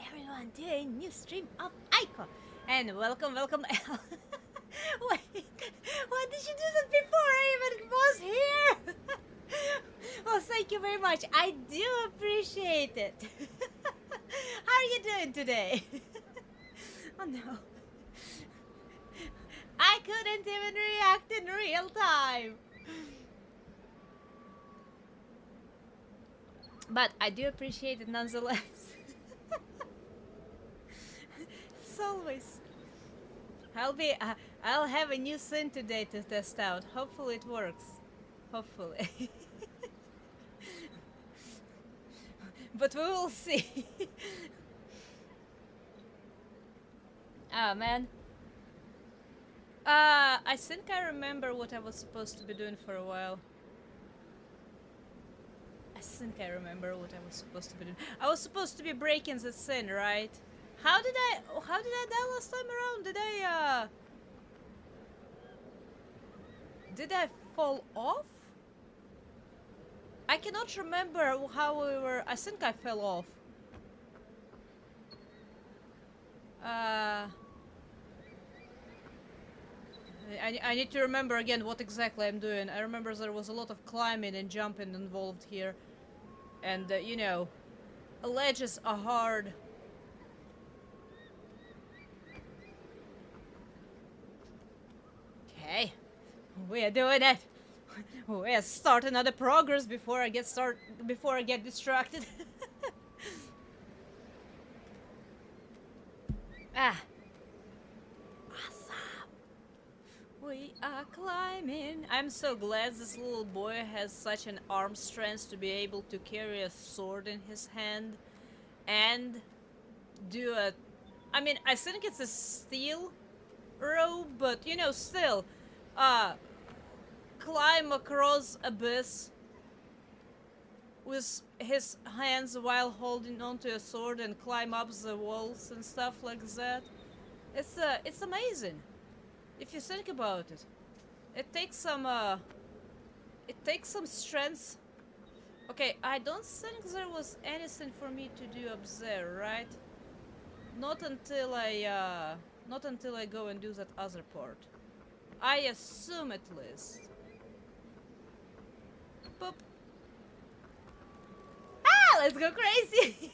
everyone to a new stream of ICO. And welcome. Wait, why did you do that before I even was here? Well, thank you very much. I do appreciate it. How are you doing today? Oh no. I couldn't even react in real time. But I do appreciate it nonetheless. It's always. I'll have a new scene today to test out. Hopefully it works. Hopefully. But we will see. Oh man. I think I remember what I was supposed to be doing for a while. I think I remember what I was supposed to be doing. I was supposed to be breaking the scene, right? How did I die last time around? Did I fall off? I cannot remember how we were. I think I fell off. I need to remember again what exactly I'm doing. I remember there was a lot of climbing and jumping involved here. And, you know, ledges are hard. Okay, we are doing it. We are starting on the progress before I get distracted. Ah. Awesome. We are climbing. I'm so glad this little boy has such an arm strength to be able to carry a sword in his hand and do a... I mean, I think it's a steel rope, but you know, still, climb across abyss with his hands while holding onto a sword and climb up the walls and stuff like that. It's amazing if you think about it. It takes some strength. Okay, I don't think there was anything for me to do up there, right? Not until I go and do that other part. I assume at least. Boop. Ah, let's go crazy!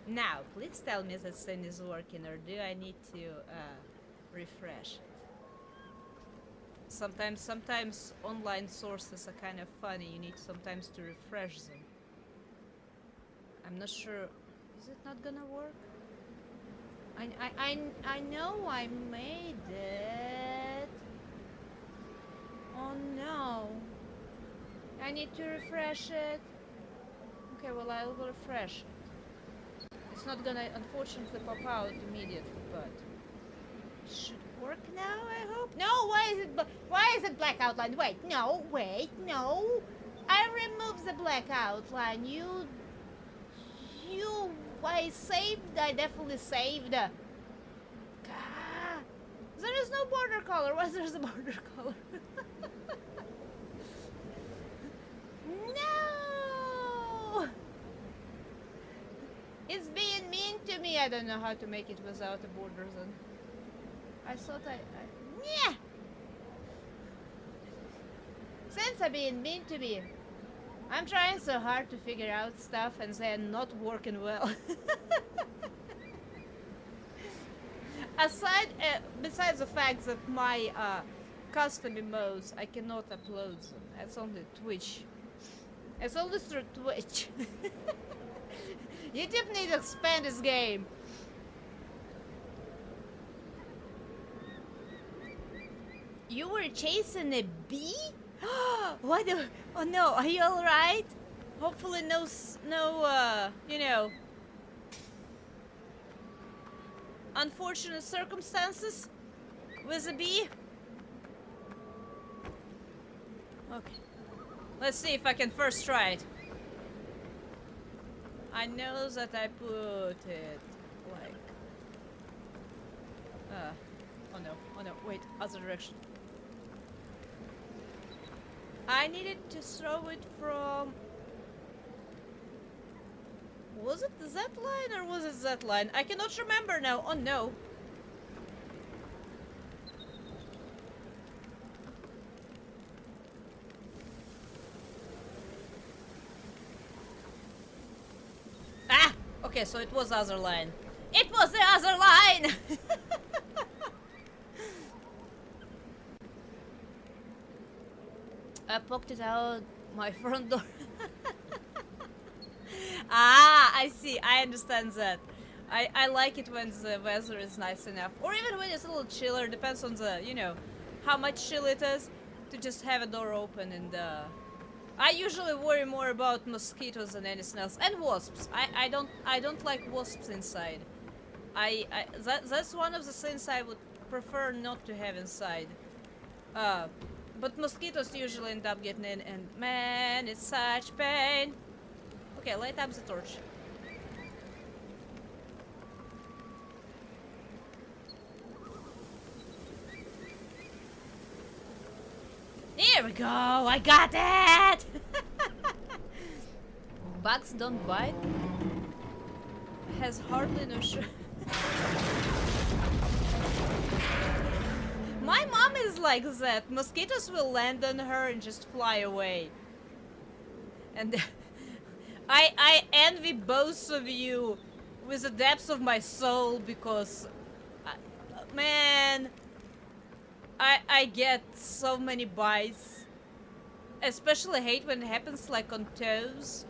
Now, please tell me that thing is working, or do I need to refresh? Sometimes online sources are kind of funny. You need sometimes to refresh them. I'm not sure. Is it not gonna work? I know I made it. Oh no. I need to refresh it. Okay, well, I will refresh it. It's not gonna unfortunately pop out immediately, but it should work now, I hope. No, why is it black outline? Wait, no. I removed the black outline. I definitely saved. There is no border color. Why there's a border color? No! It's being mean to me. I don't know how to make it without the borders on. I thought yeah! Since I'm being mean to me. I'm trying so hard to figure out stuff and they're not working well. Besides the fact that my custom emotes, I cannot upload them. It's only Twitch. It's only through Twitch. YouTube needs to expand this game. You were chasing a bee? What the... Oh no, are you alright? Hopefully no, you know, unfortunate circumstances with a bee? Okay. Let's see if I can first try it. I know that I put it like... oh no, wait, other direction. I needed to throw it from Was it that line or was it that line? I cannot remember now. Oh no. Ah! Okay, so it was the other line. It was the other line! I poked it out my front door. Ah, I see. I understand that. I like it when the weather is nice enough. Or even when it's a little chiller. Depends on the, you know, how much chill it is. To just have a door open and I usually worry more about mosquitoes than anything else. And wasps. I don't like wasps inside. That's one of the things I would prefer not to have inside. But mosquitoes usually end up getting in, and man, it's such pain. Okay, light up the torch. Here we go, I got it! Bugs don't bite. Has hardly no My mom is like that. Mosquitoes will land on her and just fly away. And I envy both of you with the depths of my soul because, man, I get so many bites. Especially hate when it happens like on toes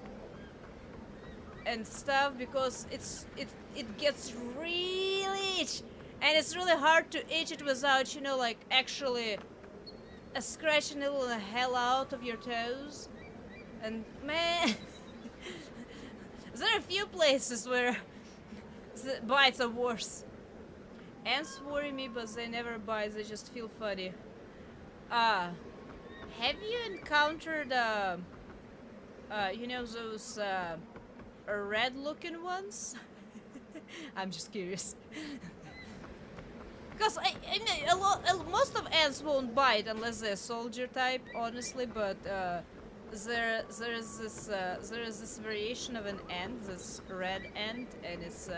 and stuff because it gets really itchy. And it's really hard to itch it without, you know, like actually scratching a little hell out of your toes. And man, there are a few places where the bites are worse. Ants worry me, but they never bite, they just feel funny. Have you encountered, you know, those red-looking ones? I'm just curious. Because I mean, most of ants won't bite unless they're soldier type, honestly. But there is this variation of an ant, this red ant, and it's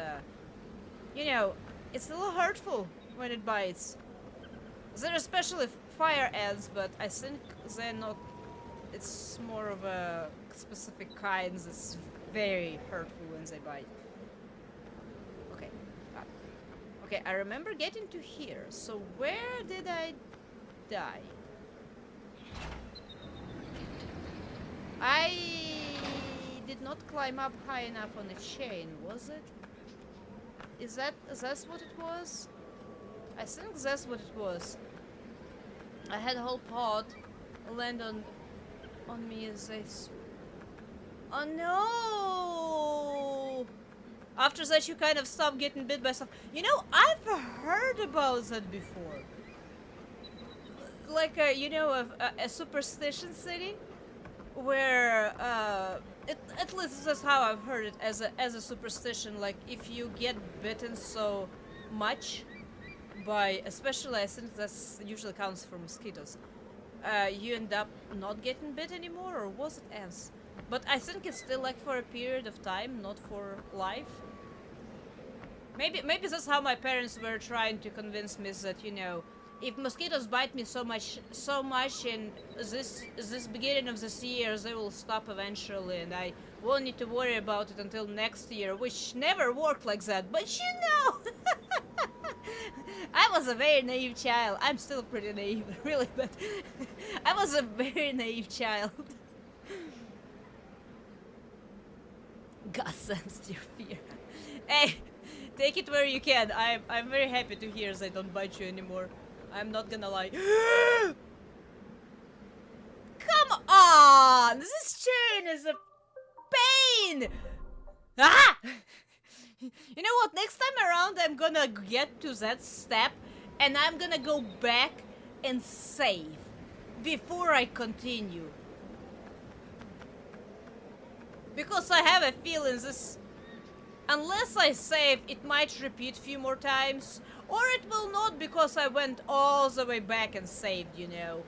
you know, it's a little hurtful when it bites. They're especially fire ants, but I think they're not. It's more of a specific kind that's very hurtful when they bite. Okay, I remember getting to here, so where did I die? I did not climb up high enough on the chain, was it? Is that's what it was? I think that's what it was. I had a whole pod land on me as this. Oh no! After that, you kind of stop getting bit by stuff. You know, I've heard about that before. Like, you know, a superstition city where, at least that's how I've heard it as a superstition. Like, if you get bitten so much by, especially I think that's usually counts for mosquitoes, you end up not getting bit anymore, or was it ants? But I think it's still like for a period of time, not for life. Maybe that's how my parents were trying to convince me that, you know, if mosquitoes bite me so much in this beginning of this year, they will stop eventually, and I won't need to worry about it until next year, which never worked like that. But you know, I was a very naive child. I'm still pretty naive, really, but I was a very naive child. God sensed your fear. Hey, take it where you can. I'm very happy to hear they don't bite you anymore. I'm not gonna lie. Come on! This chain is a pain! Ah! You know what? Next time around, I'm gonna get to that step and I'm gonna go back and save before I continue. Because I have a feeling this, unless I save, it might repeat a few more times. Or it will not because I went all the way back and saved, you know.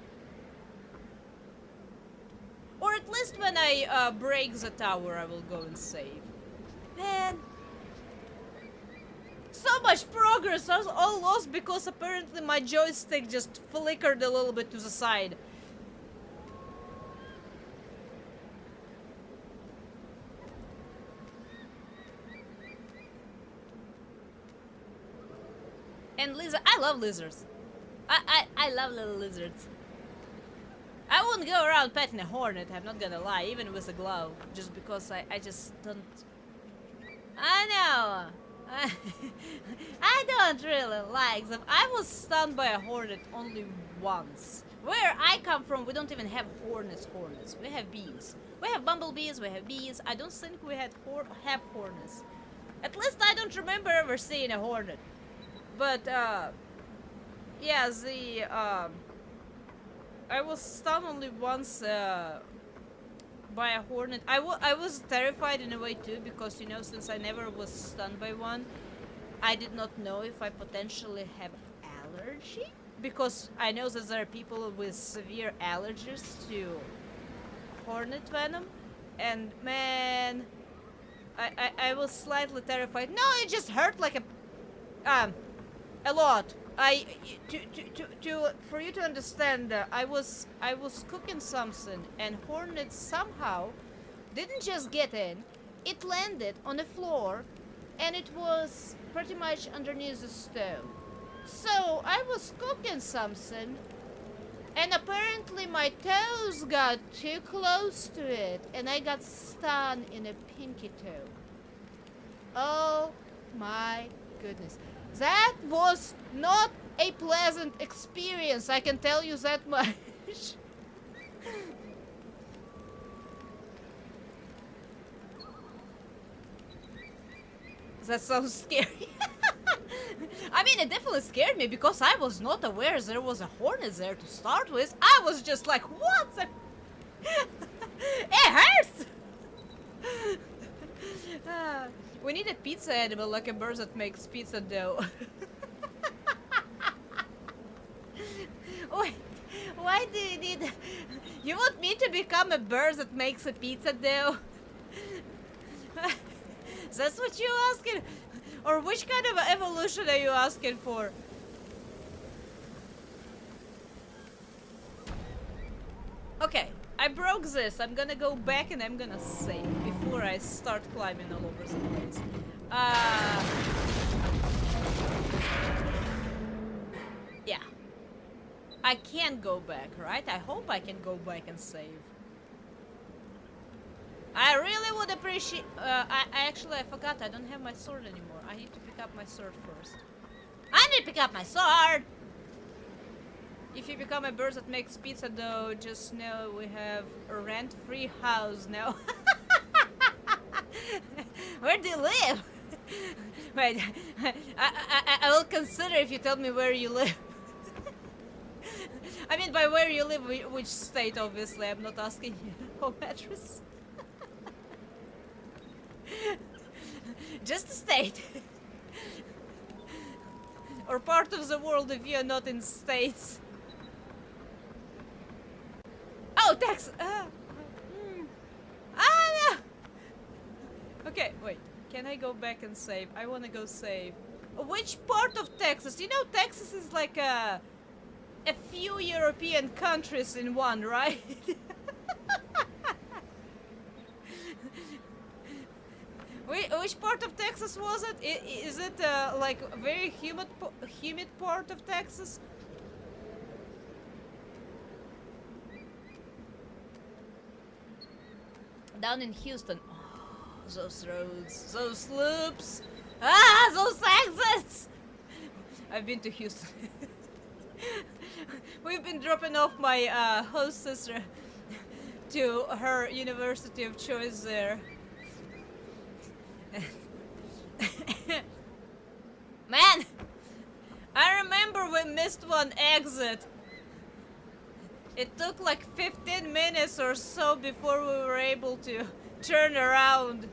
Or at least when I break the tower, I will go and save. Man, so much progress was all lost because apparently my joystick just flickered a little bit to the side. And I love lizards. I love little lizards. I wouldn't go around petting a hornet, I'm not gonna lie, even with a glove, just because I just don't... I know! I don't really like them. I was stung by a hornet only once. Where I come from, we don't even have hornets. We have bees. We have bumblebees, we have bees. I don't think we have hornets. At least I don't remember ever seeing a hornet. But, yeah, I was stung only once by a hornet. I was terrified in a way too, because, you know, since I never was stung by one, I did not know if I potentially have allergy. Because I know that there are people with severe allergies to hornet venom. And man, I was slightly terrified. No, it just hurt like a lot. For you to understand, I was cooking something, and hornets somehow didn't just get in. It landed on the floor, and it was pretty much underneath the stove. So I was cooking something, and apparently my toes got too close to it, and I got stung in a pinky toe. Oh my goodness. That was not a pleasant experience, I can tell you that much. That sounds scary. I mean, it definitely scared me because I was not aware there was a hornet there to start with. I was just like, what the... It hurts! We need a pizza animal, like a bird that makes pizza dough. Wait, why do you need... You want me to become a bird that makes a pizza dough? That's what you're asking? Or which kind of evolution are you asking for? Okay, I broke this. I'm gonna go back and I'm gonna save before I start climbing all over the place. Yeah. I can go back, right? I hope I can go back and save. I really would appreciate... I forgot I don't have my sword anymore. I need to pick up my sword first. I need to pick up my sword! If you become a bird that makes pizza dough, just know we have a rent-free house now. Where do you live? Wait, I will consider if you tell me where you live. I mean, by where you live, which state, obviously. I'm not asking you home address. Just a state. Or part of the world if you're not in states. Oh, Texas! No! Okay, wait. Can I go back and save? I want to go save. Which part of Texas? You know, Texas is like a few European countries in one, right? Which part of Texas was it? Is it like a very humid part of Texas? Down in Houston. Oh, those roads, those loops. Ah, those exits! I've been to Houston. We've been dropping off my host sister to her university of choice there. Man, I remember we missed one exit. It took like 15 minutes or so before we were able to turn around.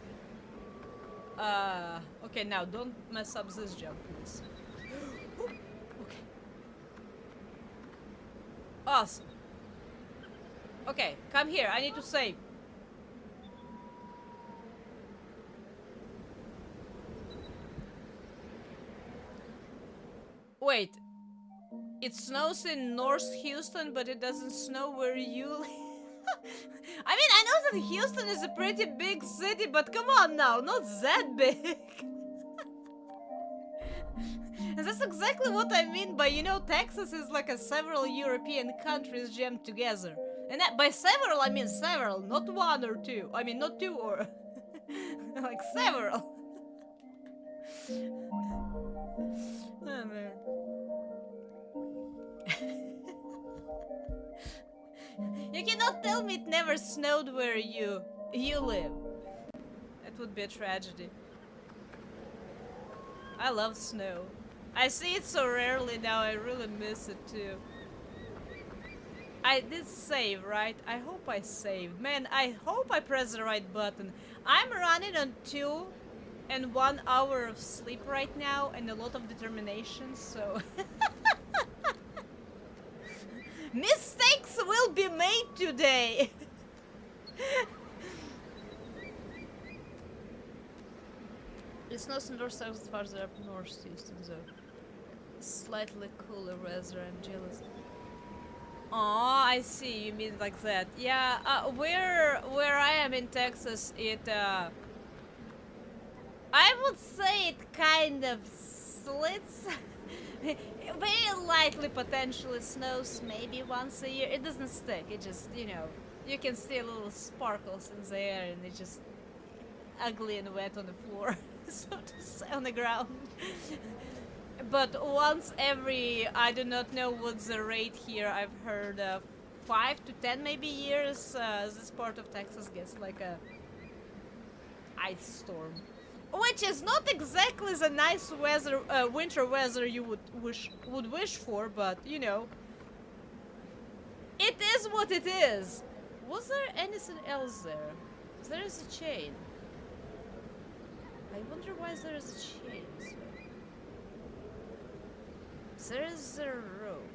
Okay, now don't mess up this jump, please. Okay. Awesome. Okay, come here. I need to save. it snows in North Houston, but it doesn't snow where you live. I mean, I know that Houston is a pretty big city, but come on now, not that big. And that's exactly what I mean by, you know, Texas is like a several European countries jammed together. And that, by several, I mean several, not one or two. I mean, not two or... like several. Oh, man. You cannot tell me it never snowed where you live. That would be a tragedy. I love snow. I see it so rarely now, I really miss it too. I did save, right? I hope I saved. Man, I hope I pressed the right button. I'm running on 2 and 1 hour of sleep right now and a lot of determination, so... Mistakes will be made today! It snows in north south farther up north Houston though. Slightly cooler weather, I'm jealous. Oh, I see, you mean like that. Yeah, where I am in Texas, it I would say it kind of slits. Very lightly potentially snows maybe once a year. It doesn't stick, it just, you know, you can see little sparkles in the air and it's just ugly and wet on the floor. So to say, on the ground. But once every, I do not know what's the rate here, I've heard 5 to 10 maybe years, this part of Texas gets like a ice storm. Which is not exactly the nice weather, winter weather you would wish for, but you know, it is what it is. Was there anything else there? There is a chain. I wonder why there is a chain. There is a rope.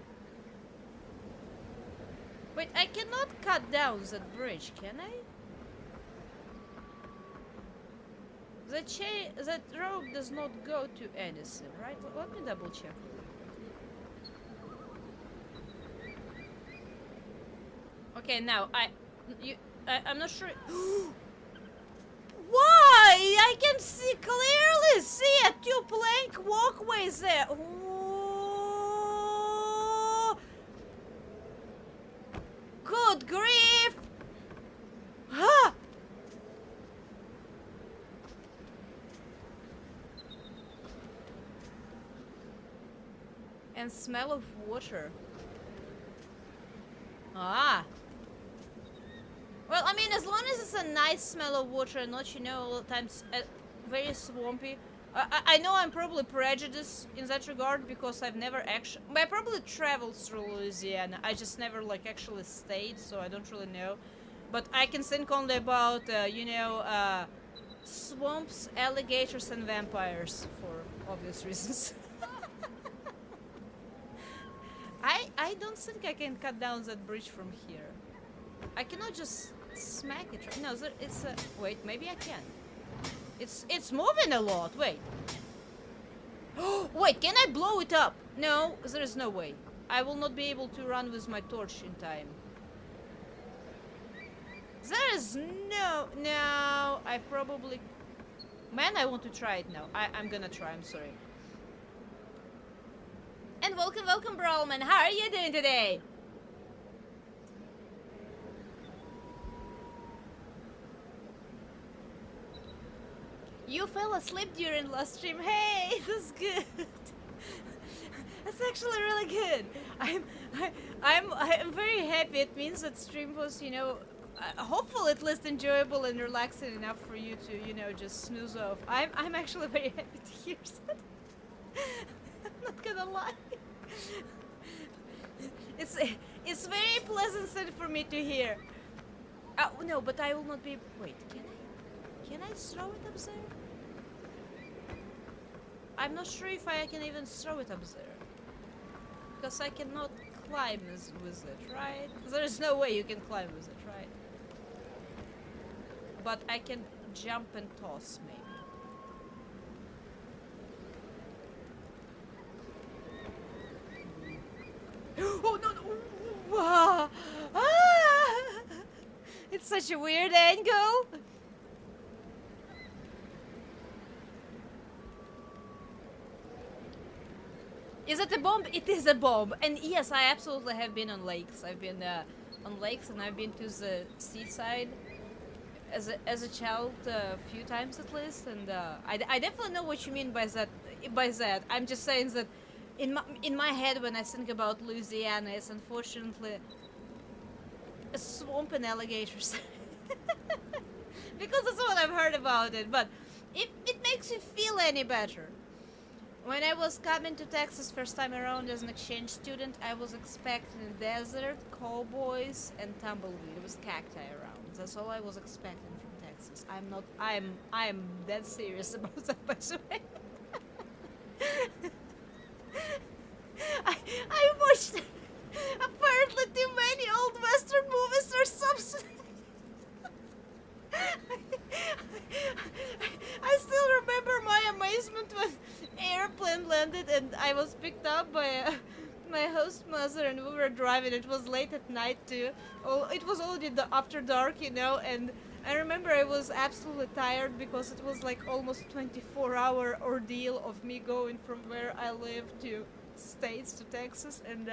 Wait, I cannot cut down that bridge, can I? The chain, that rope does not go to anything, right? Let me double check. Okay, now I'm not sure. Why? I can see clearly see a 2-plank walkway there. Oh, good grief! Huh? And smell of water. Ah. Well, I mean, as long as it's a nice smell of water and not, you know, all the times very swampy. I know I'm probably prejudiced in that regard because I've never actually... I probably traveled through Louisiana. I just never, like, actually stayed, so I don't really know. But I can think only about, you know, swamps, alligators, and vampires for obvious reasons. I don't think I can cut down that bridge from here. I cannot just smack it. No, it's a... Wait, maybe I can. It's moving a lot. Wait. Wait, can I blow it up? No, there is no way. I will not be able to run with my torch in time. There is no... No, I probably... Man, I want to try it now. I'm gonna try, I'm sorry. And welcome, Brawlman. How are you doing today? You fell asleep during last stream. Hey, that's good. That's actually really good. I'm very happy. It means that stream was, you know, hopefully at least enjoyable and relaxing enough for you to, you know, just snooze off. I'm actually very happy to hear that. I'm not gonna lie. It's very pleasant thing for me to hear. Oh no, but I will not be. Wait, can I throw it up there? I'm not sure if I can even throw it up there. Because I cannot climb with it, right? There is no way you can climb with it, right? But I can jump and toss, maybe. Oh no, no. Ah, ah. It's such a weird angle. Is it a bomb? It is a bomb. And yes, I absolutely have been on lakes. I've been on lakes and I've been to the seaside as a child a few times at least. And I definitely know what you mean by that. I'm just saying that in my head when I think about Louisiana, it's unfortunately a swamp and alligators. Because that's what I've heard about it. But if it makes you feel any better. When I was coming to Texas first time around as an exchange student, I was expecting desert, cowboys, and tumbleweed with cacti around. That's all I was expecting from Texas. I'm dead serious about that, by the way. I watched apparently too many old Western movies or something. I still remember my amazement when airplane landed and I was picked up by my host mother and we were driving. It was late at night too. Oh, it was already after dark, you know, and I remember I was absolutely tired because it was like almost 24-hour ordeal of me going from where I live to States to Texas, and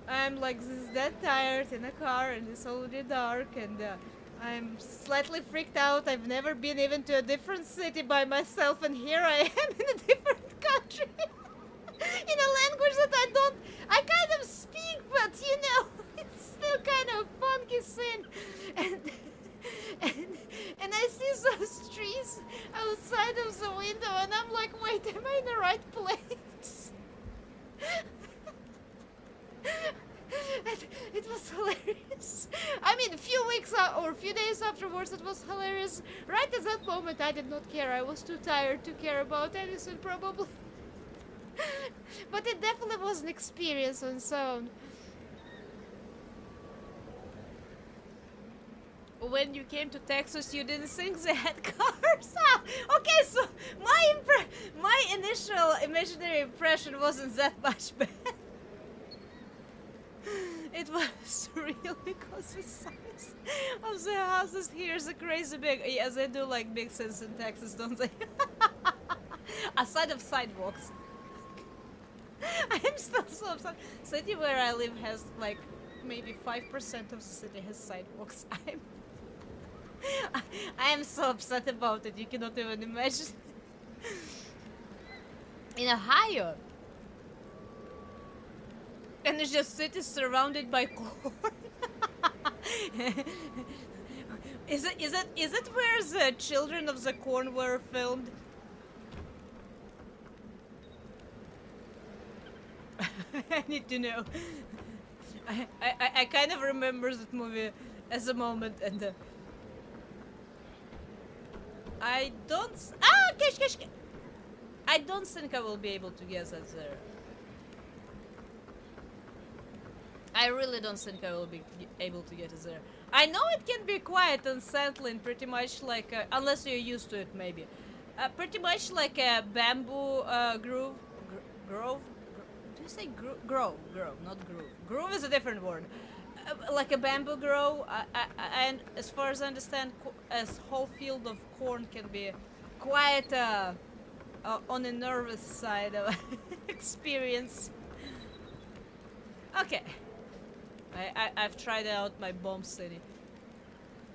I'm like that tired in a car and it's already dark, and I'm slightly freaked out. I've never been even to a different city by myself, and here I am in a different country in a language that I kind of speak, but you know, it's still kind of funky scene. And I see those trees outside of the window, and I'm like, wait, am I in the right place? It was hilarious. I mean, a few weeks or a few days afterwards, it was hilarious. Right at that moment, I did not care. I was too tired to care about anything, probably. But it definitely was an experience on its own. When you came to Texas, you didn't think they had cars? Ah, okay, so my initial imaginary impression wasn't that much bad. It was real because the size of the houses here is crazy big. Yes, they do like big sense in Texas, don't they? Aside of sidewalks. I'm still so upset. City where I live has like maybe 5% of the city has sidewalks. I am so upset about it, you cannot even imagine. In Ohio. And it's just cities surrounded by corn. Is it where the Children of the Corn were filmed? I need to know. I kind of remember that movie as a moment, and I don't. Cash. I don't think I will be able to guess that there. I really don't think I will be able to get it there. I know it can be quiet and settling, pretty much like, unless you're used to it, maybe. Pretty much like a bamboo grove. Grove? Do you say grove? Grove, not groove. Groove is a different word. Like a bamboo grove, and as far as I understand, a whole field of corn can be quite on the nervous side of experience. Okay. I've tried out my bomb city.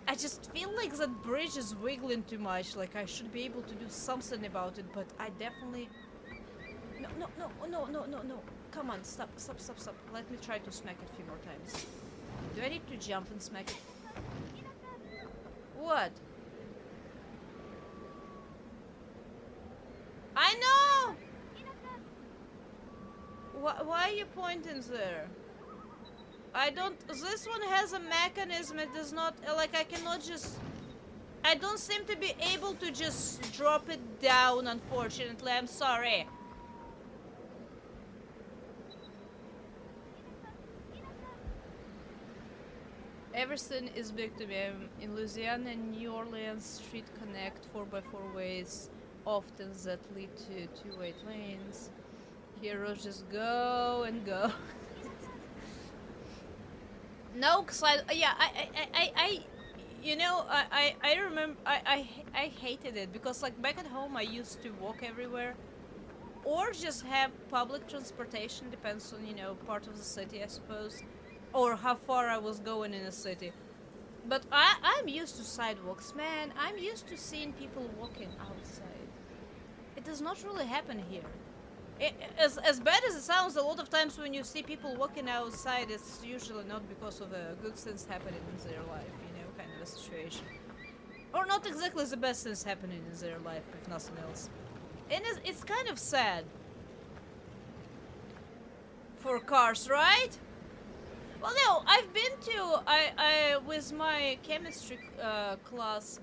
I just feel like that bridge is wiggling too much, like I should be able to do something about it, but I definitely... No. Come on, stop. Let me try to smack it a few more times. Do I need to jump and smack it? What? I know! Why are you pointing there? I don't... This one has a mechanism, it does not... Like, I cannot just... I don't seem to be able to just drop it down, unfortunately. I'm sorry. Everything is big to me. I'm in Louisiana and New Orleans street connect 4x4 ways, often that lead to two-way lanes. Here roads just go and go. No, cause yeah, you know, I remember, I hated it because like back at home I used to walk everywhere, or just have public transportation, depends on, you know, part of the city, I suppose, or how far I was going in a city. But I'm used to sidewalks, man. I'm used to seeing people walking outside. It does not really happen here. As bad as it sounds, a lot of times when you see people walking outside, it's usually not because of a good things happening in their life, you know, kind of a situation. Or not exactly the best things happening in their life, if nothing else. And it's kind of sad. For cars, right? Well, no, I've been to, I with my chemistry class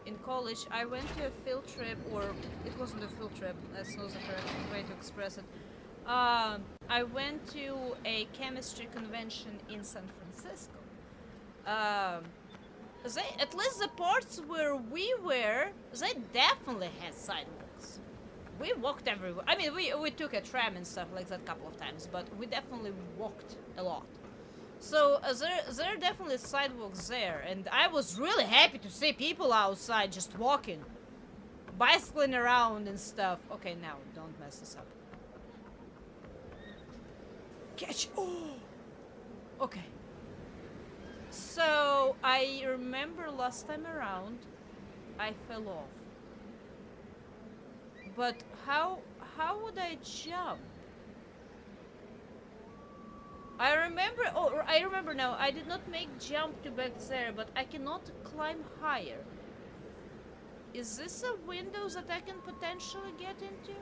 in college, I went to a field trip, or it wasn't a field trip, that's not the correct way to express it. I went to a chemistry convention in San Francisco. They, at least the parts where we were, they definitely had sidewalks. We walked everywhere. I mean, we took a tram and stuff like that a couple of times, but we definitely walked a lot. So there are definitely sidewalks there, and I was really happy to see people outside just walking, bicycling around and stuff. Okay, now don't mess this up. Catch! Oh, okay. So I remember last time around, I fell off. But how would I jump? I remember now, I did not make jump to back there, but I cannot climb higher. Is this a window that I can potentially get into?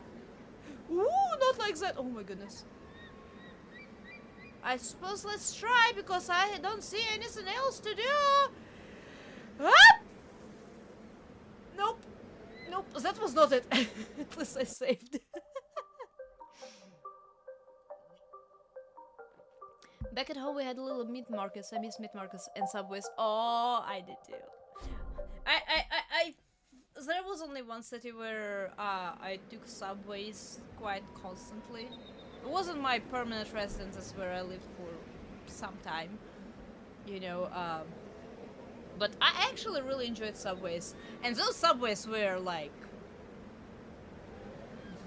Ooh, not like that! Oh my goodness. I suppose let's try, because I don't see anything else to do! Ah! Nope. Nope, that was not it. At least I saved. Back at home we had little meat markets. I miss meat markets and subways. Oh, I did too. I there was only one city where I took subways quite constantly. It wasn't my permanent residence, it's where I lived for some time, you know, but I actually really enjoyed subways. And those subways were like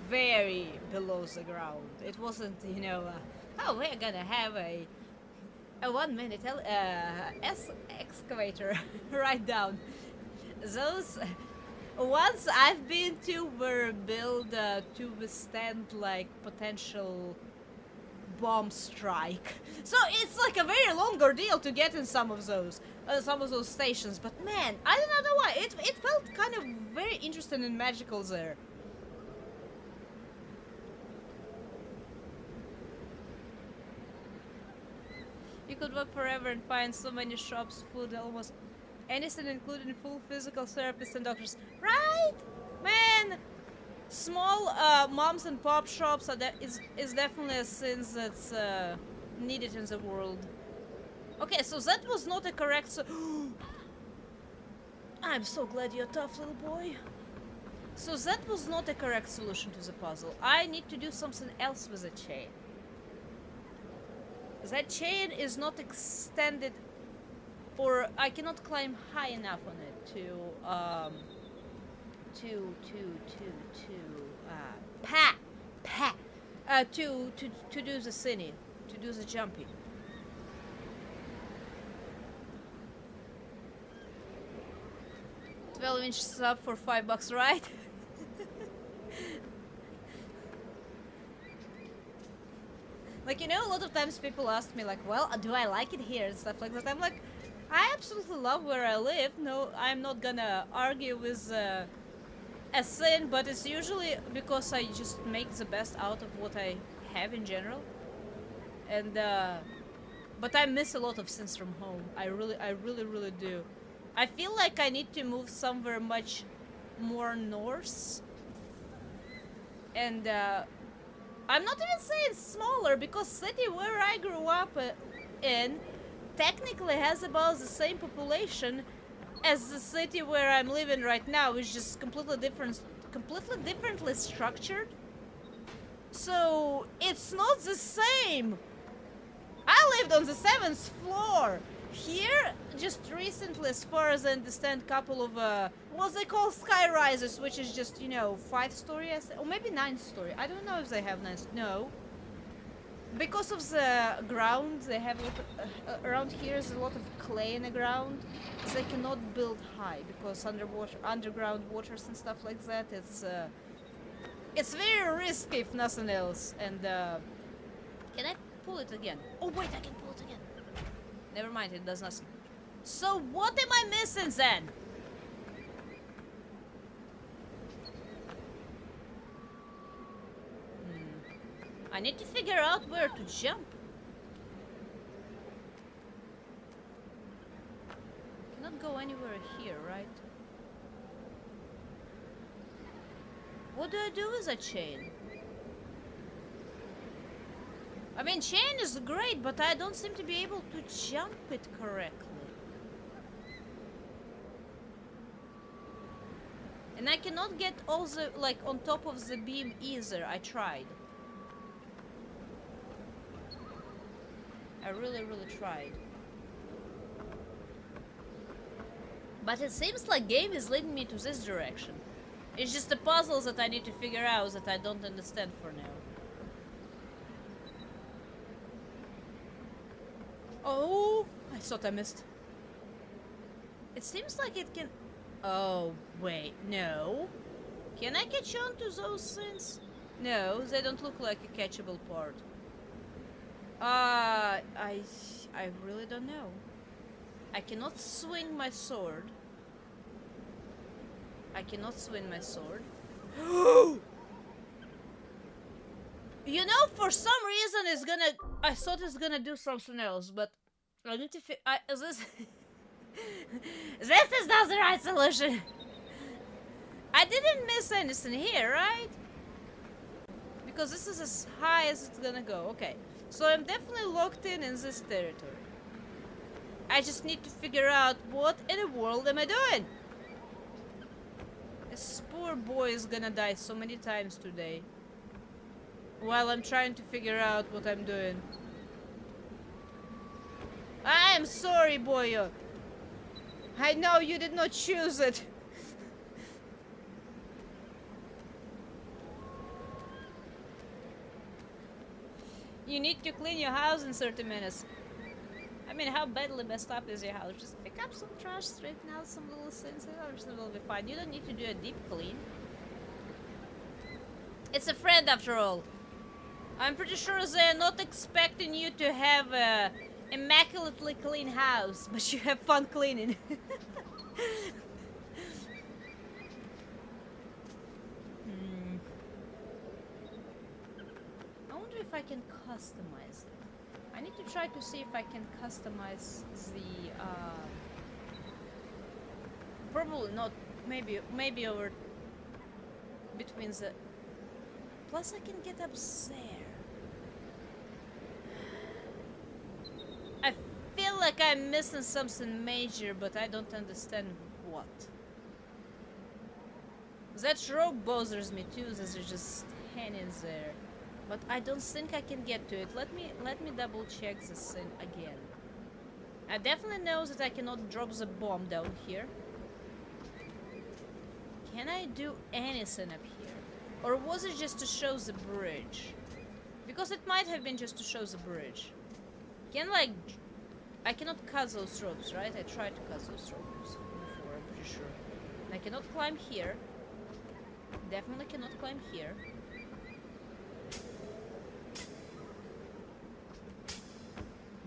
very below the ground. It wasn't, you know, oh, we're gonna have a 1 minute excavator right down. Those ones I've been to were built to withstand like potential bomb strike. So it's like a very long ordeal to get in some of those stations. But man, I don't know why it felt kind of very interesting and magical there. You could walk forever and find so many shops, food, almost anything, including full physical therapists and doctors. Right? Man! Small moms and pop shops is definitely a thing that's needed in the world. Okay, so that was not a correct... I'm so glad you're tough, little boy. So that was not a correct solution to the puzzle. I need to do something else with the chain. That chain is not extended, or I cannot climb high enough on it to do the thingy, to do the jumping. $12-inch sub for $5, right? Like, you know, a lot of times people ask me, like, well, do I like it here and stuff like that. I'm like, I absolutely love where I live. No, I'm not gonna argue with a sin, but it's usually because I just make the best out of what I have in general. And, but I miss a lot of things from home. I really do. I feel like I need to move somewhere much more north. And, I'm not even saying smaller, because city where I grew up in technically has about the same population as the city where I'm living right now, which is just completely differently structured. So it's not the same. I I lived on the 7th floor. Here, just recently, as far as I understand, couple of what they call sky rises, which is just, you know, 5-story, or maybe 9-story. I don't know if they have 9. No, because of the ground, they have a lot of, around here is a lot of clay in the ground. They cannot build high because underground waters and stuff like that. It's very risky if nothing else. And can I pull it again? Oh wait, I can pull it again. Never mind, it does nothing. So what am I missing then? I need to figure out where to jump. Cannot go anywhere here, right? What do I do with a chain? I mean, chain is great, but I don't seem to be able to jump it correctly. And I cannot get all the, like, on top of the beam either. I tried. I really, really tried. But it seems like game is leading me to this direction. It's just the puzzles that I need to figure out that I don't understand for now. Oh, I thought I missed. It seems like it can... Oh, wait, no. Can I catch on to those things? No, they don't look like a catchable part. I really don't know. I cannot swing my sword. I cannot swing my sword. You know, for some reason it's gonna... I thought it's gonna do something else, but I need to this... This is not the right solution. I didn't miss anything here, right? Because this is as high as it's gonna go. Okay, so I'm definitely locked in this territory. I just need to figure out what in the world am I doing? This poor boy is gonna die so many times today. While I'm trying to figure out what I'm doing. I'm sorry, boyo. I know you did not choose it. You need to clean your house in 30 minutes. I mean, how badly messed up is your house? Just pick up some trash, straighten out some little things, and everything will be fine. You don't need to do a deep clean. It's a friend after all. I'm pretty sure they're not expecting you to have a immaculately clean house, but you have fun cleaning. I wonder if I can customize it. I need to try to see if I can customize the probably not, maybe over between the... Plus I can get up there. I feel like I'm missing something major, but I don't understand what. That rope bothers me too, that they're just hanging there. But I don't think I can get to it. Let me double check this thing again. I definitely know that I cannot drop the bomb down here. Can I do anything up here? Or was it just to show the bridge? Because it might have been just to show the bridge. I cannot cut those ropes, right? I tried to cut those ropes before, I'm pretty sure. I cannot climb here. Definitely cannot climb here.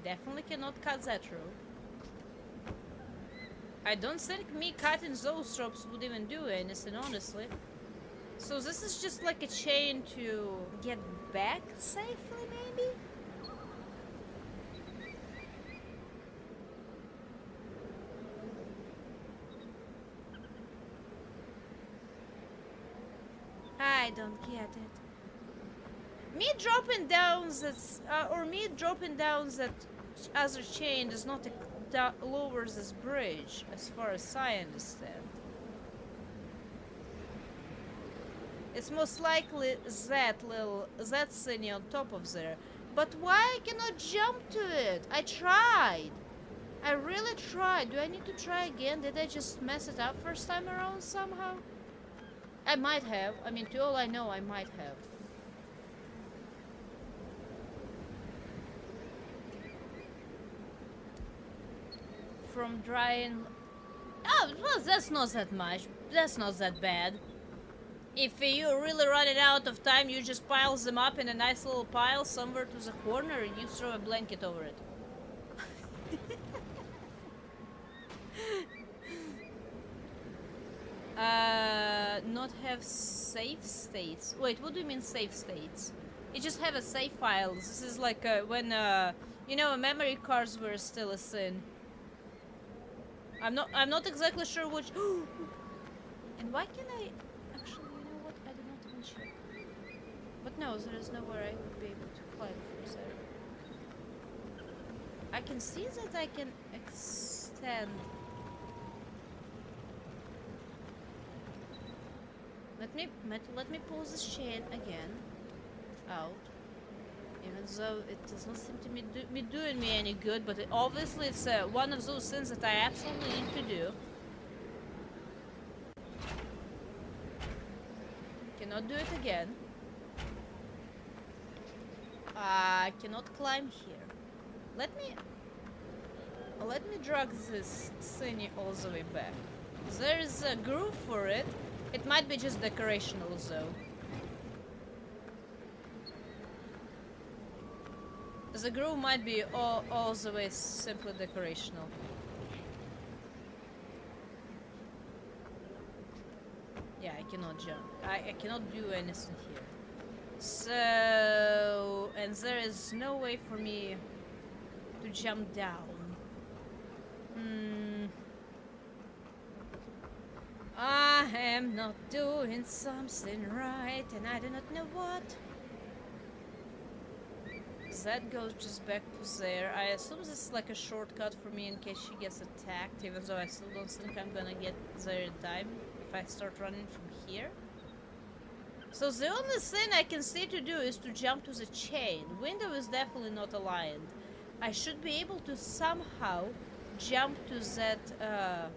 Definitely cannot cut that rope. I don't think me cutting those ropes would even do anything, honestly. So this is just like a chain to get back safely, maybe? I don't get it. Me dropping down that other chain does not lower this bridge, as far as I understand. It's most likely that thing on top of there. But why I cannot jump to it? I tried. I really tried. Do I need to try again? Did I just mess it up first time around somehow? I might have. I mean, to all I know, I might have. From drying... Oh, well, that's not that much. That's not that bad. If you really run it out of time, you just pile them up in a nice little pile somewhere to the corner and you throw a blanket over it. Not have save states. Wait, what do you mean save states? You just have a save file. This is like when you know, memory cards were still a sin. I'm not exactly sure which. And why can I actually, you know what? I did not even check. But no, there is nowhere I would be able to climb from there. I can see that I can extend. Let me pull this chain again out, even though it does not seem to be doing me any good. But obviously, it's one of those things that I absolutely need to do. Cannot do it again. I cannot climb here. Let me drag this thingy all the way back. There is a groove for it. It might be just decorational though. The groove might be all the way simply decorational. Yeah, I cannot jump. I cannot do anything here. So... and there is no way for me to jump down. I am not doing something right, and I do not know what. That goes just back to there. I assume this is like a shortcut for me in case she gets attacked, even though I still don't think I'm gonna get there in time if I start running from here. So the only thing I can see to do is to jump to the chain. Window is definitely not aligned. I should be able to somehow jump to that,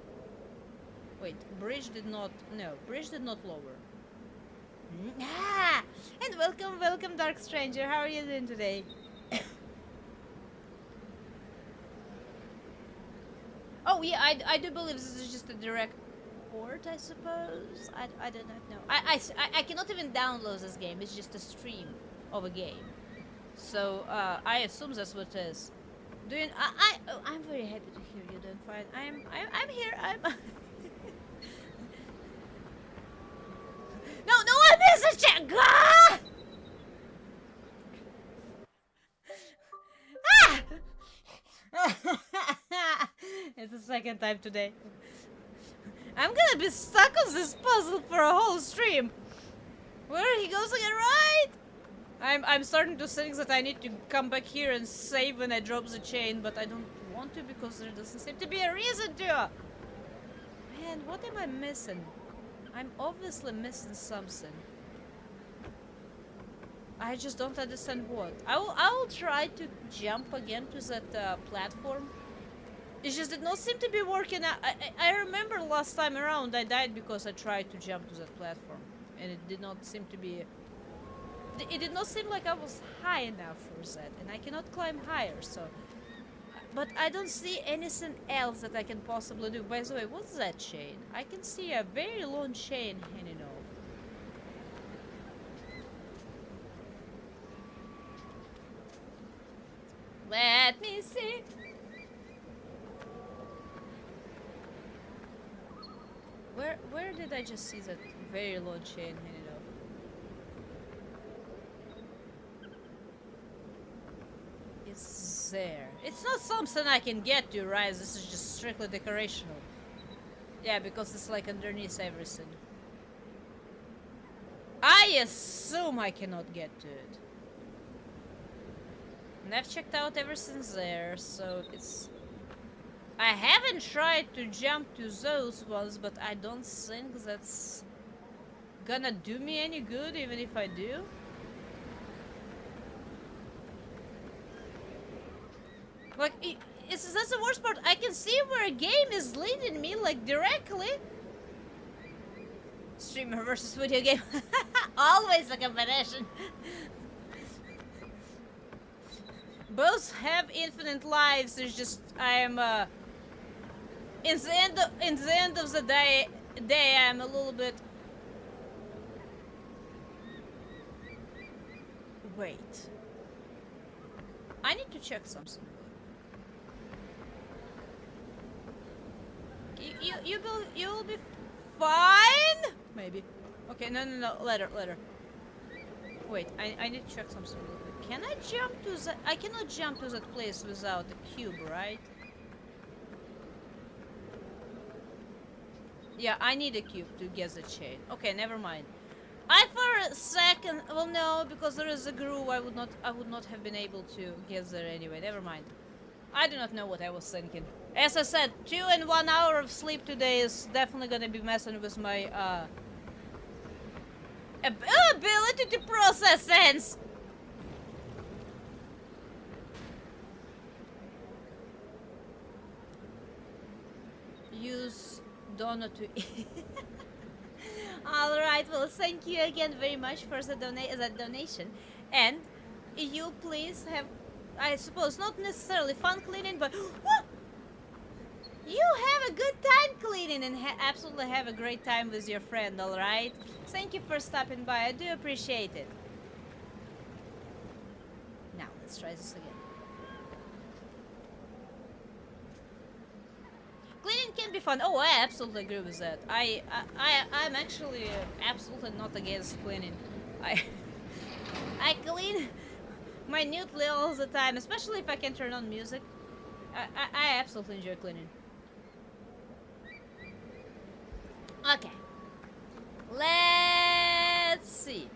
wait, bridge did not... no, bridge did not lower. Ah! And welcome, Dark Stranger. How are you doing today? Oh, yeah, I do believe this is just a direct port, I suppose. I do not know. I cannot even download this game. It's just a stream of a game. So, I assume that's what it is. I'm very happy to hear you doing fine. I'm here. No, I missed a check! Ah! It's the second time today. I'm gonna be stuck on this puzzle for a whole stream. Where he goes again, right? I'm starting to think that I need to come back here and save when I drop the chain, but I don't want to because there doesn't seem to be a reason to. Man, what am I missing? I'm obviously missing something. I just don't understand what. I will try to jump again to that platform. It just did not seem to be working out. I remember last time around I died because I tried to jump to that platform. And it did not seem to be... it did not seem like I was high enough for that. And I cannot climb higher, so... But I don't see anything else that I can possibly do. By the way, what's that chain? I can see a very long chain hanging off. Let me see. Where did I just see that very long chain hanging off? It's there. It's not something I can get to, right? This is just strictly decorational. Yeah, because it's like underneath everything. I assume I cannot get to it. And I've checked out everything there, so it's... I haven't tried to jump to those ones, but I don't think that's gonna do me any good, even if I do. Like, that's the worst part. I can see where a game is leading me, like, directly. Streamer versus video game. Always a combination. Both have infinite lives. There's just in the end of the day, I'm a little bit. Wait. I need to check something. You'll be fine. Maybe. Okay. No. Later. Wait. I need to check something real quick. Can I jump to that? I cannot jump to that place without a cube, right? Yeah, I need a cube to get the chain. Okay, never mind. I for a second, well no, because there is a groove. I would not have been able to get there anyway. Never mind. I do not know what I was thinking. As I said, 2 and 1 hour of sleep today is definitely gonna be messing with my ability to process sense. Use donut to eat. Alright, well, thank you again very much for the donation. And you please have, I suppose, not necessarily fun cleaning, but you have a good time cleaning and absolutely have a great time with your friend, alright? Thank you for stopping by, I do appreciate it. Now, let's try this again. Cleaning can be fun. Oh, I absolutely agree with that. I'm actually absolutely not against cleaning. I clean minutely all the time, especially if I can turn on music. I absolutely enjoy cleaning. Okay. Let's see.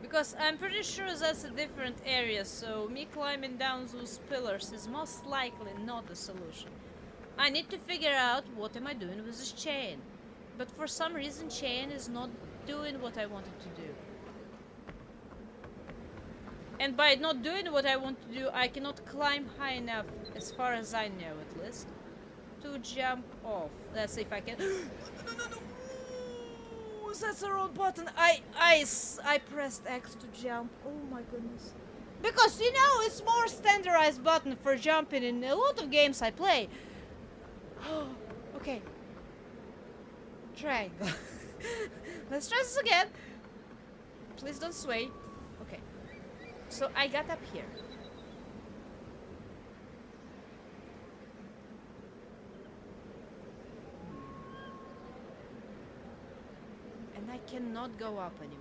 Because I'm pretty sure that's a different area, so me climbing down those pillars is most likely not a solution. I need to figure out what am I doing with this chain. But for some reason chain is not doing what I wanted to do. And by not doing what I want to do, I cannot climb high enough, as far as I know at least, to jump off. Let's see if I can. No. That's the wrong button. I pressed X to jump. Oh my goodness. Because, you know, it's more standardized button for jumping in a lot of games I play. Okay. Triangle. Let's try this again. Please don't sway. Okay. So I got up here. And I cannot go up anymore.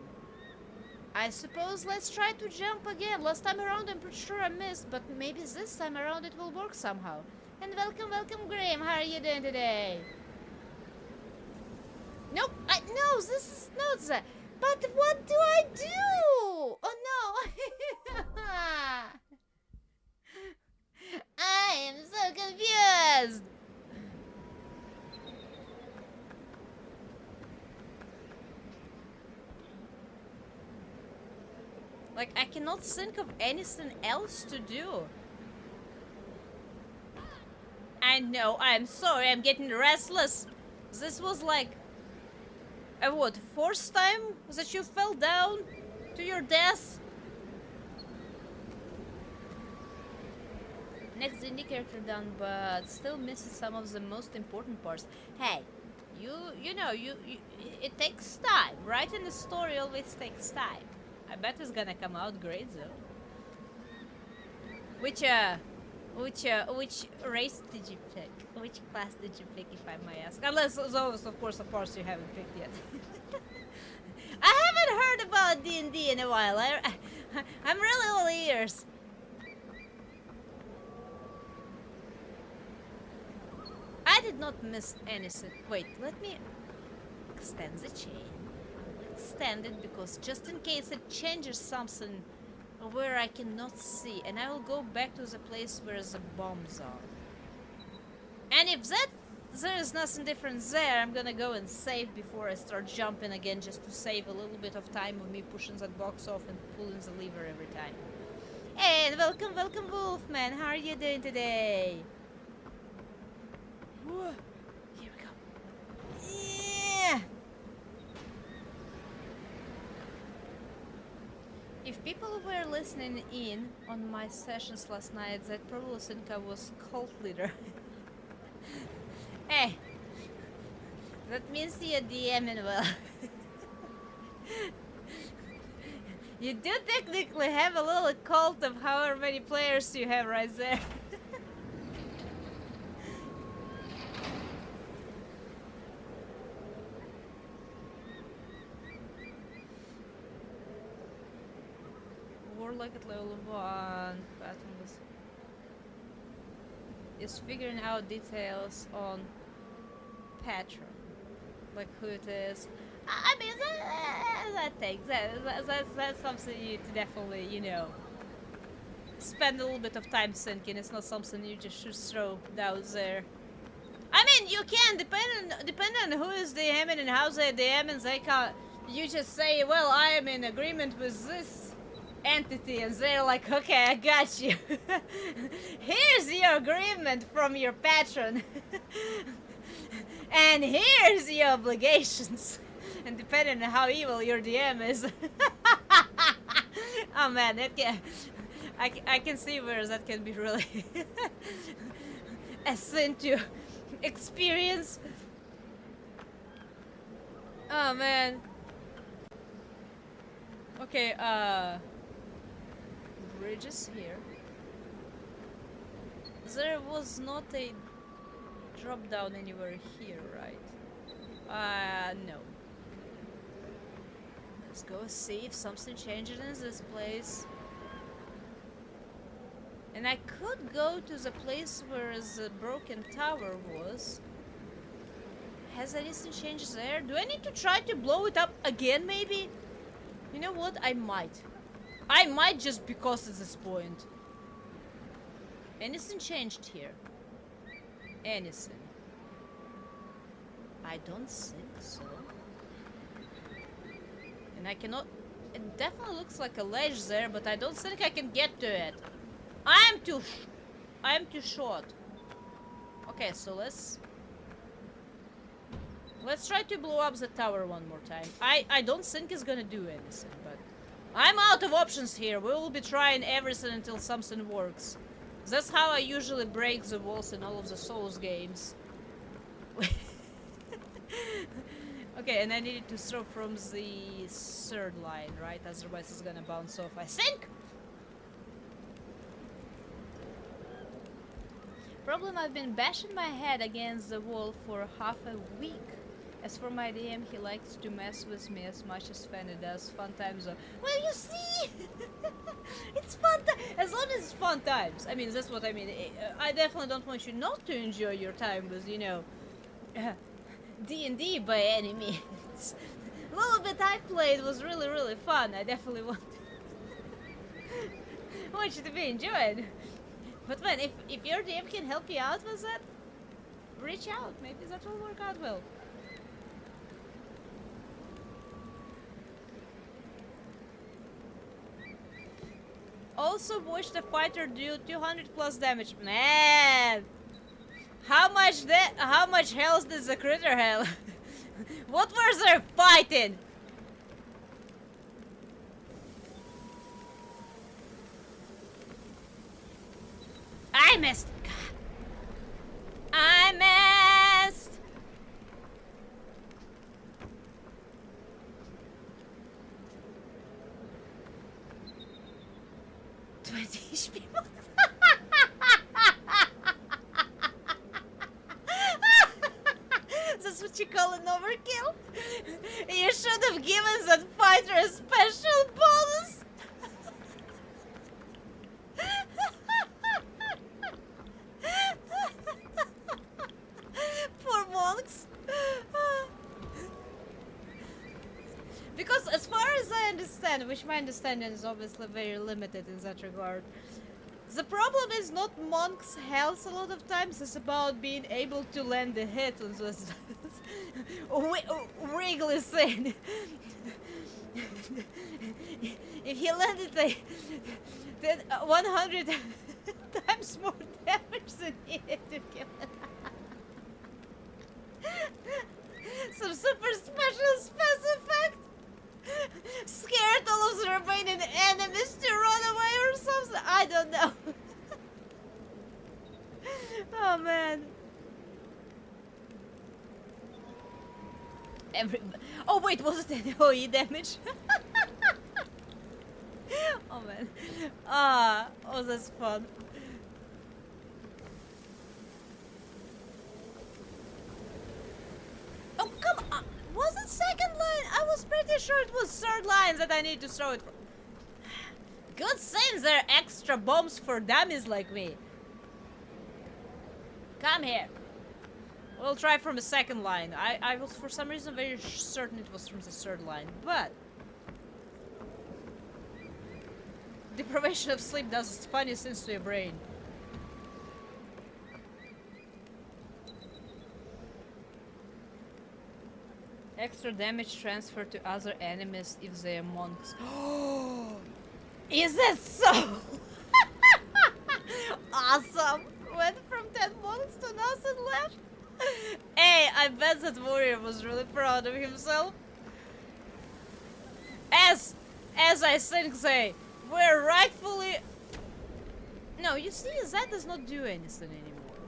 I suppose let's try to jump again. Last time around I'm pretty sure I missed, but maybe this time around it will work somehow. And welcome Graham, how are you doing today? Nope, no, this is not that. But what do I do? Oh no! I am so confused! Like, I cannot think of anything else to do. I know, I'm sorry, I'm getting restless. This was like... what, fourth time that you fell down to your death? Next indie character done, but still missing some of the most important parts. Hey, you know, it takes time. Writing a story always takes time. I bet it's gonna come out great though. Which race did you pick? Which class did you pick, if I may ask? Unless those, of course, you haven't picked yet. I haven't heard about D&D in a while. I'm really all ears. I did not miss anything. Wait, let me extend the chain. Extend it because just in case it changes something where I cannot see, and I will go back to the place where the bombs are. And if there is nothing different there. I'm gonna go and save before I start jumping again, just to save a little bit of time of me pushing that box off and pulling the lever every time. And welcome, welcome, Wolfman. How are you doing today? Whoa. Here we go. Yeah. If people were listening in on my sessions last night, they'd probably think I was cult leader. Hey, that means you're DMing well. You do technically have a little cult of however many players you have right there. Warlock at level 1. Patterns is figuring out details on patron, like who it is. I mean, that's something you definitely, you know, spend a little bit of time thinking. It's not something you just should throw down there. I mean, you can depend on who is DMing and how they DMing. They can, you just say, well, I am in agreement with this entity, and they're like, okay, I got you. Here's your agreement from your patron. And here's your obligations. And depending on how evil your DM is. Oh man, that can, I can see where that can be really a sin to experience. Oh man. Okay, bridges here. There was not a drop down anywhere here, right? No. Let's go see if something changes in this place. And I could go to the place where the broken tower was. Has anything changed there? Do I need to try to blow it up again, maybe? You know what? I might. I might, just because at this point. Anything changed here? Anything? I don't think so. And I cannot... It definitely looks like a ledge there, but I don't think I can get to it. I'm too short. Okay, so let's try to blow up the tower one more time. I don't think it's gonna do anything, but I'm out of options here. We will be trying everything until something works. That's how I usually break the walls in all of the Souls games. Okay, and I needed to throw from the third line, right? Otherwise it's gonna bounce off, I think! Problem, I've been bashing my head against the wall for half a week. As for my DM, he likes to mess with me as much as Fanny does. Fun times are... Well, you see! It's fun times! As long as it's fun times. I mean, that's what I mean. I definitely don't want you not to enjoy your time with, you know... D&D by any means. A little bit I played was really, really fun. I definitely want you to be enjoyed. But man, if your DM can help you out with that, reach out. Maybe that will work out well. Also watch the fighter do 200 plus damage. Man! How much health does the critter have? What were they fighting? I missed. I missed. 20 HP. That's what you call an overkill? You should have given that fighter a special bonus. Poor monks. Because as far as I understand, which my understanding is obviously very limited in that regard, The problem is not Monk's health a lot of times, it's about being able to land a hit on those wriggly thing. If he landed like 100 times more damage than needed to kill it. Some super special effect. Scared all of the remaining enemies to run away or something. I don't know. Oh man. Oh wait, was it an OE damage? Oh man. Oh that's fun. Oh come on. Was it second line? I was pretty sure it was third line that I need to throw it for. Good thing there are extra bombs for dummies like me. Come here. We'll try from the second line. I was for some reason very certain it was from the third line, but deprivation of sleep does funny things to your brain. Extra damage transferred to other enemies if they are monks. Is that so? Awesome! Went from 10 monks to nothing left. Hey, I bet that warrior was really proud of himself. As I think they were rightfully... No, you see, that does not do anything anymore.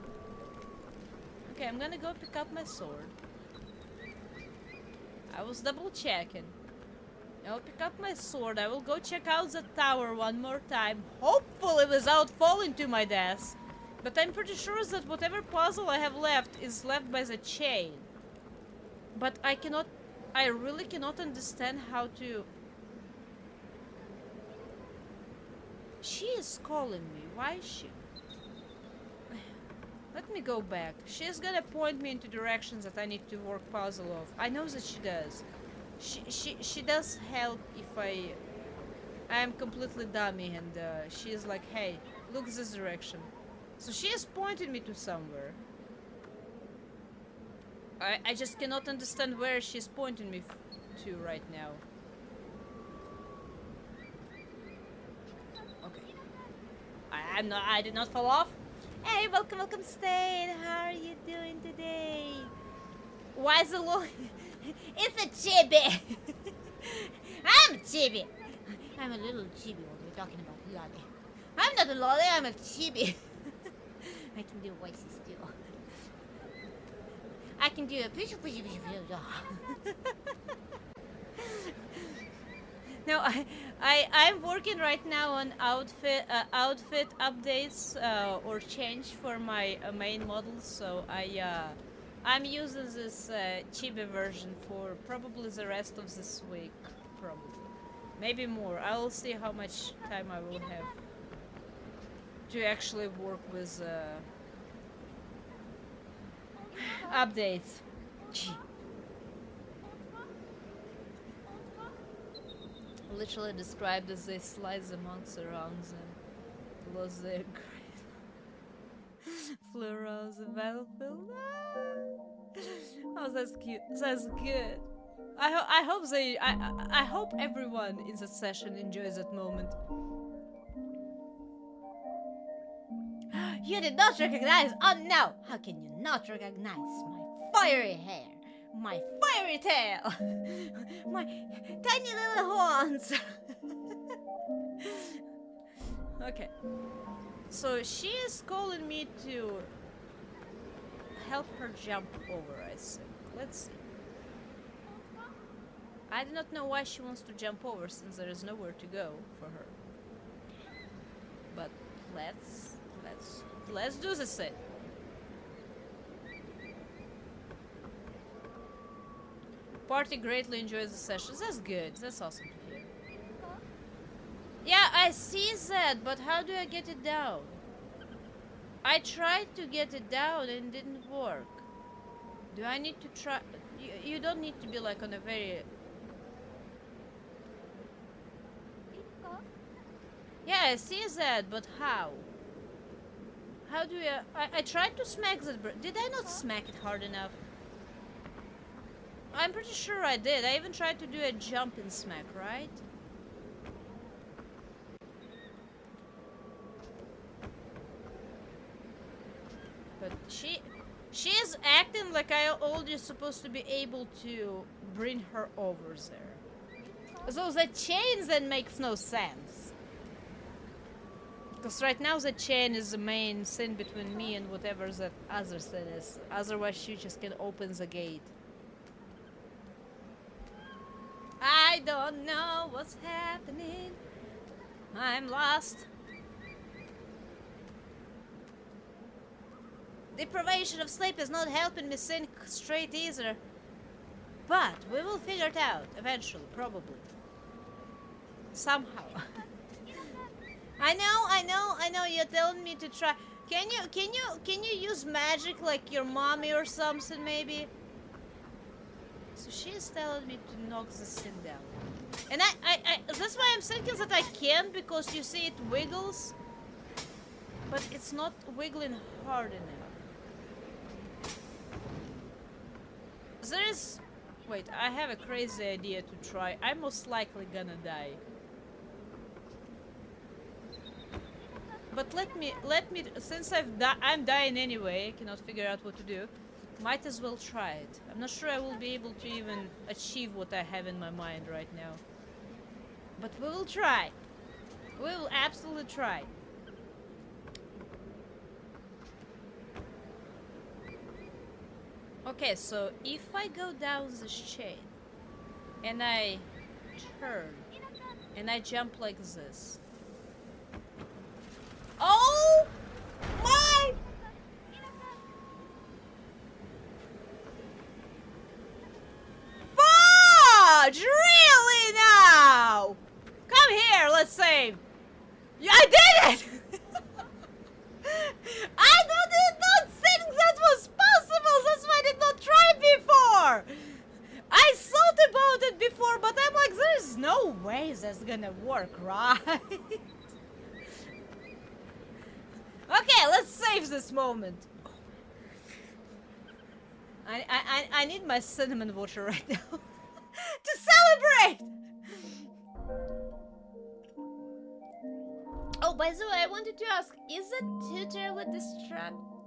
Okay, I'm gonna go pick up my sword. I was double checking. I'll pick up my sword. I will go check out the tower one more time. Hopefully without falling to my death. But I'm pretty sure that whatever puzzle I have left is left by the chain. But I really cannot understand how to... She is calling me. Why is she... Let me go back. She's gonna point me into directions that I need to work puzzle of. I know that she does. She does help if I am completely dummy and she is like, hey, look this direction. So she is pointing me to somewhere. I just cannot understand where she's pointing me to right now. Okay. I did not fall off. Hey, welcome, Stain. How are you doing today? Why is the law? It's a chibi. I'm a chibi. I'm a little chibi. What we're talking about, lolly. I'm not a lolly. I'm a chibi. I can do voices too. I can do a push. No, I'm working right now on outfit updates or change for my main models. So I'm using this chibi version for probably the rest of this week, probably, maybe more. I will see how much time I will have to actually work with updates. Literally described as they slice the monks around them, lost their grip, flew around the battlefield. Oh, that's cute. That's good. I hope they. I hope everyone in the session enjoys that moment. You did not recognize. Oh no! How can you not recognize my fiery hair? My fiery tail! My tiny little horns! Okay. So she is calling me to help her jump over, I think. Let's see. I do not know why she wants to jump over since there is nowhere to go for her. But let's do this thing. Party greatly enjoys the sessions. That's good. That's awesome to hear. Yeah, I see that, but how do I get it down? I tried to get it down and it didn't work. Do I need to try? You don't need to be like on a very... Yeah, I see that, but how? How do I tried to smack that. Did I not smack it hard enough? I'm pretty sure I did. I even tried to do a jump and smack, right? But she is acting like I already supposed to be able to bring her over there. So the chains then makes no sense. Because right now the chain is the main sin between me and whatever that other sin is. Otherwise she just can open the gate. I don't know what's happening. I'm lost. Deprivation of sleep is not helping me think straight either. But we will figure it out eventually, probably. Somehow. I know, you're telling me to try. Can you use magic like your mommy or something maybe? So she's telling me to knock this thing down. And that's why I'm thinking that I can, because you see it wiggles. But it's not wiggling hard enough. There is... Wait, I have a crazy idea to try. I'm most likely gonna die. But let me, since I'm dying anyway, I cannot figure out what to do. Might as well try it. I'm not sure I will be able to even achieve what I have in my mind right now. But we will try. We will absolutely try. Okay, so if I go down this chain and I turn and I jump like this. Oh my! Fudge! Really now? Come here, let's save. Yeah, I did it! I did not think that was possible. That's why I did not try before. I thought about it before, but I'm like, there's no way that's gonna work, right? Okay, let's save this moment. I need my cinnamon water right now to celebrate. Oh, by the way, I wanted to ask, is it too terribly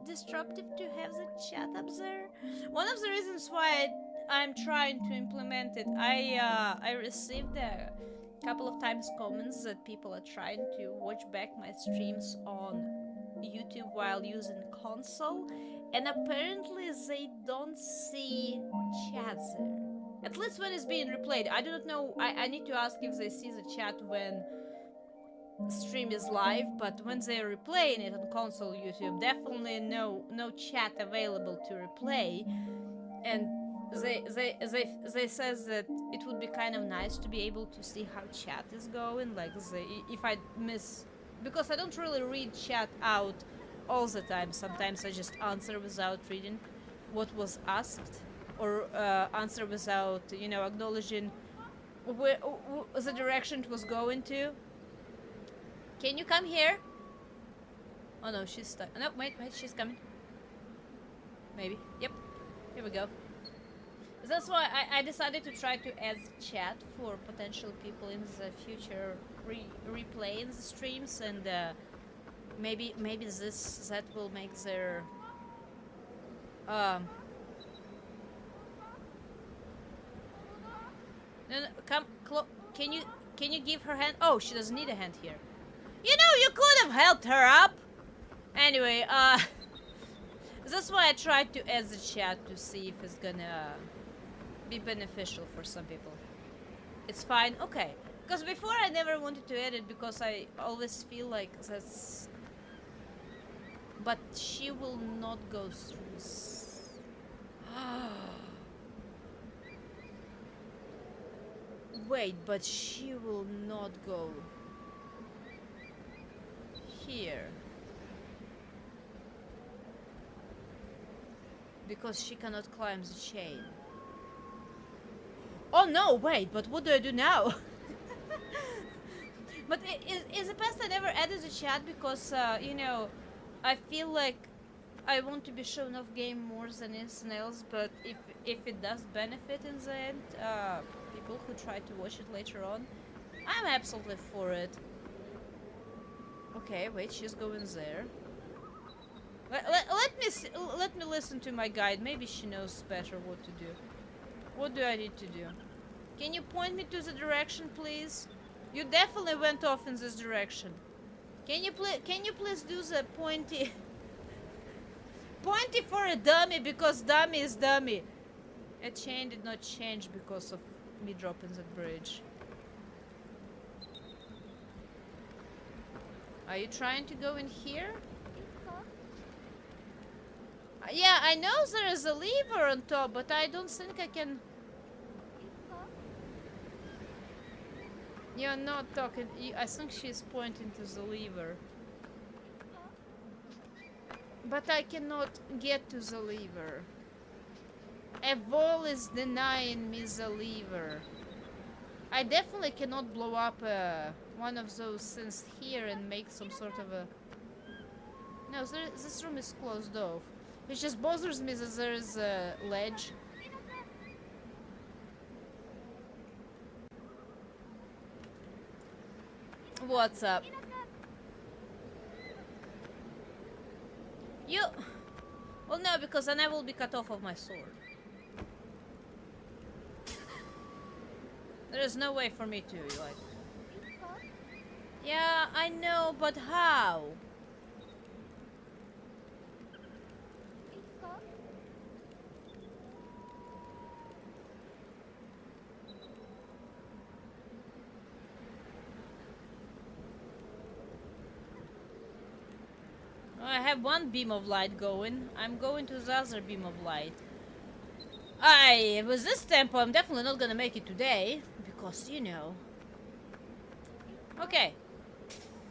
disruptive to have the chat up there? One of the reasons why I'm trying to implement it, I received a couple of times comments that people are trying to watch back my streams on YouTube while using console, and apparently they don't see chat there. At least when it's being replayed. I do not know, I need to ask if they see the chat when stream is live, but when they're replaying it on console YouTube, definitely no chat available to replay. And they says that it would be kind of nice to be able to see how chat is going, like if I miss, because I don't really read chat out all the time. Sometimes I just answer without reading what was asked, or answer without, you know, acknowledging where the direction it was going to. Can you come here? Oh no, she's stuck. No, wait, she's coming. Maybe. Yep. Here we go. That's why I decided to try to add chat for potential people in the future replaying the streams, and maybe that will make their no, come can you give her hand? Oh, she doesn't need a hand here. You know, you could have helped her up. Anyway, that's why I tried to add the chat to see if it's gonna be beneficial for some people. It's fine, okay. Because before I never wanted to add it because I always feel like that's... But she will not go through this. Wait, but she will not go here. Because she cannot climb the chain. Oh no, wait, but what do I do now? But is it best I never added the chat because, you know, I feel like I want to be shown off game more than anything else, but if it does benefit in the end, people who try to watch it later on, I'm absolutely for it. Okay, wait, she's going there. Let me listen to my guide. Maybe she knows better what to do. What do I need to do? Can you point me to the direction, please? You definitely went off in this direction. Can you please do the pointy? Pointy for a dummy because dummy is dummy. A chain did not change because of me dropping the bridge. Are you trying to go in here? Yeah, I know there is a lever on top, but I don't think I can... You're not talking... I think she's pointing to the lever. But I cannot get to the lever. A wall is denying me the lever. I definitely cannot blow up one of those things here and make some sort of a... No, this room is closed off. It just bothers me that there is a ledge. What's up? You... Well, no, because then I will be cut off of my sword. There is no way for me to, like... Yeah, I know, but how? I have one beam of light going. I'm going to the other beam of light. With this tempo, I'm definitely not gonna make it today. Because, you know. Okay.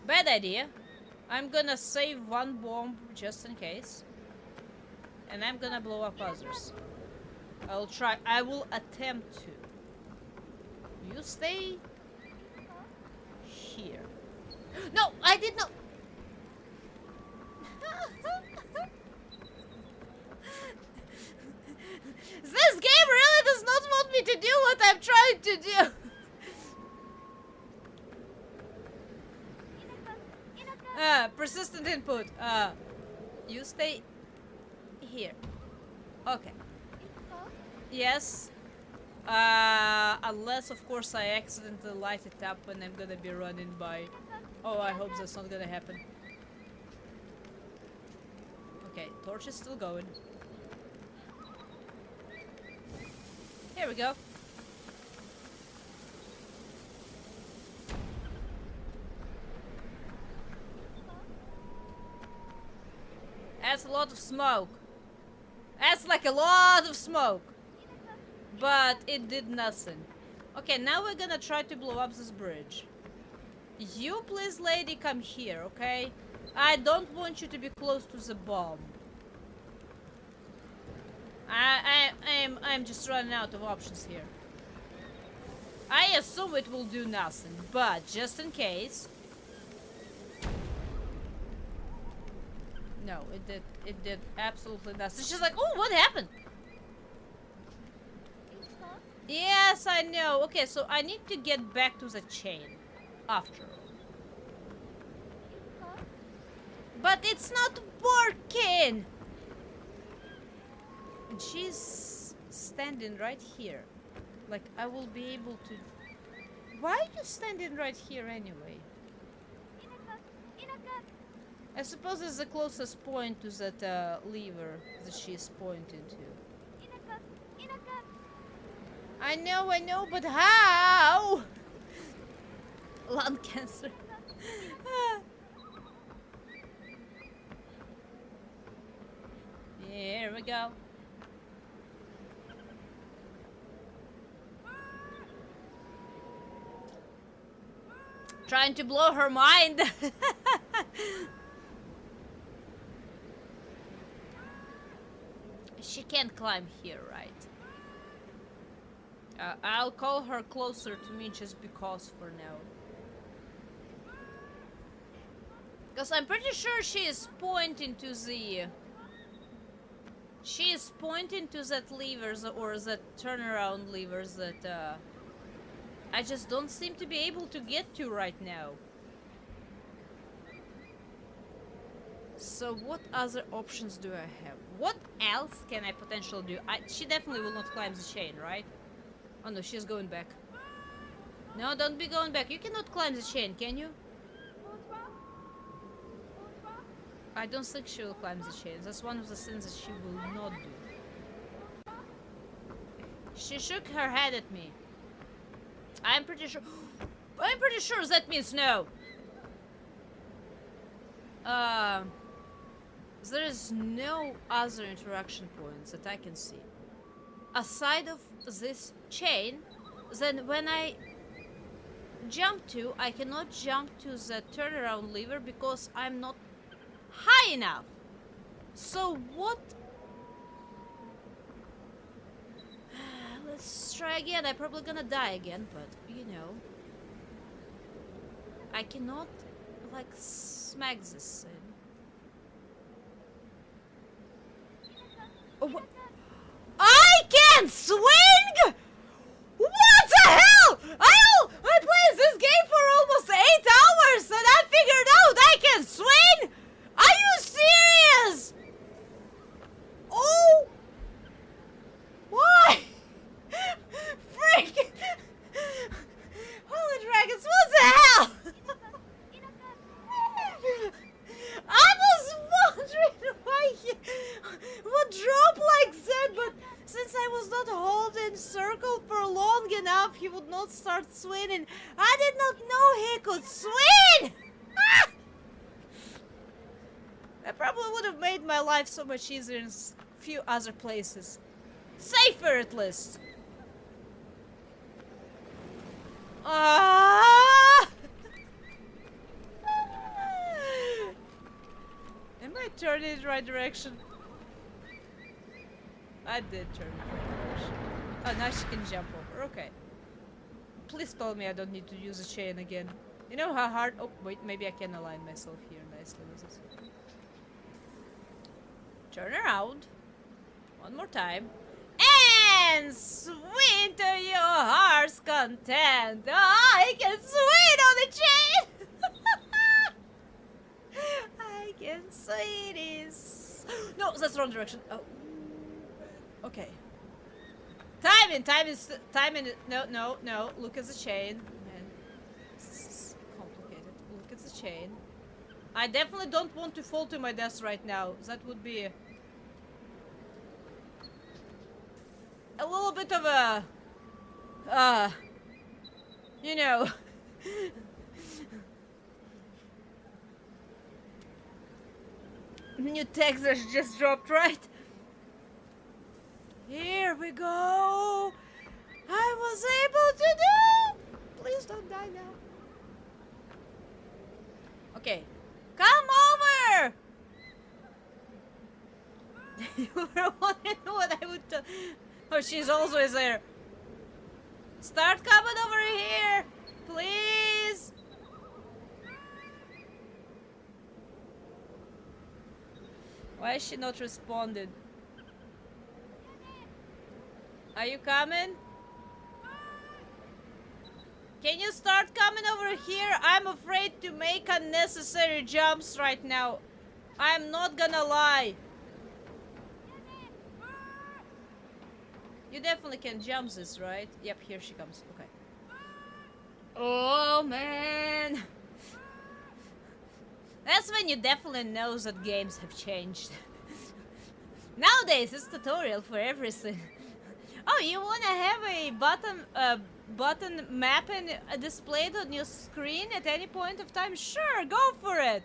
Bad idea. I'm gonna save one bomb just in case. And I'm gonna blow up others. I'll try. I will attempt to. You stay here. No, I did not. This game really does not want me to do what I'm trying to do. Persistent input. You stay here. Okay. Yes. Unless, of course, I accidentally light it up when I'm gonna be running by. Oh, I hope that's not gonna happen. Okay, torch is still going. Here we go. That's a lot of smoke. That's like a lot of smoke. But it did nothing. Okay, now we're gonna try to blow up this bridge. You please, lady, come here, okay? I don't want you to be close to the bomb. I'm just running out of options here. I assume it will do nothing, but just in case. No, it did absolutely nothing. She's like, oh, what happened? Yes, I know. Okay, so I need to get back to the chain after all. But it's not working! And she's standing right here. Like, I will be able to... Why are you standing right here anyway? I suppose it's the closest point to that lever that she's pointing to. I know, but how? Lung cancer. Here we go. Trying to blow her mind. She can't climb here, right? I'll call her closer to me just because for now. Because I'm pretty sure she is pointing to the... She is pointing to that levers or that turnaround levers that I just don't seem to be able to get to right now. So what other options do I have? What else can I potentially do? She definitely will not climb the chain, right? Oh no, she's going back. No, don't be going back. You cannot climb the chain, can you? I don't think she will climb the chain. That's one of the things that she will not do. She shook her head at me. I'm pretty sure... I'm pretty sure that means no. There is no other interaction points that I can see. Aside of this chain, then when I jump to, I cannot jump to the turnaround lever because I'm not high enough. So what? Let's try again. I'm probably gonna die again, but you know, I cannot like smack this thing. Oh, what? I can't swing! What the hell? I played this game for almost 8 hours and I figured out I can swing! Are you serious? Oh! Why? Freaking... Holy dragons, what the hell? I was wondering why he would drop like that, but since I was not holding circle for long enough, he would not start swinging. I did not know he could swing! That probably would have made my life so much easier in a few other places. Safer at least. Am I turning in the right direction? I did turn in the right direction. Oh, now she can jump over. Okay. Please tell me I don't need to use a chain again. You know how hard... Oh, wait, maybe I can align myself here nicely with this. Turn around. One more time. And swing to your heart's content. Oh, I can swing on the chain. I can swing this. No, that's the wrong direction. Oh. Okay. Timing. No. Look at the chain. Man, this is complicated. Look at the chain. I definitely don't want to fall to my death right now. That would be a little bit of a, you know. New text has just dropped, right? Here we go. I was able to do. Please don't die now. Okay. Come over! You were wondering what I would do. Oh, she's always there. Start coming over here, please. Why is she not responding? Are you coming? Can you start coming over here? I'm afraid to make unnecessary jumps right now. I'm not gonna lie. You definitely can jump this, right? Yep, here she comes. Okay. Oh, man. That's when you definitely know that games have changed. Nowadays, it's tutorial for everything. Oh, you wanna have a button mapping displayed on your screen at any point of time? Sure, go for it.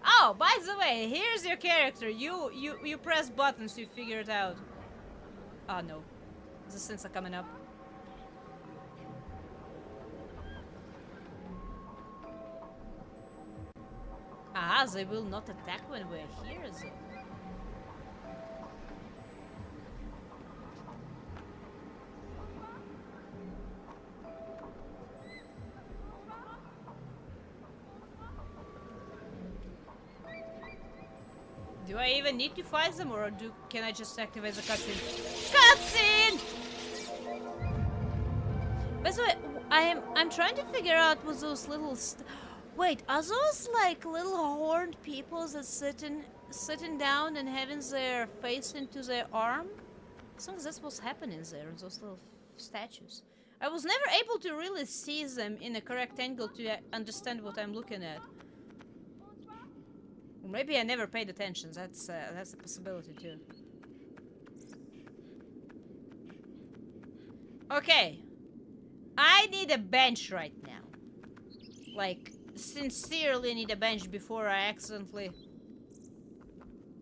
Oh, by the way, here's your character. You press buttons, you figure it out. Oh no, the things are coming up. Ah, they will not attack when we're here, though. Do I even need to fight them, or can I just activate the cutscene? Cutscene! By the way, I'm trying to figure out what those little wait, are those like little horned people that sitting down and having their face into their arm? I think that's what's happening there, those little statues. I was never able to really see them in a correct angle to understand what I'm looking at. Or maybe I never paid attention. That's a possibility too. Okay, I need a bench right now. Like, sincerely need a bench before I accidentally.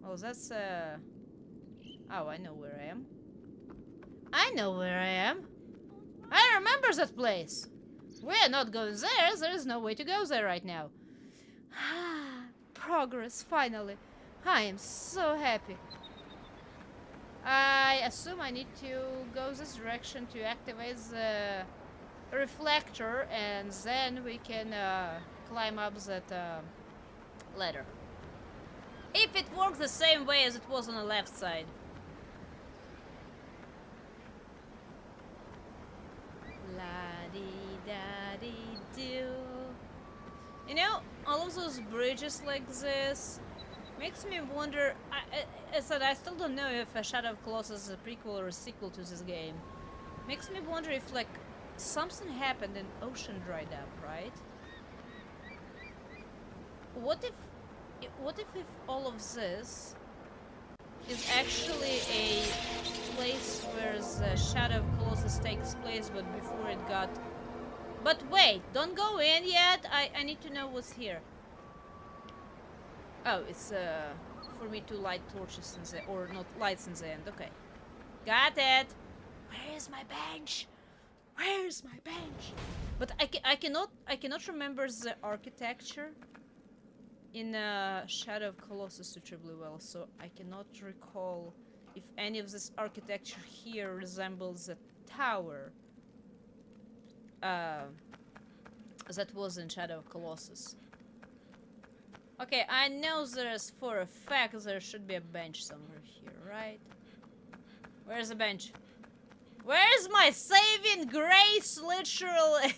Oh, that's oh, I know where I am. I know where I am. I remember that place. We're not going there. There is no way to go there right now. Progress, finally. I am so happy. I assume I need to go this direction to activate the reflector, and then we can climb up that ladder. If it works the same way as it was on the left side. La-dee-da-dee-do. You know, all of those bridges like this makes me wonder. I said I still don't know if A Shadow of Colossus is a prequel or a sequel to this game. Makes me wonder if like something happened and ocean dried up, right? What if all of this is actually a place where the Shadow of Colossus takes place, but before it got... But wait, don't go in yet. I need to know what's here. Oh, it's for me to light torches in the, or not lights in the end. Okay, got it. Where is my bench? Where's my bench? But I cannot remember the architecture in Shadow of Colossus suitably well, so I cannot recall if any of this architecture here resembles a tower that was in Shadow of Colossus. Okay, I know there's for a fact there should be a bench somewhere here, right? Where's the bench? Where's my saving grace, literally?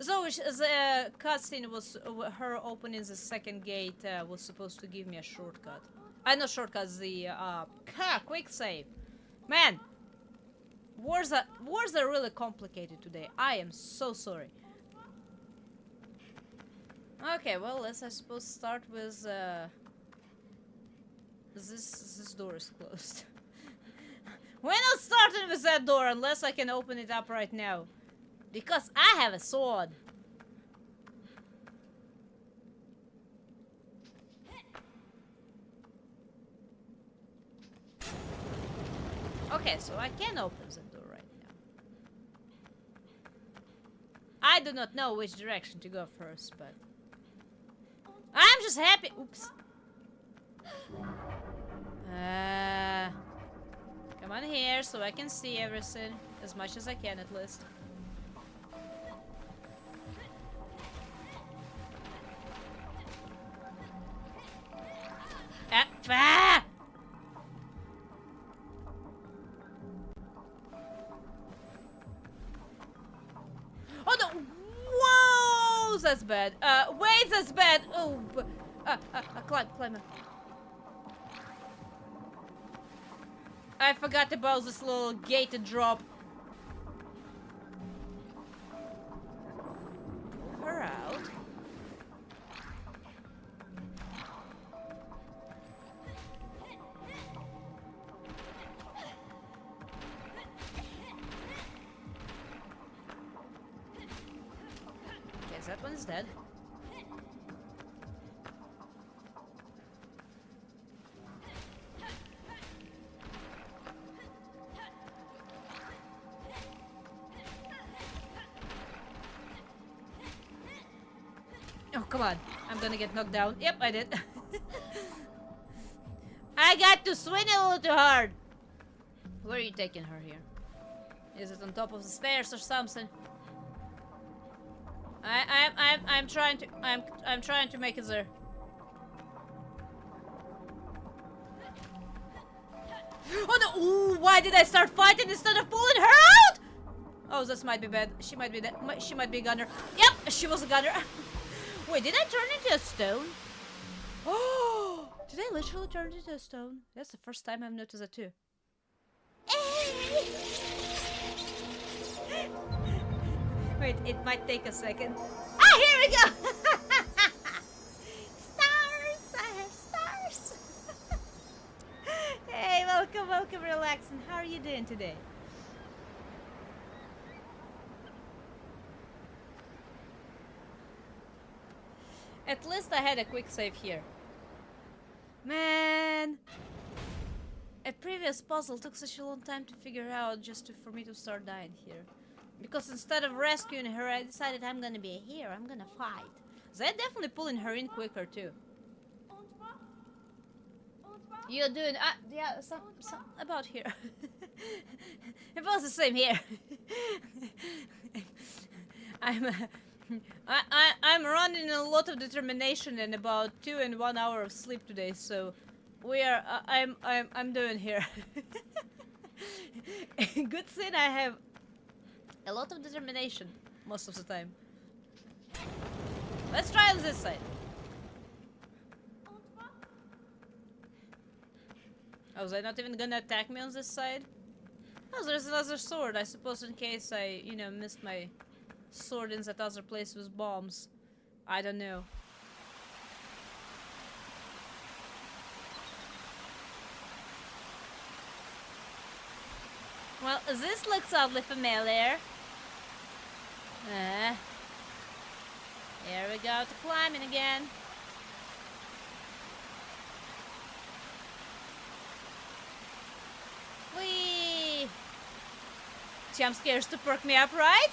So the cutscene was her opening the second gate was supposed to give me a shortcut. Not shortcuts, the quick save. Man, wars are really complicated today. I am so sorry. Okay, well, let's I suppose start with this door is closed. We're not starting with that door unless I can open it up right now. Because I have a sword. Okay, so I can open the door right now. I do not know which direction to go first, but... I'm just happy. Oops. Come on here so I can see everything. As much as I can, at least. Ah! Oh no! Whoa! That's bad. Wait, that's bad. Oh, climb. I forgot about this little gated drop. Pull her out. Okay, that one's dead. Oh, come on. I'm gonna get knocked down. Yep, I did. I got to swing a little too hard. Where are you taking her here? Is it on top of the stairs or something? I'm trying to make it there. Oh no! Ooh, why did I start fighting instead of pulling her out? Oh, this might be bad. She might be she might be a gunner. Yep, she was a gunner. Wait, did I turn into a stone? Oh, did I literally turn into a stone? That's the first time I've noticed that too. Wait, it might take a second. Ah, here we go! Stars! I have stars! Hey, welcome, welcome, relaxing. How are you doing today? At least I had a quick save here. Man! A previous puzzle took such a long time to figure out just for me to start dying here. Because instead of rescuing her, I decided I'm gonna be here, I'm gonna fight. They're definitely pulling her in quicker too. You're doing, yeah, some about here. It was the same here. I'm running a lot of determination and about 2 and 1 hour of sleep today, so we are, I'm doing here. Good thing I have a lot of determination most of the time. Let's try on this side. Oh, is they not even gonna attack me on this side? Oh, there's another sword, I suppose, in case I, you know, missed my sword in that other place with bombs. I don't know. Well, this looks oddly familiar. Here we go to climbing again. Whee! Jump scares to perk me up, right?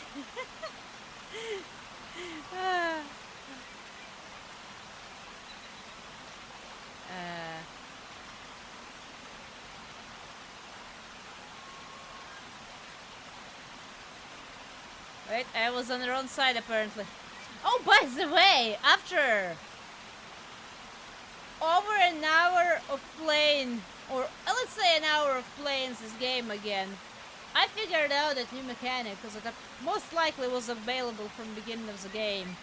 Wait, I was on the wrong side apparently. Oh, by the way, after over an hour of playing, or let's say an hour of playing this game again, I figured out that new mechanic, because it most likely was available from the beginning of the game.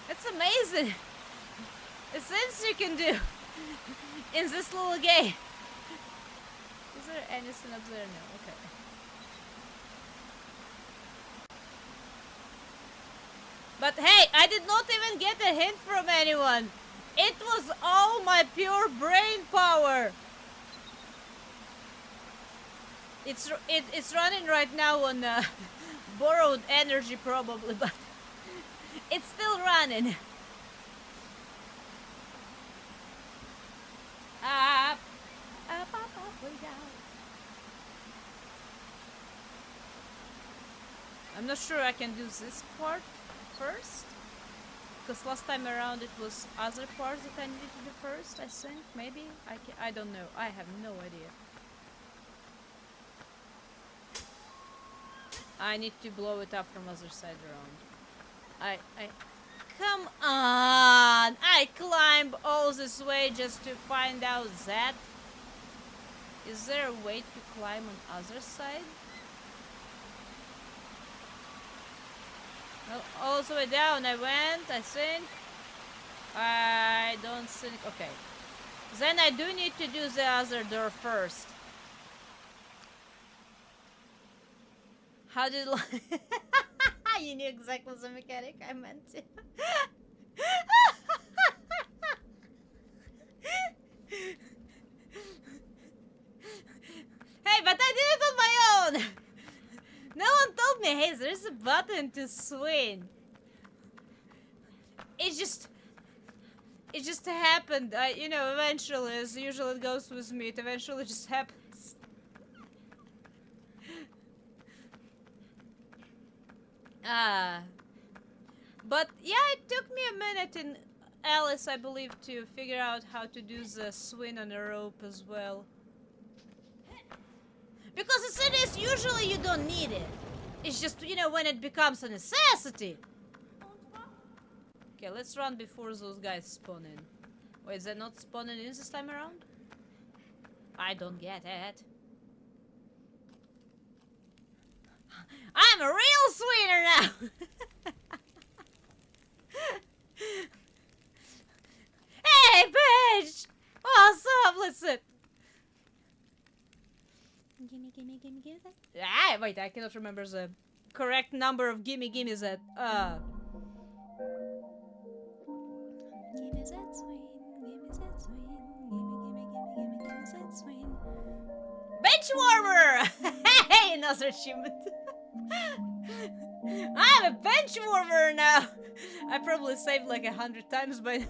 It's amazing. The things you can do in this little game. Is there anything up there? No, okay. But hey, I did not even get a hint from anyone. It was all my pure brain power. It's running right now on borrowed energy probably, but it's still running. Up, up, up, up, way down. I'm not sure I can do this part first, because last time around it was other parts that I needed to do first, I think. Maybe? I don't know. I have no idea. I need to blow it up from other side around. Come on! I climbed all this way just to find out that. Is there a way to climb on other side? Well, all the way down I went, I think. I don't think... Okay. Then I do need to do the other door first. How did... You knew exactly the mechanic I meant to. Hey, but I did it on my own! No one told me, hey, there's a button to swing. It just happened. You know, eventually, as usually it goes with me, it eventually just happens. But yeah, it took me a minute in Alice, I believe, to figure out how to do the swing on a rope as well. Because the thing is, usually you don't need it. It's just, you know, when it becomes a necessity. Okay, let's run before those guys spawn in. Wait, is that not spawning in this time around? I don't get it. I'm a real sweeter now! Hey, bitch! What's up? Listen. Gimme that. Ah, wait, I cannot remember the correct number of gimmies that. Gimme that swing, gimme that swing, gimme that swing. Bench warmer! Hey, another achievement. I'm a bench warmer now! I probably saved like 100 times by now.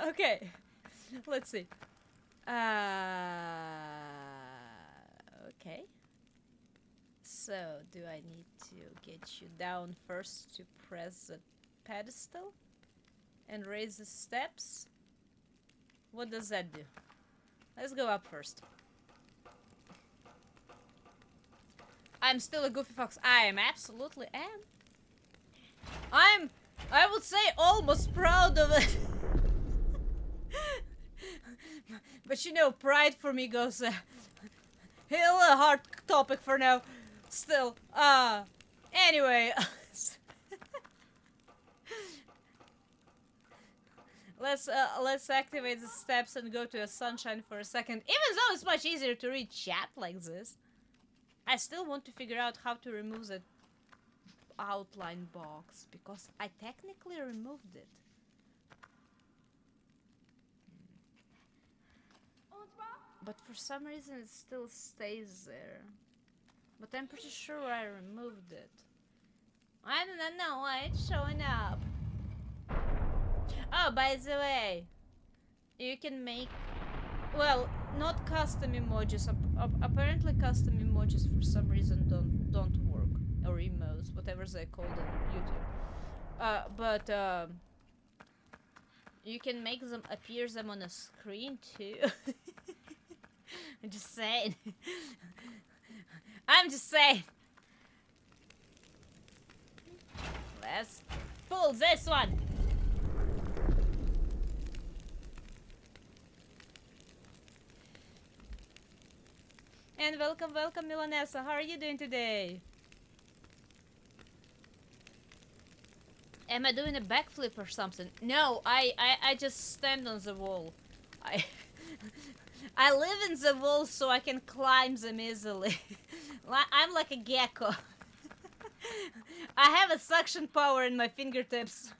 Okay, let's see. Okay. So, do I need to get you down first to press the pedestal? And raise the steps? What does that do? Let's go up first. I'm still a goofy fox. I am, absolutely am. I would say, almost proud of it. But you know, pride for me goes a hard topic for now. Still, anyway. Let's activate the steps and go to a sunshine for a second. Even though it's much easier to read chat like this, I still want to figure out how to remove the outline box, because I technically removed it. But for some reason it still stays there. But I'm pretty sure I removed it. I don't know why it's showing up. Oh, by the way, you can make, well, not custom emojis. Apparently custom emojis for some reason don't work, or emotes, whatever they call them on YouTube. But you can make them appear them on a screen too. I'm just saying. I'm just saying. Let's pull this one. And welcome, Milanessa. How are you doing today? Am I doing a backflip or something? No, I just stand on the wall. I live in the walls so I can climb them easily. I'm like a gecko. I have a suction power in my fingertips.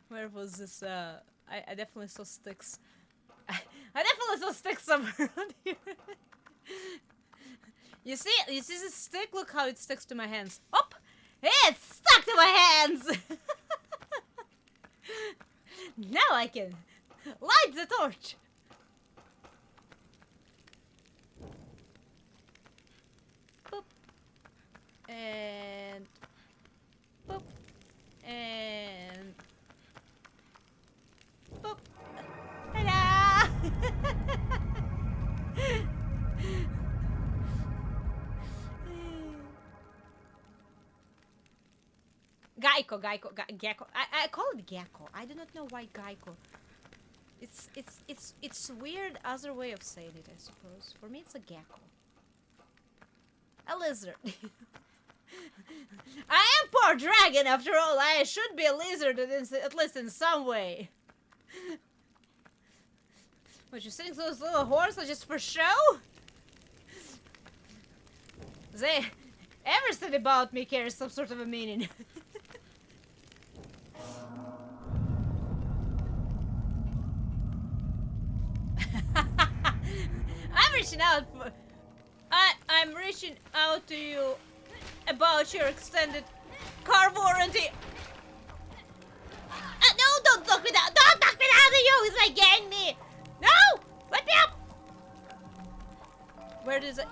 Where was this? I definitely saw sticks. I definitely saw sticks somewhere around here. You see this stick? Look how it sticks to my hands. Oh! It's stuck to my hands! Now I can light the torch. Boop. And boop. And boop. Ta-da! Gecko. I call it gecko. I do not know why gecko. It's weird other way of saying it, I suppose. For me, it's a gecko. A lizard. I am poor dragon, after all. I should be a lizard, at least in some way. What, you think those little horns are just for show? Everything about me carries some sort of a meaning. I'm reaching out to you about your extended car warranty. No, don't knock me down! Don't knock me down to you! He's like getting me! No! Let me up! Where does it...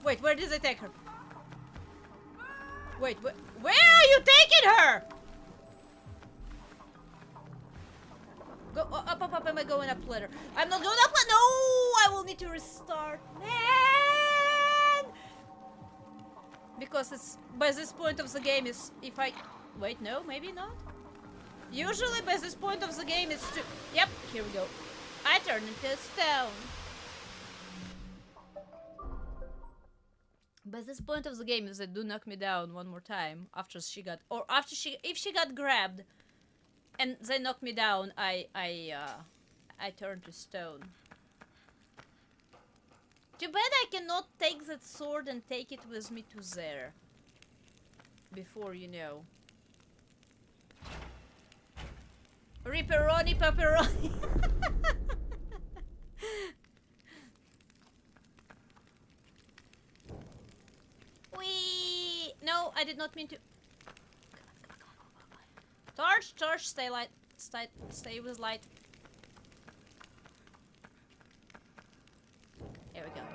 Wait, where does it take her? Wait, where are you taking her? Go up, am I going up later? I'm not going up, no! I will need to restart. Man! Because it's by this point of the game is if I wait, no, maybe not. Usually by this point of the game it's to yep, here we go. I turn into a stone. By this point of the game, if they do knock me down one more time after she got or after she if she got grabbed and they knock me down, I turn to stone. Too bad I cannot take that sword and take it with me to there. Before you know. Ripperoni pepperoni. Wee! No, I did not mean to. Torch, torch, stay light. Stay with light. There we go.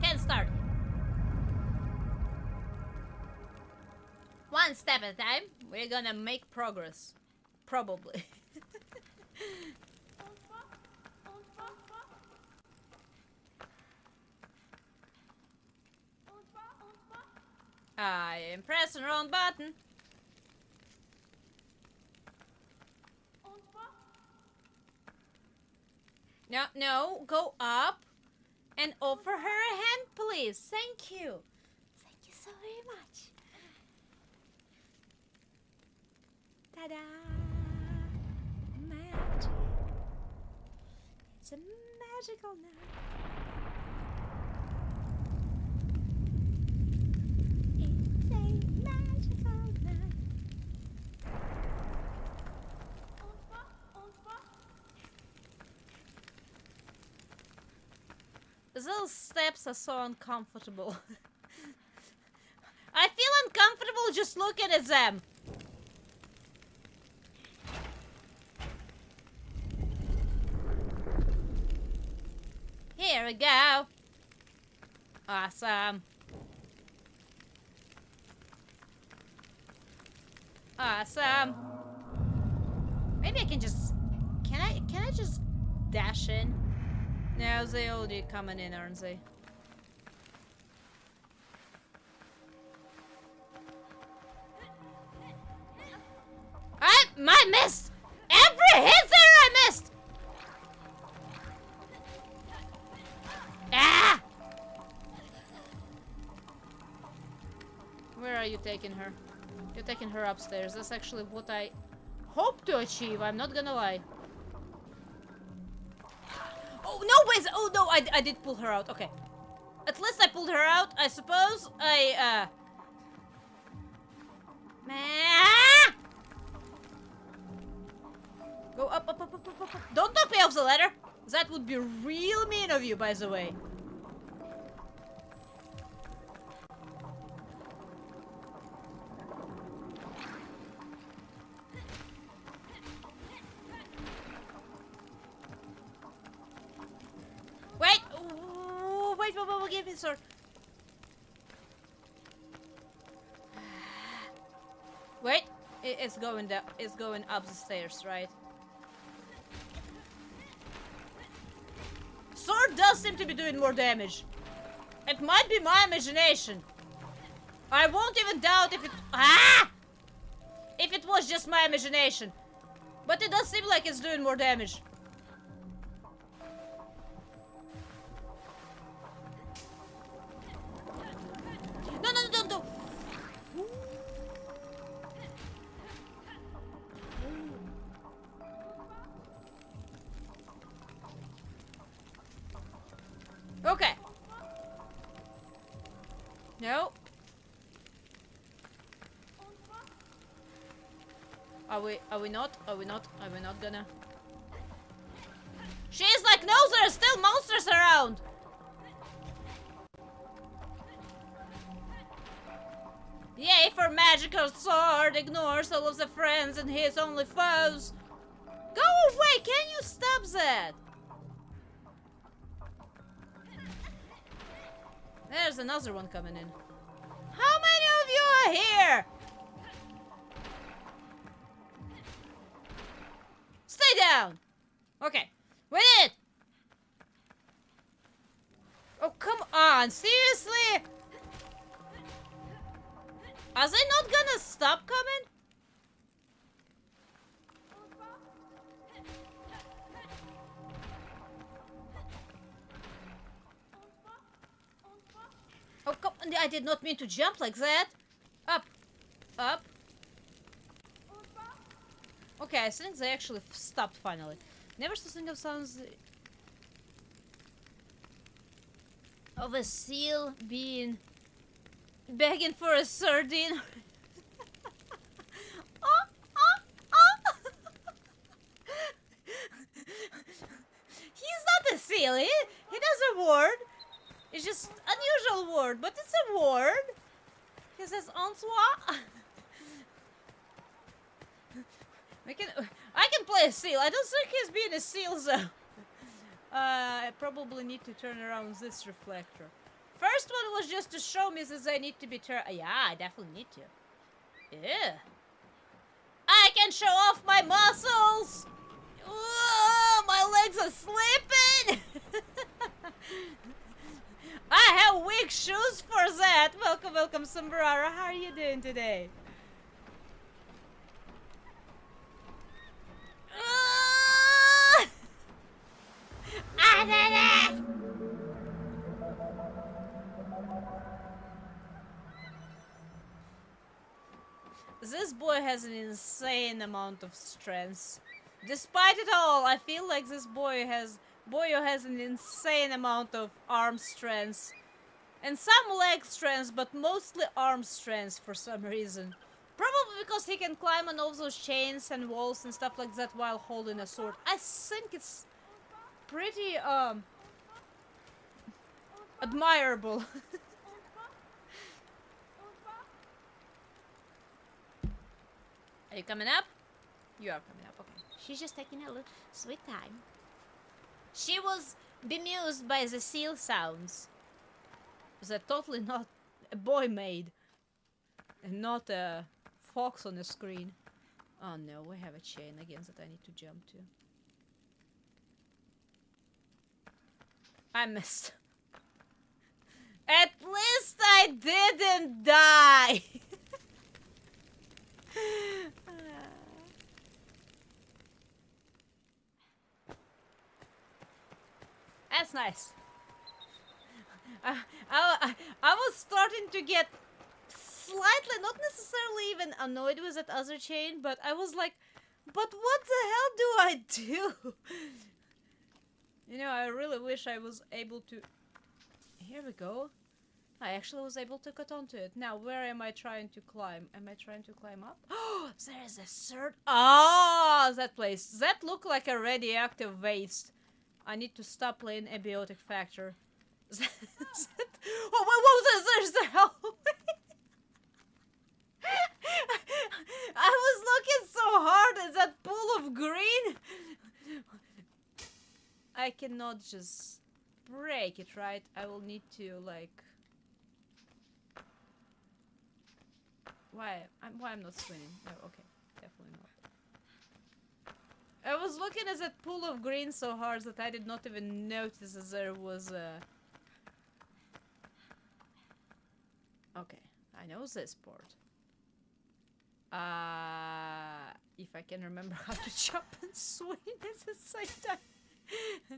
Can start. One step at a time. We're gonna make progress. Probably. I am pressing the wrong button. No, no, go up and offer her a hand, please. Thank you. Thank you so very much. Ta-da! Magic. It's a magical night. It's a magical night. Those steps are so uncomfortable. I feel uncomfortable just looking at them. Here we go. Awesome. Awesome. Maybe I can just... Can I just dash in? No, they already coming in, aren't they? I missed! Every hit there I missed! Ah! Where are you taking her? You're taking her upstairs. That's actually what I hope to achieve, I'm not gonna lie. Oh, no, wait! Oh, no, I did pull her out. Okay. At least I pulled her out, I suppose. Go up, up, up, up, up, up. Don't knock me off the ladder. That would be real mean of you, by the way. Wait! Ooh, wait, give me the sword. Wait, it's going down. It's going up the stairs, right? Sword does seem to be doing more damage. It might be my imagination. I won't even doubt if it... Ah! If it was just my imagination. But it does seem like it's doing more damage. No, no, no, no. Okay. No. Are we not gonna? She's like, no, there are still monsters around. Yay for magical sword, ignores all of the friends and his only foes. Go away, can you stop that? There's another one coming in. How many of you are here? Stay down. Okay, we did it. Oh, come on! Seriously? Are they not gonna stop coming? Oh, come on. I did not mean to jump like that. Up. Up. Okay, I think they actually stopped finally. Never to think of sounds of a seal begging for a sardine. Oh, oh, oh. He's not a seal. He does a word. It's just unusual word, but it's a word. He says en soi. I can play a seal. I don't think he's being a seal though. I probably need to turn around this reflector. First one was just to show me that I need to be yeah, I definitely need to. Yeah. I can show off my muscles. Ooh, my legs are slipping. I have weak shoes for that. Welcome, welcome, Sombrara. How are you doing today? I did it! This boy has an insane amount of strength. Despite it all, I feel like this boyo has an insane amount of arm strength. And some leg strength, but mostly arm strength for some reason. Probably because he can climb on all those chains and walls and stuff like that while holding a sword. I think it's pretty, admirable. Are you coming up? You are coming up, okay. She's just taking a little sweet time. She was bemused by the seal sounds. They're totally not a boy made. And not a fox on the screen. Oh no, we have a chain again that I need to jump to. I missed. At least I didn't die! That's nice. I was starting to get slightly, not necessarily even annoyed with that other chain, but I was like, but what the hell do I do? You know, I really wish I was able to... Here we go. I actually was able to cut onto it. Now, where am I trying to climb? Am I trying to climb up? Oh, there is a third... Oh, that place. That looked like a radioactive waste. I need to stop playing Abiotic Factor. Oh, whoa, there's the hallway. I was looking so hard at that pool of green. I cannot just break it, right? I will need to, like... Why I'm not swimming? Oh, okay. Definitely not. I was looking at that pool of green so hard that I did not even notice that there was a... Okay, I know this part. If I can remember how to jump and swing at the same time.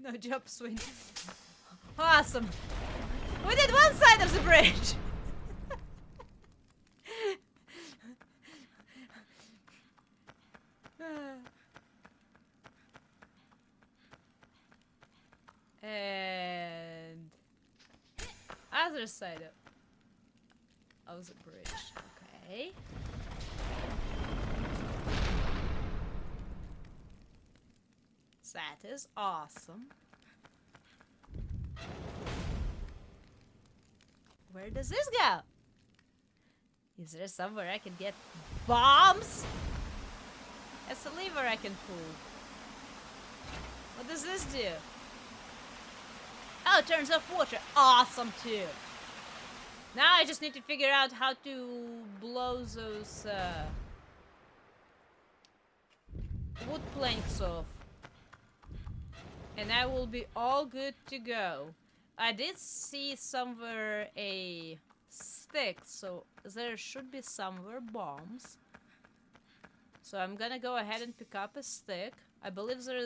No, jump, swing. Awesome! We did one side of the bridge! And... other side of the bridge. Okay. That is awesome. Where does this go? Is there somewhere I can get bombs? It's a lever I can pull. What does this do? Oh, it turns off water. Awesome too. Now I just need to figure out how to blow those wood planks off. And I will be all good to go. I did see somewhere a stick, so there should be somewhere bombs. So I'm gonna go ahead and pick up a stick. I believe there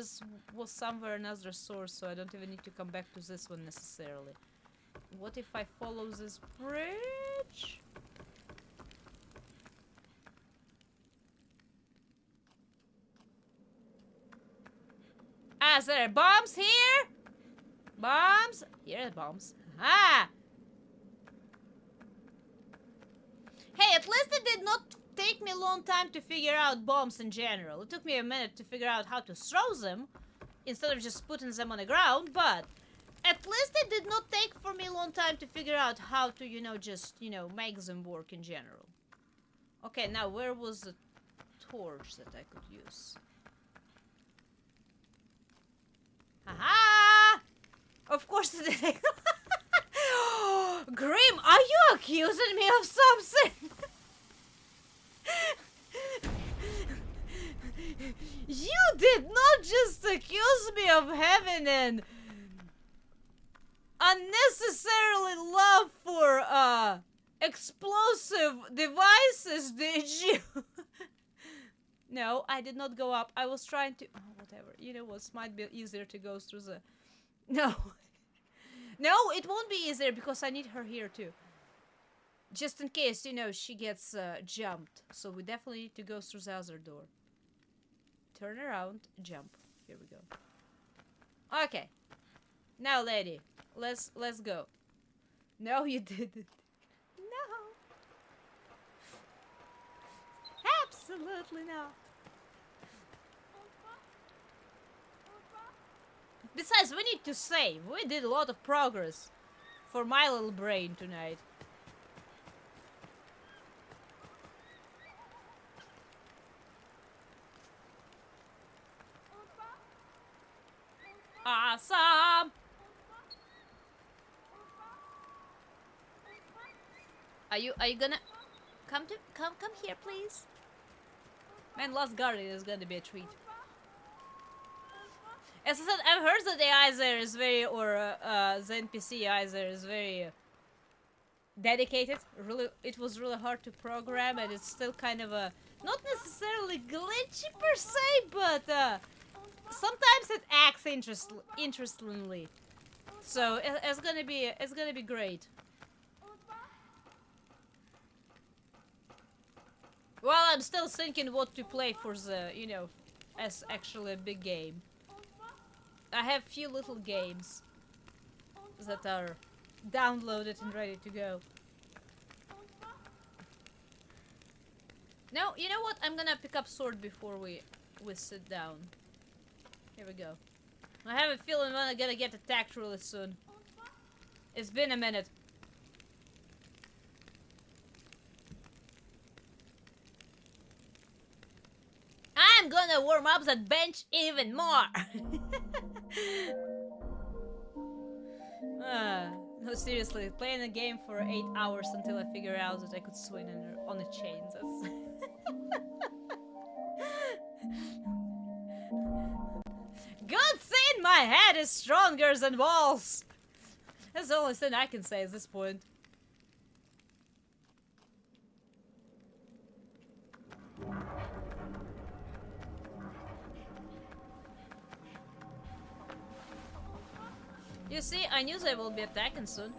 was somewhere another source, so I don't even need to come back to this one necessarily. What if I follow this bridge? Ah, is there bombs here? Bombs? Here are bombs. Ah! Hey, at least it did not take me a long time to figure out bombs in general. It took me a minute to figure out how to throw them instead of just putting them on the ground, but at least it did not take for me a long time to figure out how to, you know, just, you know, make them work in general. Okay, now where was the torch that I could use? Aha! Of course it did. Grim, are you accusing me of something? You did not just accuse me of having an unnecessarily love for explosive devices, did you? No, I did not go up. I was trying to... Oh, whatever. You know what? Might be easier to go through the... No. No, it won't be easier because I need her here too. Just in case, you know, she gets jumped. So we definitely need to go through the other door. Turn around, jump. Here we go. Okay. Now, lady, let's go. No, you didn't. No. Absolutely not. Besides, we need to save. We did a lot of progress for my little brain tonight. Awesome! Are you gonna come here, please? Man, Lost Guardian is gonna be a treat. As I said, I've heard that the AI there is very, or the NPC AI there is very dedicated. Really, it was really hard to program, and it's still kind of a not necessarily glitchy per se, but sometimes it acts interestingly. So it's gonna be great. Well, I'm still thinking what to play for the, you know, as actually a big game. I have few little games that are downloaded and ready to go. No, you know what? I'm gonna pick up sword before we sit down. Here we go. I have a feeling I'm gonna get attacked really soon. It's been a minute. I'm gonna warm up that bench even more. No, seriously, playing a game for 8 hours until I figure out that I could swing on a chain. That's good thing my head is stronger than walls. That's the only thing I can say at this point. You see, I knew they will be attacking soon.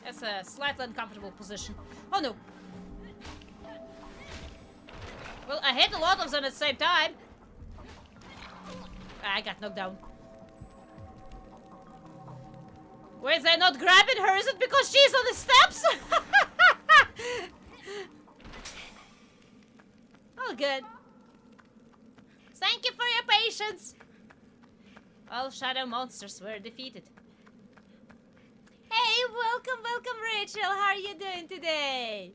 That's a slightly uncomfortable position. Oh no! Well, I hit a lot of them at the same time. I got knocked down. Wait, they're not grabbing her? Is it because she's on the steps? Oh, good. Thank you for your patience. All shadow monsters were defeated. Hey, welcome, Rachel. How are you doing today?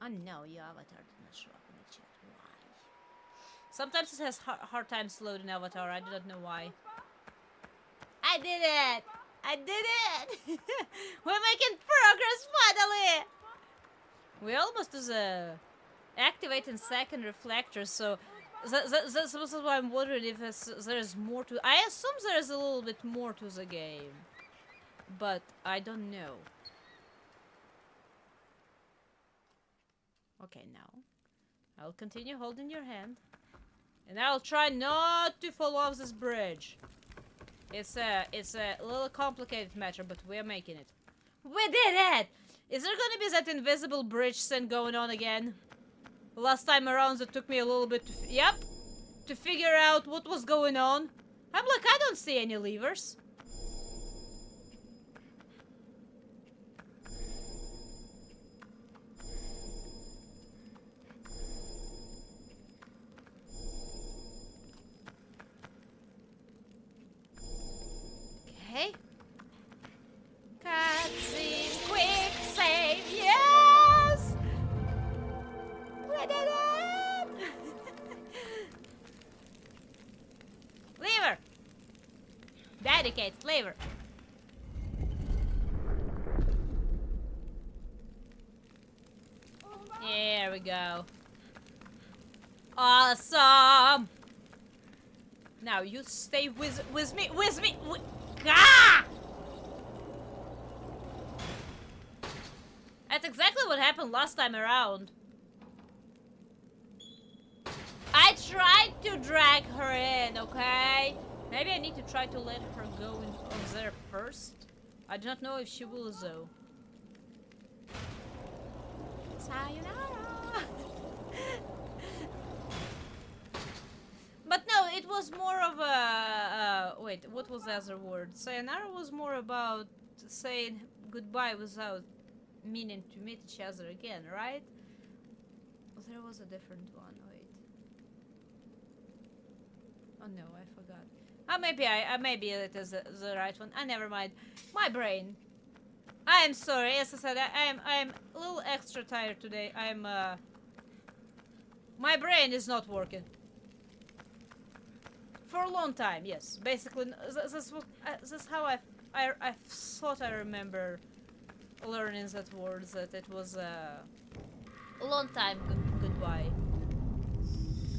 Oh no, your avatar did not show up in the chat. Why? Sometimes it has hard times loading avatar. I do not know why. I did it! I did it! We're making progress finally! We almost do the activating second reflector, so that's why I'm wondering if there's more to. I assume there's a little bit more to the game, but I don't know. Okay, now I'll continue holding your hand, and I'll try not to fall off this bridge. It's a little complicated matter, but we're making it. We did it! Is there gonna be that invisible bridge thing going on again? Last time around, it took me a little bit to to figure out what was going on. I'm like, I don't see any levers. Okay. Cutscene, quick save, yes! We did it! Lever! Dedicate, lever. Here we go. Awesome! Now you stay with me. Ah! That's exactly what happened last time around. I tried to drag her in, okay? Maybe I need to try to let her go on there first. I do not know if she will though. Sayonara! But no, it was more of a... wait, what was the other word? Sayonara was more about saying goodbye without meaning to meet each other again, right? There was a different one, wait. Oh no, I forgot. Maybe it is the right one. Never mind. My brain. I am sorry, as I said, I am a little extra tired today. My brain is not working. For a long time, yes. Basically, that's how I thought I remember learning that word, that it was a long time goodbye.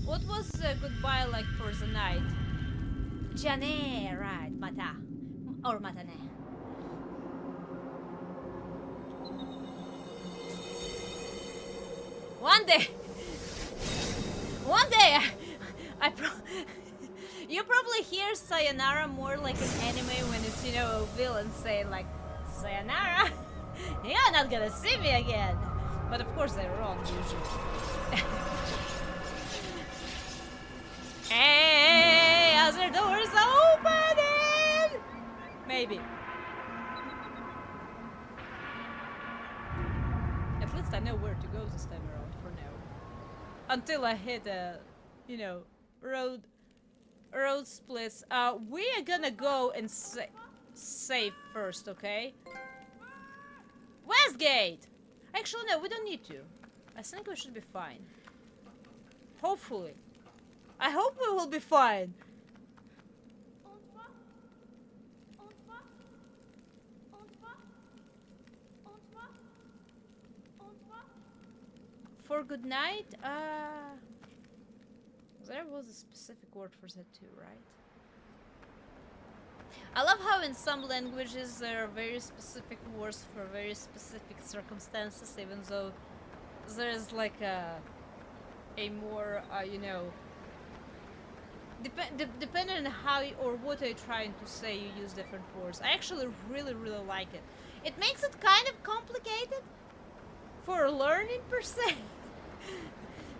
What was goodbye like for the night? Jane, right, mata. Or matane. One day, you probably hear sayonara more like an anime when it's, you know, a villain saying like, sayonara, you're not gonna see me again. But of course they're wrong usually. Hey, other doors opening! Maybe. At least I know where to go this time around for now. Until I hit a, you know, road splits. We are gonna go and save first, okay? Westgate! Actually, no, we don't need to. I think we should be fine. Hopefully. I hope we will be fine. For good night, there was a specific word for that too, right? I love how in some languages there are very specific words for very specific circumstances, even though there is like a more, you know, depending on how or what you're trying to say, you use different words. I actually really like it. It makes it kind of complicated for learning per se.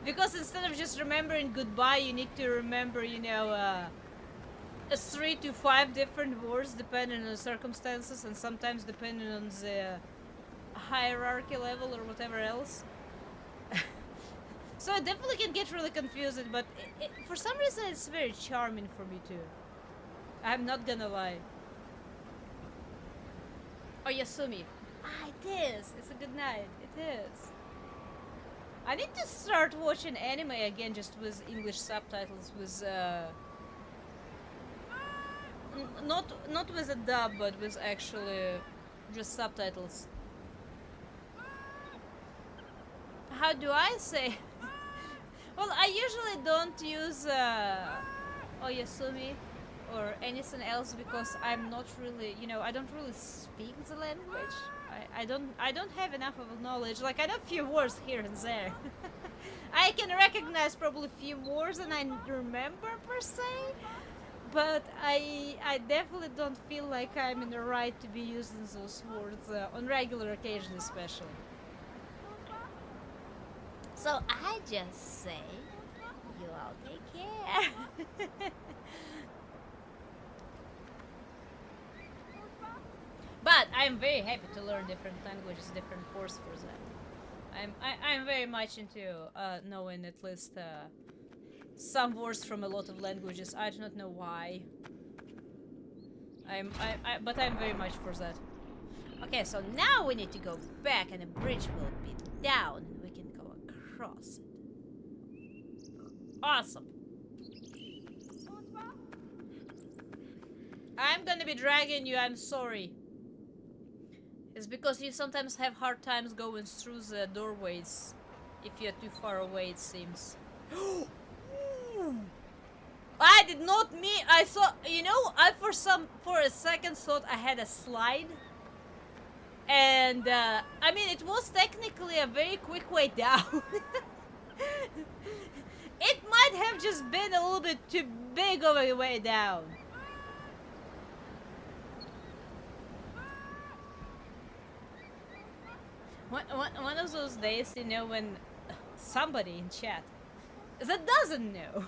Because instead of just remembering goodbye, you need to remember, you know, 3 to 5 different words depending on the circumstances, and sometimes depending on the hierarchy level or whatever else. So it definitely can get really confusing, but for some reason it's very charming for me too. I'm not gonna lie. Oh, Yasumi. Ah, it is. It's a good night. It is. I need to start watching anime again, just with English subtitles, with not with a dub, but with actually just subtitles. How do I say? Well, I usually don't use Oyasumi or anything else because I'm not really, you know, I don't really speak the language. I don't have enough of a knowledge. Like, I know a few words here and there. I can recognize probably a few words and I remember per se, but I definitely don't feel like I'm in the right to be using those words on regular occasion, especially. So I just say, you all take care. But I'm very happy to learn different languages, different course for that. I'm very much into knowing at least some words from a lot of languages. I do not know why. But I'm very much for that. Okay, so now we need to go back, and the bridge will be down, and we can go across it. Awesome. I'm gonna be dragging you. I'm sorry. It's because you sometimes have hard times going through the doorways if you're too far away, it seems. I did not mean. I thought, you know, I for a second thought I had a slide, and I mean it was technically a very quick way down. It might have just been a little bit too big of a way down. One of those days, you know, when somebody in chat that doesn't know,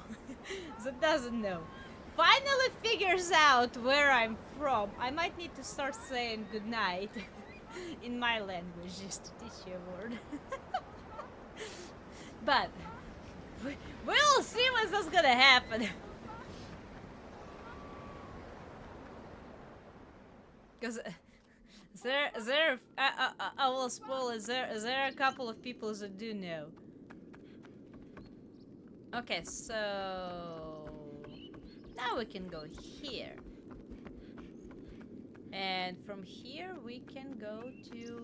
finally figures out where I'm from, I might need to start saying goodnight in my language just to teach you a word. But we'll see what's just gonna happen. Because I will spoil it. There are a couple of people that do know. Okay, so now we can go here, and from here we can go to.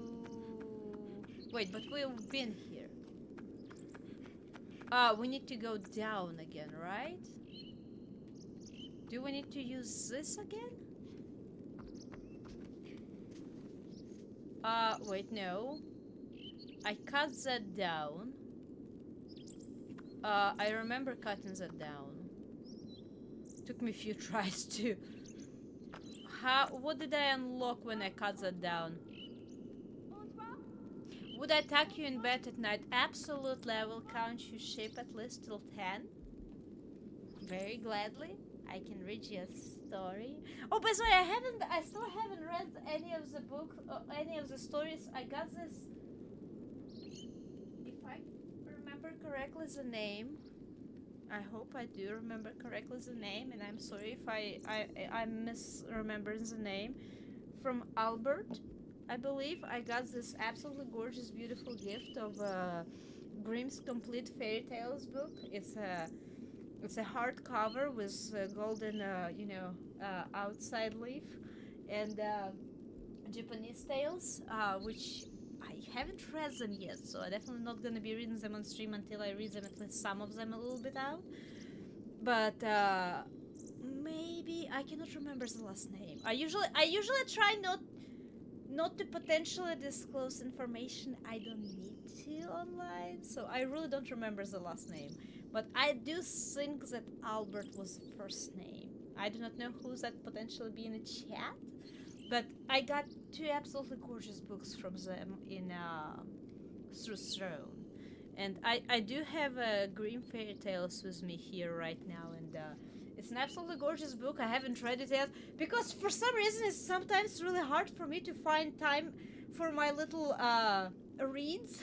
Wait, but we've been here. We need to go down again, right? Do we need to use this again? Wait, no. I cut that down. I remember cutting that down. Took me a few tries too. What did I unlock when I cut that down? Would I tuck you in bed at night? Absolutely, I will count you sheep at least till 10. Very gladly. I can read you a story. Oh, by the way, I still haven't read any of the book, any of the stories. I got this, if I remember correctly the name. I hope I do remember correctly the name, and I'm sorry if I'm misremembering the name. From Albert, I believe. I got this absolutely gorgeous, beautiful gift of Grimm's Complete Fairy Tales book. It's a hardcover with golden, outside leaf, and Japanese tales, which I haven't read them yet, so I'm definitely not gonna be reading them on stream until I read them, at least some of them, a little bit out. But maybe I cannot remember the last name. I usually try not to potentially disclose information I don't need to online, so I really don't remember the last name. But I do think that Albert was the first name. I do not know who's that potentially be in the chat, but I got 2 absolutely gorgeous books from them in Through Throne. And I do have Grimm Fairy Tales with me here right now, and it's an absolutely gorgeous book. I haven't read it yet, because for some reason it's sometimes really hard for me to find time for my little reads.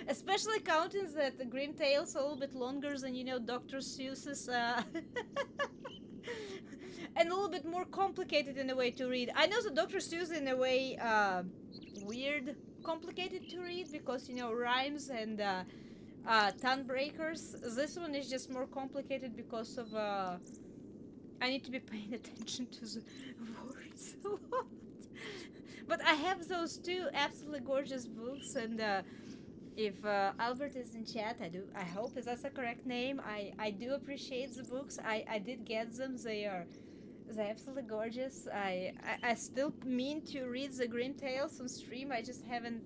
Especially counting that the Grimm Tales are a little bit longer than, you know, Dr. Seuss's, and a little bit more complicated in a way to read. I know that Dr. Seuss in a way weird complicated to read because, you know, rhymes and tongue breakers. This one is just more complicated because of I need to be paying attention to the words a lot. But I have those two absolutely gorgeous books, and if Albert is in chat, I hope that's the correct name. I do appreciate the books. I did get them. They're absolutely gorgeous. I still mean to read the Green Tales on stream. I just haven't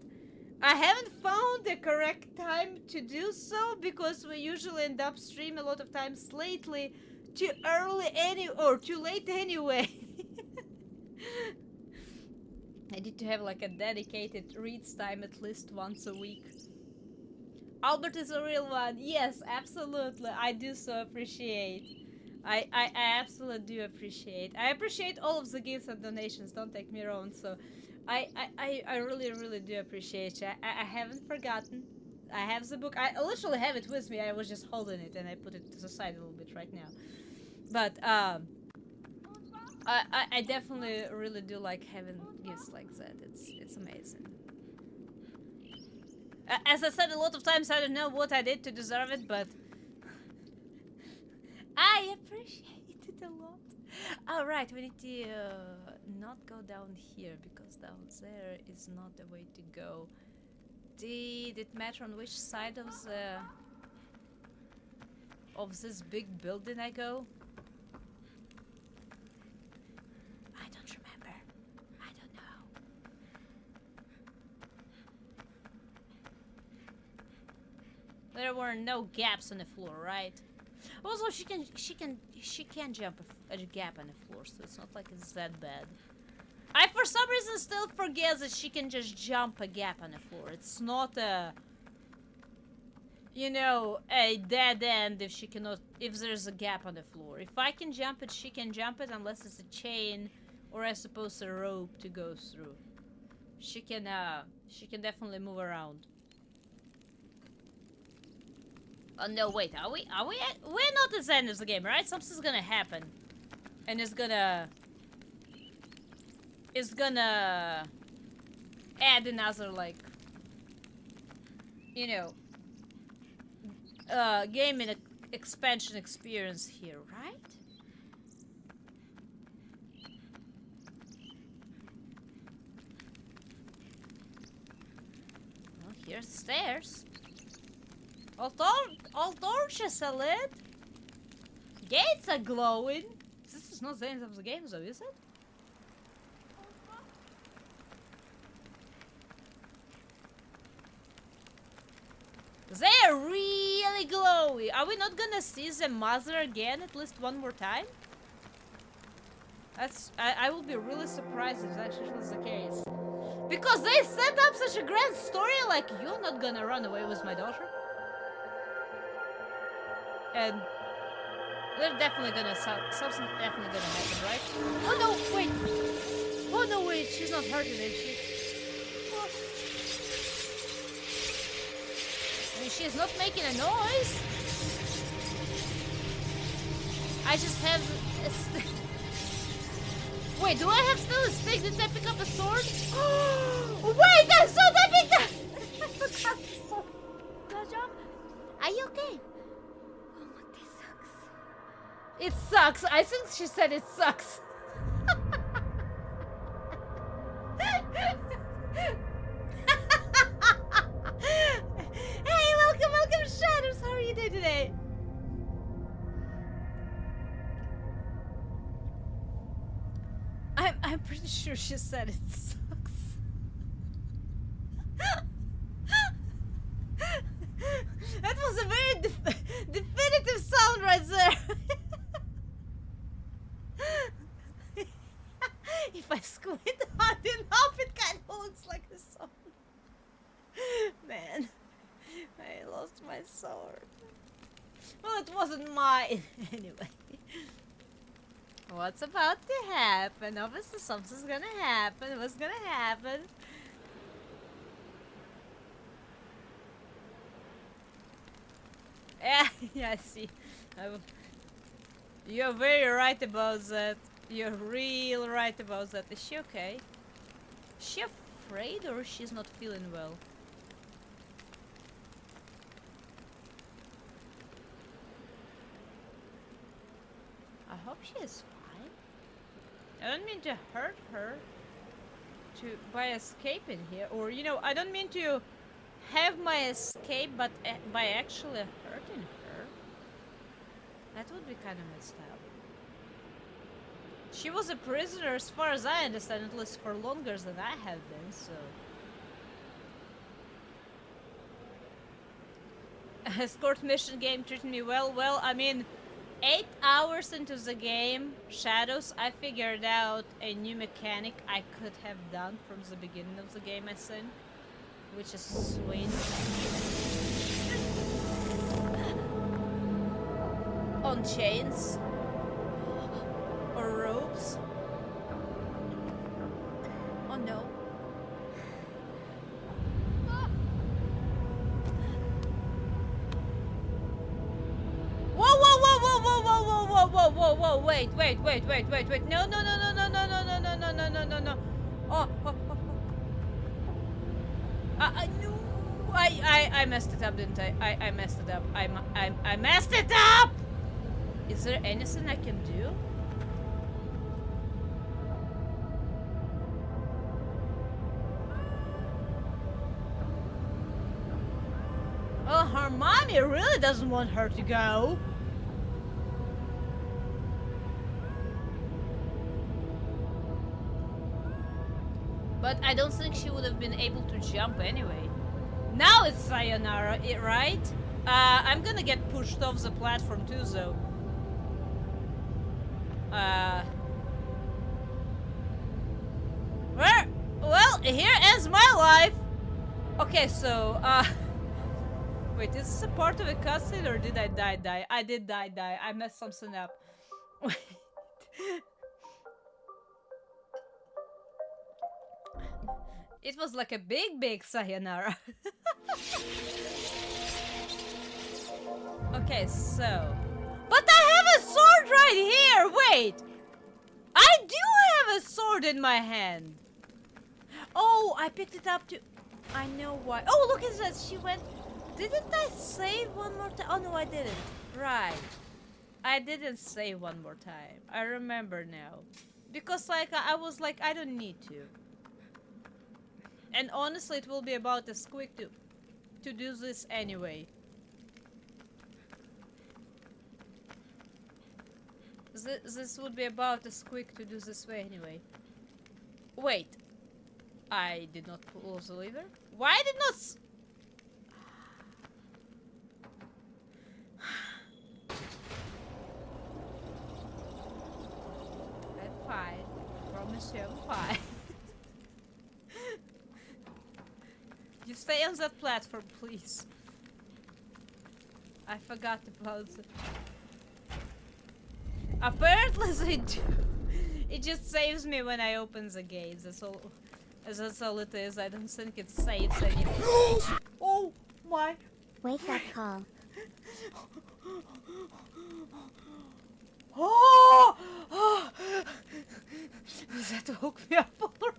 found the correct time to do so because we usually end up streaming a lot of times lately too early or too late anyway. I need to have like a dedicated reads time at least once a week. Albert is a real one. Yes, absolutely. I do so appreciate. I absolutely do appreciate. I appreciate all of the gifts and donations, don't take me wrong. So I really do appreciate you. I haven't forgotten. I have the book. I literally have it with me. I was just holding it and I put it to the side a little bit right now. But I definitely really do like having gifts like that. It's amazing. As I said a lot of times, I don't know what I did to deserve it, but I appreciate it a lot. Alright, we need to not go down here because down there is not the way to go. Did it matter on which side of this big building I go? I don't remember. I don't know. There were no gaps on the floor, right? Also, she can jump a gap on the floor, so it's not like it's that bad. I for some reason still forget that she can just jump a gap on the floor. It's not a, you know, a dead end if there's a gap on the floor. If I can jump it, she can jump it unless it's a chain or I suppose a rope to go through. She can definitely move around. Oh no, wait, we're not at the end of the game, right? Something's gonna happen. And it's gonna add another, like, you know, game and expansion experience here, right? Well, here's the stairs. All torches are lit. Gates are glowing. This is not the end of the game, though, is it? They're really glowy. Are we not gonna see the mother again at least one more time? I will be really surprised if that actually is the case. Because they set up such a grand story, like, you're not gonna run away with my daughter. And they're definitely gonna something definitely gonna happen, right? Oh no, wait! Oh no, wait! She's not hurting it. I mean, she's not making a noise. I just have a stick. Wait, do I have still a stick? Did I pick up a sword? Wait, I thought I picked up. Are you okay? It sucks. I think she said it sucks. Hey, welcome, Shadows. How are you doing today? I'm pretty sure she said it sucks. That was a very definitive sound right there. If I squint hard enough, it kind of looks like a sword. Man, I lost my sword. Well, it wasn't mine. Anyway. What's about to happen? Obviously something's gonna happen. What's gonna happen? Yeah, I see. You're very right about that. You're real right about that. Is she okay? Is she afraid or she's not feeling well? I hope she is fine. I don't mean to hurt her by escaping here, or you know, I don't mean to have my escape, but by actually hurting her. That would be kind of messed up. She was a prisoner, as far as I understand, at least for longer than I have been, so... Escort mission game treated me well. Well, I mean, 8 hours into the game, Shadows, I figured out a new mechanic I could have done from the beginning of the game, I think. Which is sweet. On chains. Or ropes. Oh no. Whoa, wait, no, no, oh, no, I messed it up, didn't I? I messed it up, I messed it up! Is there anything I can do? Well, her mommy really doesn't want her to go. But I don't think she would have been able to jump anyway. Now it's sayonara, right? I'm gonna get pushed off the platform too, though. Well, here ends my life. Okay, so, wait, is this a part of a cutscene or did I die? I did die. I messed something up. Wait. It was like a big sayonara. Okay, so... But I have a sword right here! Wait! I do have a sword in my hand! Oh, I picked it up to... I know why. Oh, look at that! She went... Didn't I save one more time? Oh, no, I didn't. Right. I didn't save one more time. I remember now. Because, like, I was like, I don't need to. And honestly, it will be about as quick to do this anyway. This would be about as quick to do this way anyway. Wait. I did not pull the lever? Why did not I'm fine. Promise you I'm fine. You stay on that platform, please. I forgot about it. Apparently they do. It just saves me when I open the gates. That's all it is. I don't think it saves anything. Oh my! Wake up call. Oh! Oh! That woke me up alright.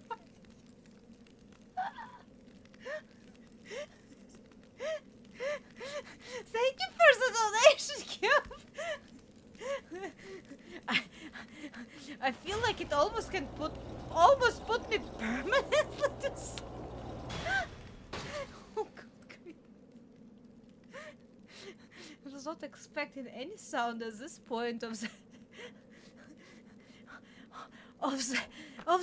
Thank you for the donation, Cube. I feel like it almost put me permanently to sleep. Oh God. I was not expecting any sound at this point of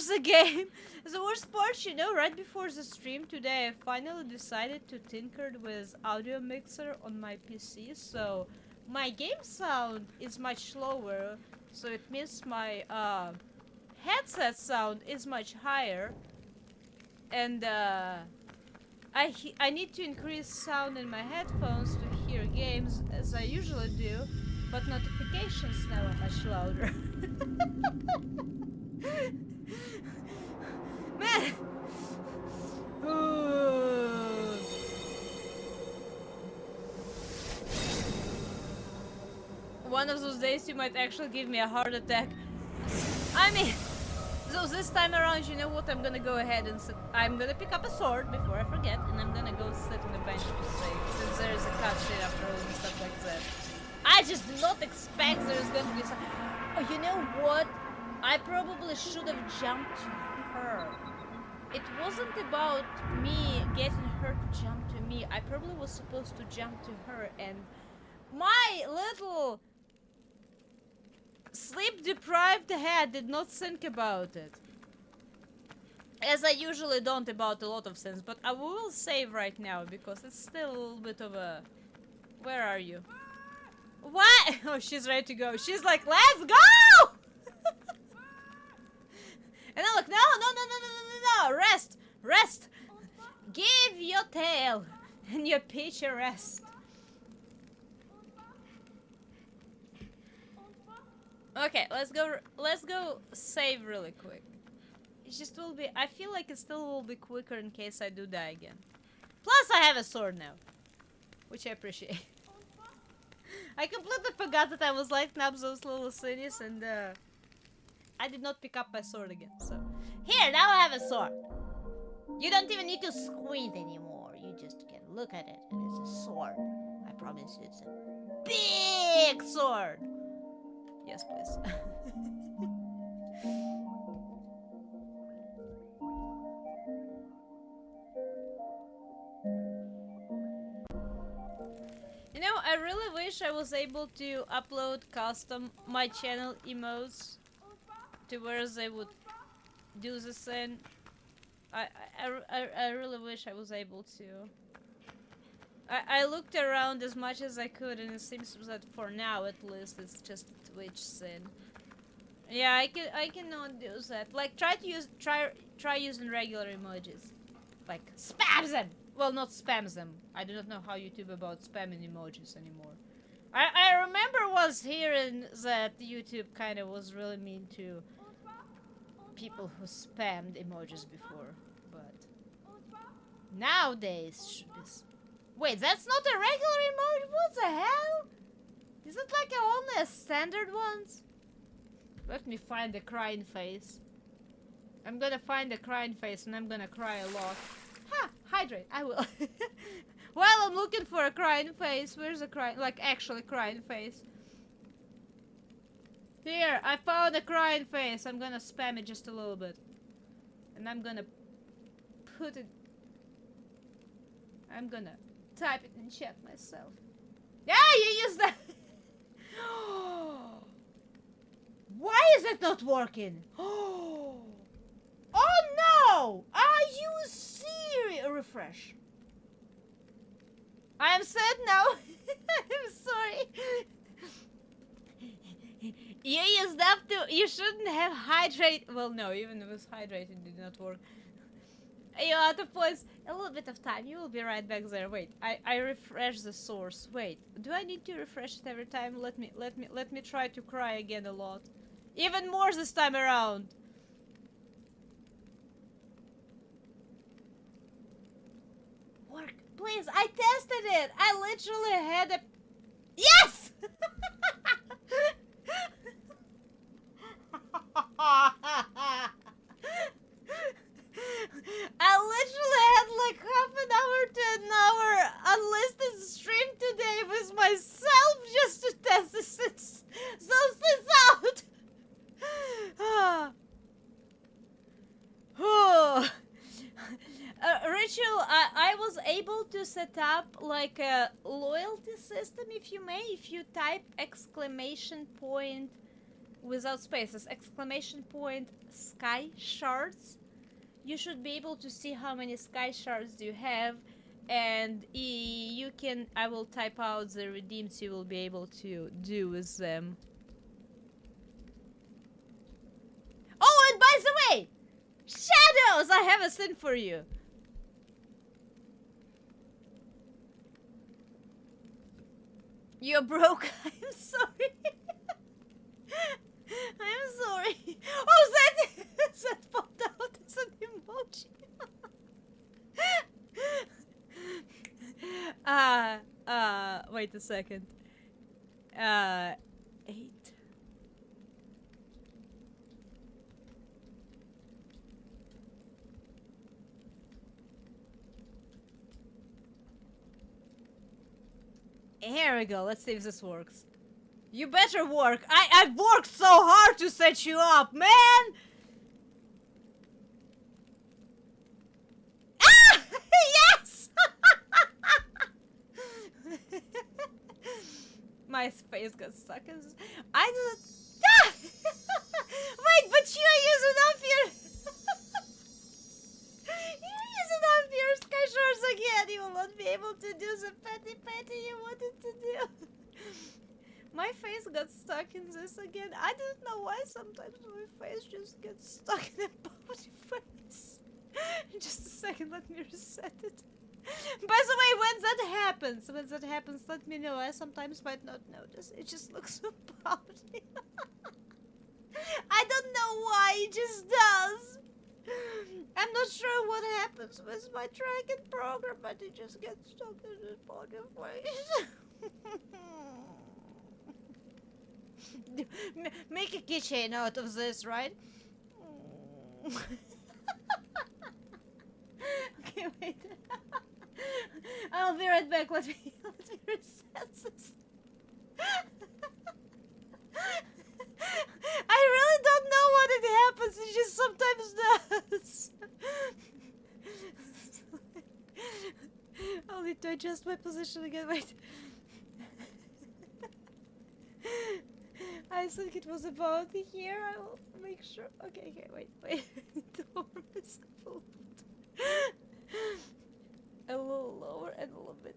the game. The worst part, you know, right before the stream today, I finally decided to tinker with audio mixer on my PC, so my game sound is much lower, so it means my headset sound is much higher, and I need to increase sound in my headphones to hear games as I usually do, but notifications now are much louder. Man! One of those days you might actually give me a heart attack. I mean, So this time around, you know what? I'm gonna go ahead and sit. I'm gonna pick up a sword before I forget, and I'm gonna go sit on the bench to save, since there is a cutscene after all and stuff like that. I just did not expect there is gonna be some. Oh, you know what? I probably should have jumped to her. It wasn't about me getting her to jump to me. I probably was supposed to jump to her, and my little sleep-deprived head did not think about it. As I usually don't about a lot of things, but I will save right now because it's still a little bit of a... Where are you? What? Oh, she's ready to go. She's like, let's go! And I'm like, no, no, no, no, no, no, no, rest, rest. Give your tail and your peach a rest. Okay, let's go save really quick. It just will be, I feel like it still will be quicker in case I do die again. Plus I have a sword now, which I appreciate. I completely forgot that I was lighting up those little cities, and I did not pick up my sword again, so. Here, now I have a sword. You don't even need to squint anymore. You just can look at it, and it's a sword. I promise you, it's a big sword. Yes, please. You know, I really wish I was able to upload custom my channel emotes to where they would do the thing. I really wish I was able to. I looked around as much as I could, and it seems that for now at least it's just a Twitch thing. Yeah, I cannot do that. Like try using regular emojis. Like spam them. Well, not spam them. I do not know how YouTube about spamming emojis anymore. I remember was hearing that YouTube kind of was really mean to people who spammed emojis before, but nowadays should be. Wait, that's not a regular emoji? What the hell? Is it like only a standard ones? Let me find the crying face. I'm gonna find the crying face and I'm gonna cry a lot. Ha! Hydrate, I will. While I'm looking for a crying face, where's a crying, like actually crying face? Here, I found a crying face. I'm gonna spam it just a little bit. And I'm gonna put it... I'm gonna type it in chat myself. Yeah, you used that! Why is it not working? Oh no! Are you serious? Refresh. I am sad now. I'm sorry. You used up to. You shouldn't have hydrate. Well, no, even if it was hydrated, it did not work. You're out of points. A little bit of time. You will be right back there. Wait, I refresh the source. Wait, do I need to refresh it every time? Let me try to cry again a lot. Even more this time around. Work, please. I tested it. I literally had a. Yes. I literally had like half an hour to an hour unlisted stream today with myself just to test this out. Ritual, I was able to set up like a loyalty system, if you may, if you type exclamation point without spaces, exclamation point sky shards. You should be able to see how many sky shards you have, and you can, I will type out the redeems you will be able to do with them. Oh, and by the way, Shadows, I have a thing for you. You're broke. I'm sorry. I'm sorry. Oh, that popped out as an emoji. Wait a second. 8. Here we go. Let's see if this works. You better work. I've worked so hard to set you up, man. Ah! Yes! My face got stuck in this. I didn't. Ah! Wait, but you're using up your. You're using up your sky shards again. You will not be able to do the petty you wanted to do. My face got stuck in this again. I don't know why sometimes my face just gets stuck in a body face. Just a second, let me reset it. By the way, when that happens, let me know. I sometimes might not notice. It just looks so pouty. I don't know why, it just does. I'm not sure what happens with my tracking program, but it just gets stuck in this body face. Make a keychain out of this, right? Okay, wait. I'll be right back. Let me reset this. I really don't know what it happens. It just sometimes does. I'll need to adjust my position again. Wait. I think it was about here. I will make sure. Okay, wait. Don't miss a little bit. A little lower and a little bit.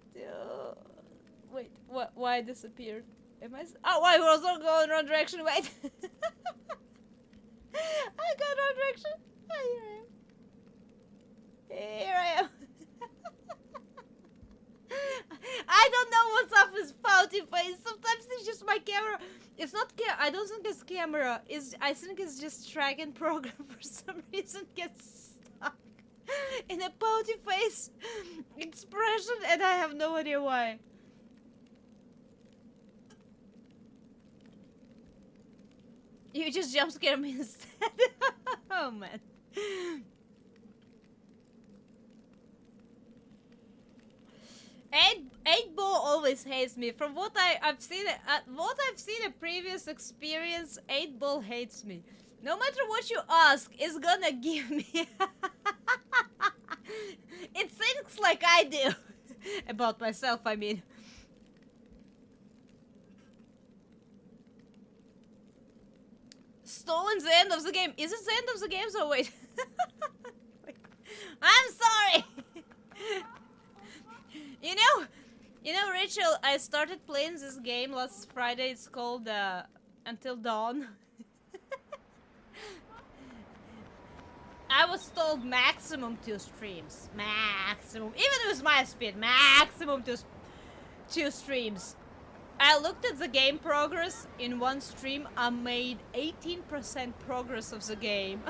Wait, what? Why it disappeared? Am I? Oh, I was not going wrong direction. Wait. I got wrong direction. Oh, here I am. I don't know what's up with pouty face. Sometimes it's just my camera. It's not I don't think it's camera. I think it's just tracking program for some reason gets stuck in a pouty face expression, and I have no idea why. You just jump scare me instead. Oh man. 8-ball always hates me. From what I've seen, a previous experience, 8-ball hates me. No matter what you ask, it's gonna give me. It thinks like I do about myself. I mean. Stolen the end of the game. Is it the end of the game? So wait. Wait. I'm sorry. You know, Rachel, I started playing this game last Friday. It's called Until Dawn. I was told maximum 2 streams. Maximum. Even with my speed, maximum 2 streams. I looked at the game progress. In 1 stream, I made 18% progress of the game.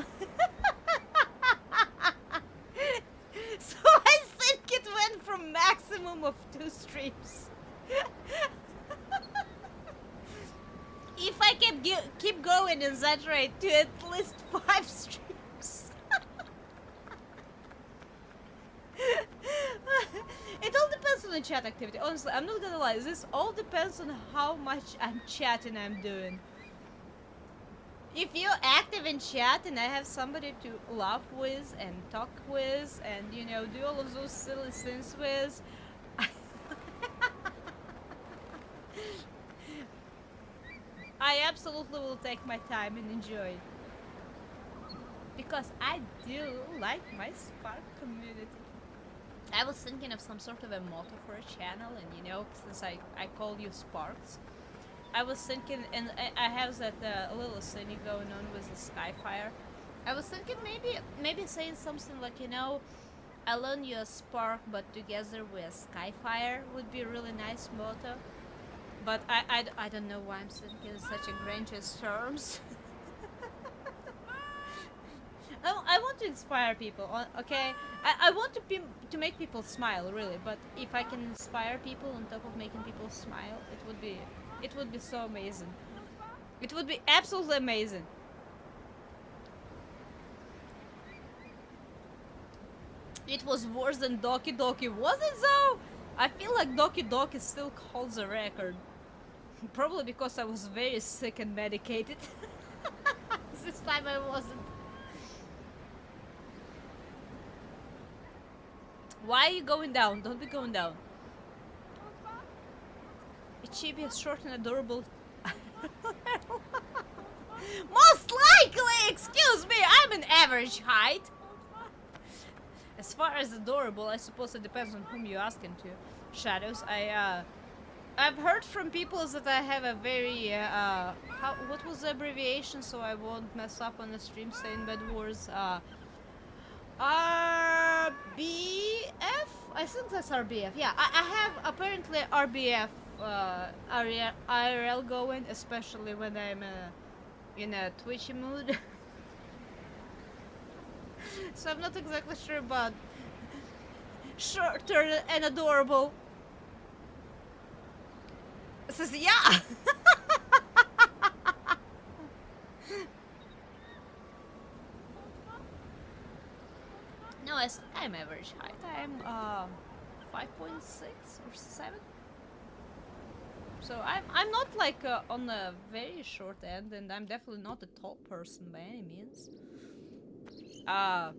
So I think it went from maximum of 2 streams. If I can keep going in that rate to at least 5 streams. It all depends on the chat activity. Honestly, I'm not gonna lie. This all depends on how much I'm chatting I'm doing. If you're active in chat and I have somebody to laugh with and talk with and, you know, do all of those silly things with, I absolutely will take my time and enjoy it. Because I do like my Spark community. I was thinking of some sort of a motto for a channel, and you know, since I call you Sparks, I was thinking, and I have that little thing going on with the Skyfire. I was thinking maybe saying something like, you know, I learn you a spark, but together with Skyfire would be a really nice motto. But I don't know why I'm thinking in such a grandiose terms. I want to inspire people, okay? I want to make people smile, really. But if I can inspire people on top of making people smile, it would be so amazing. It would be absolutely amazing. It was worse than Doki Doki, was it though? I feel like Doki Doki still holds a record. Probably because I was very sick and medicated. This time I wasn't. Why are you going down? Don't be going down. Chibi is short and adorable. Most likely! Excuse me! I'm an average height! As far as adorable, I suppose it depends on whom you're asking to. Shadows, I've heard from people that I have a very, what was the abbreviation so I won't mess up on the stream saying bad words? RBF? I think that's RBF. Yeah, I have apparently RBF IRL going, especially when I'm in a twitchy mood. So I'm not exactly sure about shorter and adorable. It says yeah. No, I'm average height. I'm 5.6 or 7. So I'm not like on the very short end, and I'm definitely not a tall person by any means. I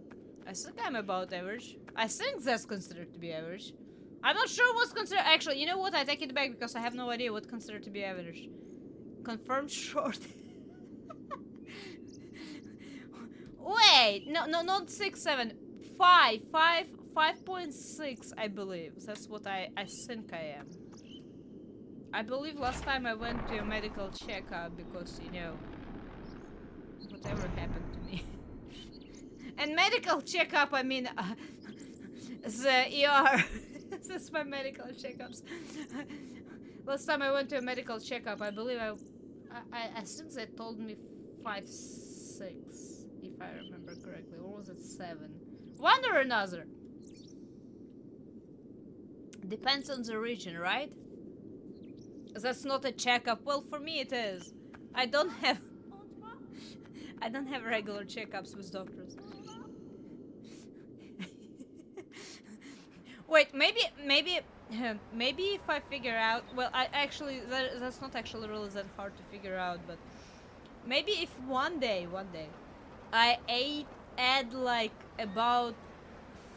think I'm about average. I think that's considered to be average. I'm not sure what's considered. Actually, you know what? I take it back because I have no idea what's considered to be average. Confirmed short. Wait, no, not 6, 7, 5.6, I believe. That's what I think I am. I believe last time I went to a medical checkup because, you know, whatever happened to me. And medical checkup, I mean, the ER. That's my medical checkups. Last time I went to a medical checkup, I believe I think they told me 5.6, if I remember correctly, or was it 7? One or another. Depends on the region, right? That's not a checkup. Well, for me it is. I don't have regular checkups with doctors. Wait, maybe if I figure out, well, that's not actually really that hard to figure out, but maybe if one day I add like about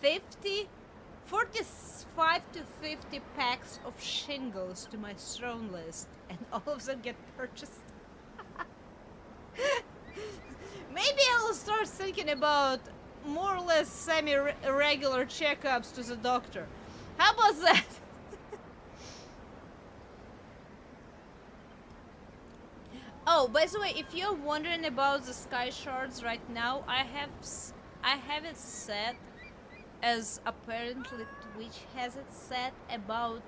45 to 50 packs of shingles to my throne list, and all of them get purchased. Maybe I will start thinking about more or less semi-regular checkups to the doctor. How about that? Oh, by the way, if you're wondering about the sky shards right now, I have it set as apparently Twitch has it set about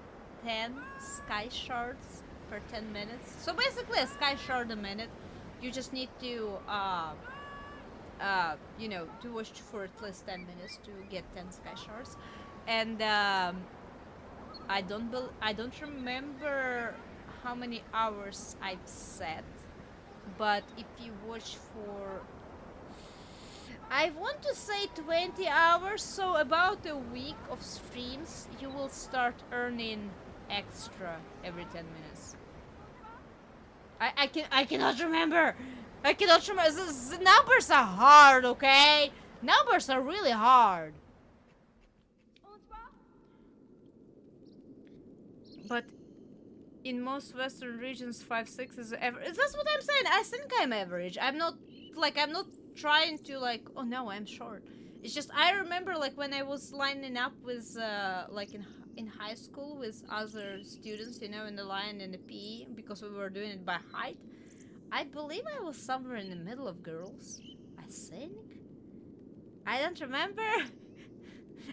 10 sky shards per 10 minutes. So basically a sky shard a minute. You just need to you know, to watch for at least 10 minutes to get 10 sky shards. And I don't remember how many hours I've set, but if you watch for, I want to say 20 hours, so about a week of streams, you will start earning extra every 10 minutes. I cannot remember. I cannot remember. The numbers are hard, okay? Numbers are really hard. But in most Western regions, 5.6 is average. That's what I'm saying. I think I'm average. I'm not trying to like, oh no, I'm short. It's just I remember like when I was lining up with like in high school with other students, you know, in the line in the PE, because we were doing it by height. I believe I was somewhere in the middle of girls. I think. I don't remember.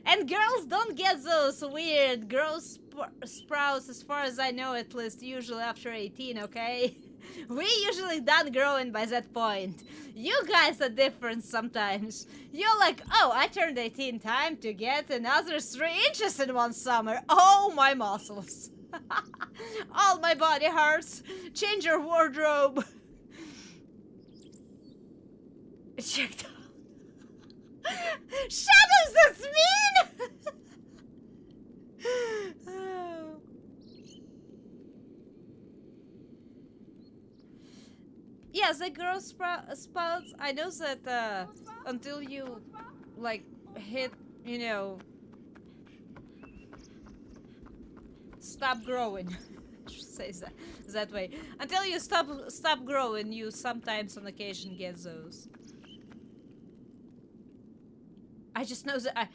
And girls don't get those weird growth sprouts, as far as I know, at least, usually after 18, okay? We usually done growing by that point. You guys are different sometimes. You're like, oh, I turned 18, time to get another 3 inches in one summer. Oh, my muscles. All my body hurts. Change your wardrobe. Checked out. Shadows, that's mean! yeah, the growth spouts. I know that until you like hit, you know, stop growing. I should say that way. Until you stop growing, you sometimes on occasion get those. I just know that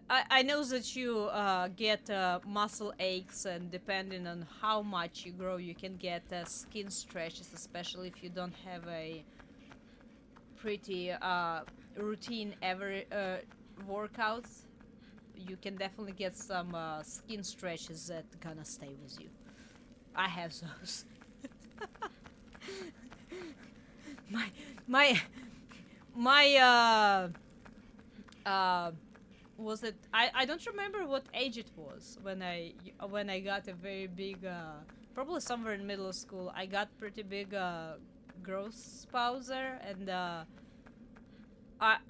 I know that you get muscle aches, and depending on how much you grow, you can get skin stretches, especially if you don't have a pretty routine every workouts. You can definitely get some skin stretches that gonna stay with you. I have those. my was it I don't remember what age it was when I got a very big probably somewhere in middle school. I got pretty big growth spouser, and I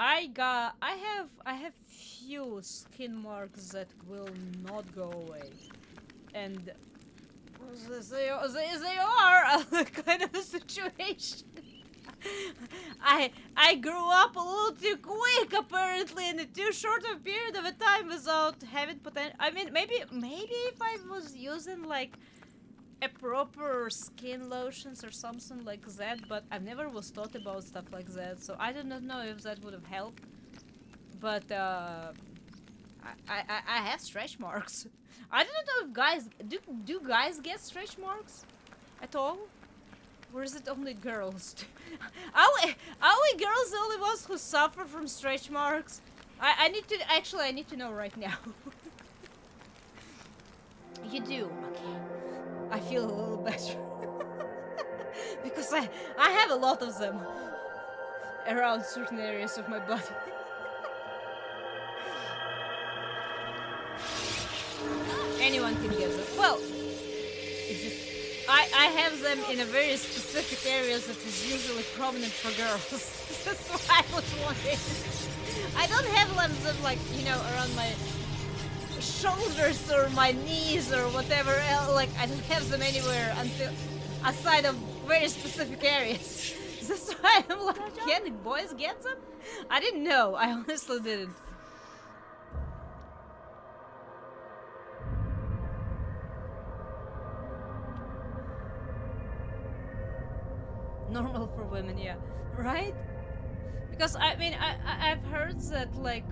have few skin marks that will not go away, and they are kind of a situation. I grew up a little too quick, apparently, in a too short of a period of a time without having potential. I mean, maybe if I was using like a proper skin lotions or something like that, but I've never was thought about stuff like that, so I do not know if that would have helped. But I have stretch marks. I don't know if guys do guys get stretch marks at all, or is it only girls? Are we girls the only ones who suffer from stretch marks? I need to know right now. You do, okay. I feel a little better. Because I have a lot of them around certain areas of my body. Anyone can get them. Well, it's just I have them in a very specific areas that is usually prominent for girls. That's why I was wondering. I don't have them like, you know, around my shoulders or my knees or whatever else. Like, I don't have them anywhere until aside of very specific areas. That's why I'm like, can boys get them? I didn't know. I honestly didn't. Normal for women, yeah, right? Because I mean, I've heard that like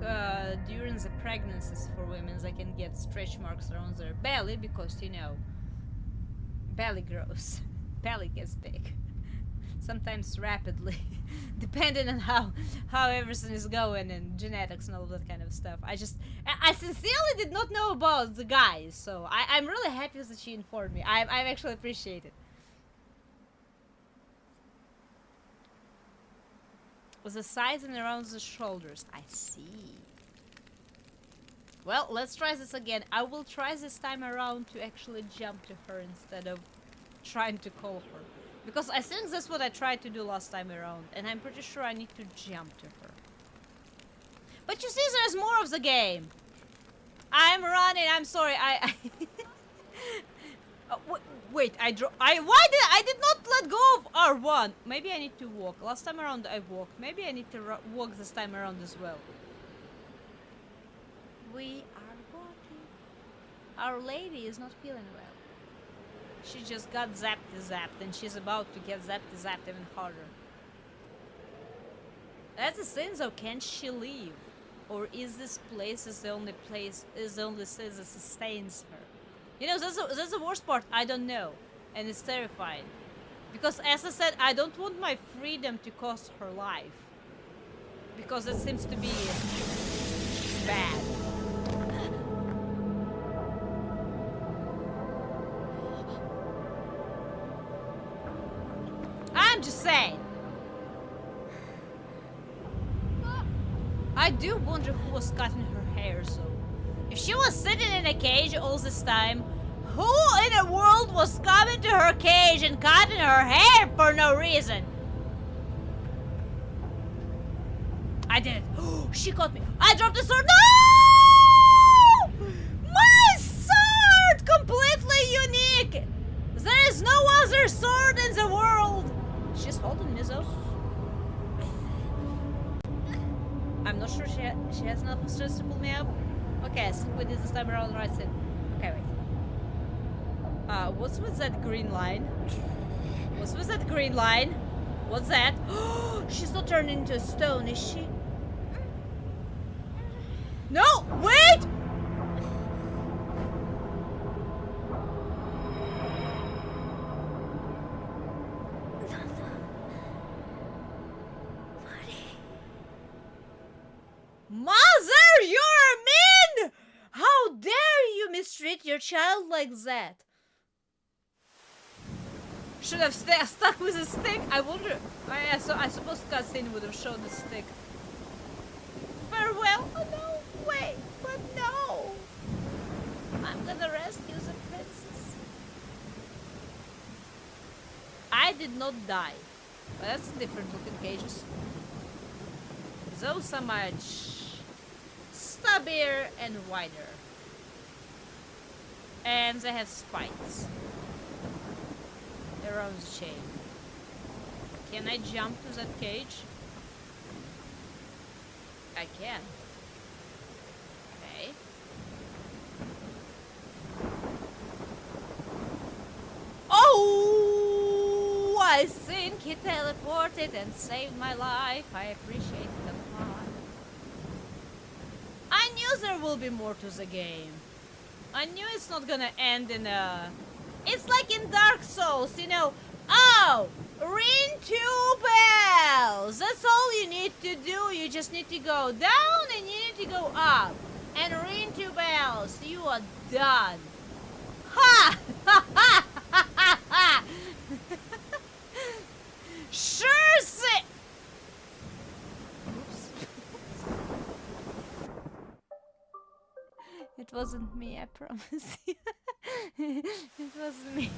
during the pregnancies for women, they can get stretch marks around their belly because, you know, belly grows, belly gets big, sometimes rapidly, depending on how everything is going and genetics and all that kind of stuff. I sincerely did not know about the guys, so I'm really happy that she informed me. I actually appreciate it. With the sides and around the shoulders. I see. Well, let's try this again. I will try this time around to actually jump to her instead of trying to call her. Because I think that's what I tried to do last time around, and I'm pretty sure I need to jump to her. But you see, there's more of the game. I'm running, I'm sorry, wait, I did not let go of R1. Maybe I need to walk. Last time around I walked. Maybe I need to walk this time around as well. We are walking. Our lady is not feeling well. She just got zapped, and she's about to get zapped even harder. That's the thing though, can she leave? Or is this place the only place that sustains her? You know, that's the worst part. I don't know. And it's terrifying. Because as I said, I don't want my freedom to cost her life. Because it seems to be bad. I'm just saying. I do wonder who was cutting her hair, so. If she was sitting in a cage all this time, who in the world was coming to her cage and cutting her hair for no reason? I did it. She caught me. I dropped the sword. No! My sword! Completely unique! There is no other sword in the world. She's holding with this time around, right? Okay, wait. What's with that green line? What's with that green line? What's that? She's not turned into a stone, is she? No! Wait! Mother, you're mean! How dare you mistreat your child like that? Should have stuck with a stick? I wonder. I suppose cutscene would have shown the stick. Farewell. Oh no, wait, but no. I'm gonna rescue the princess. I did not die. But that's different looking cages. Those are much stubbier and wider. And they have spikes around the chain. Can I jump to that cage? I can. Okay. Oh! I think he teleported and saved my life. I appreciate it a lot. I knew there will be more to the game. I knew it's not gonna end in a... It's like in Dark Souls, you know. Oh! Ring 2 bells! That's all you need to do. You just need to go down and you need to go up. And ring 2 bells. You are done. Ha! Ha ha ha ha ha! Sure thing! Oops. It wasn't me, I promise you. It wasn't me.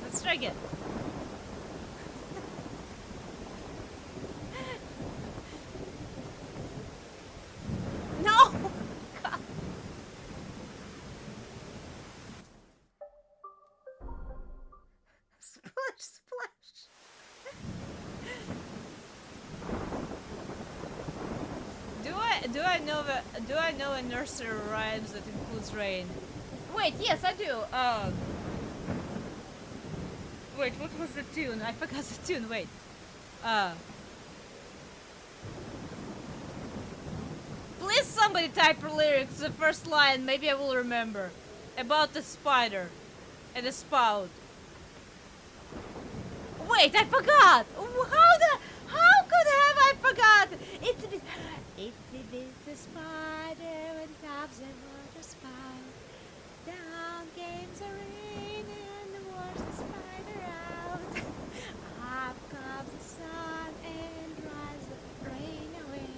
Let's try again. No! God. Splash, splash. Do I know a nursery rhymes that includes rain? Wait, yes, I do. Wait, what was the tune? I forgot the tune. Wait. Please somebody type her lyrics, the first line, maybe I will remember. About the spider and the spout. Wait, I forgot! How could have I forgot? It's a bit the spider and tops the water spout. Down came the rain and washed the spider out. Up comes the sun and dries the rain away.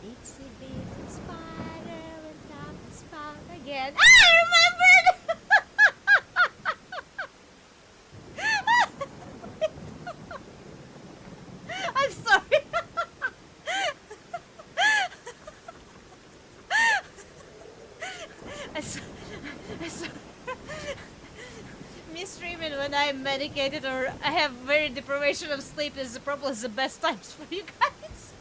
Itsy bitsy spider went down the spout again. I remembered! I'm sorry. I saw me streaming when I'm medicated or I have very deprivation of sleep is probably the best times for you guys.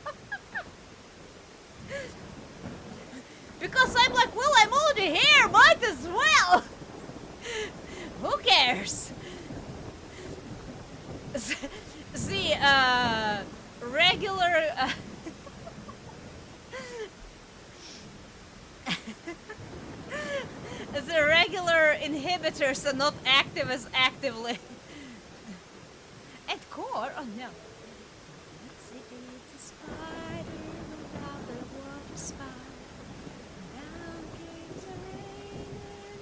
Because I'm like, well, I'm already here, might as well. Who cares? The regular the regular inhibitors are not active as actively. And core? Oh no. Let's see, it's a spider without the water spout. Down came the rain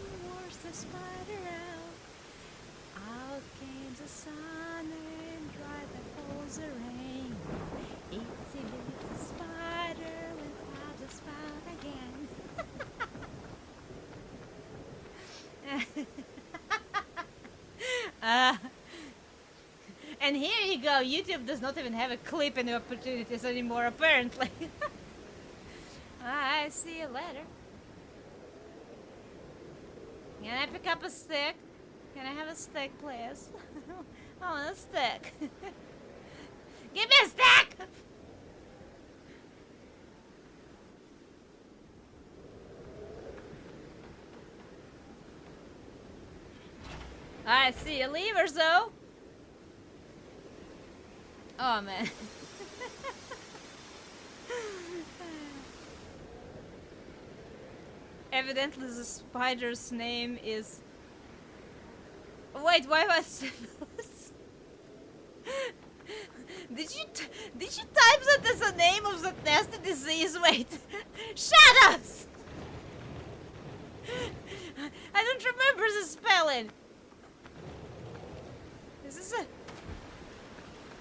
and washed the spider out. Out came the sun and dried the holes of rain. Itsy bitsy spider without the spout again. And here you go, YouTube does not even have a clip in the opportunities anymore, apparently. I see you later. Can I pick up a stick? Can I have a stick, please? I want a stick. Give me a stick! I see a lever, though. Oh man. Evidently, the spider's name is. Wait, why was syphilis? Did you type that as the name of the nasty disease? Wait, shut us! I don't remember the spelling. Is this a?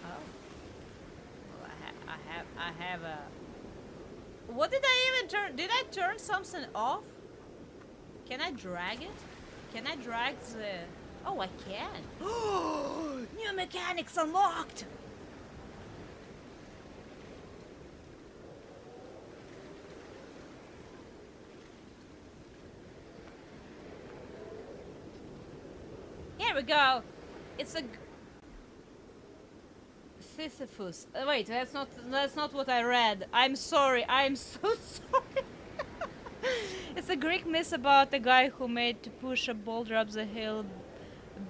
Oh, well, I have a. What did I even turn? Did I turn something off? Can I drag it? Can I drag the? Oh, I can. New mechanics unlocked. Here we go. It's a Sisyphus. Wait, that's not what I read. I'm sorry. I'm so sorry. It's a Greek myth about a guy who made to push a boulder up the hill,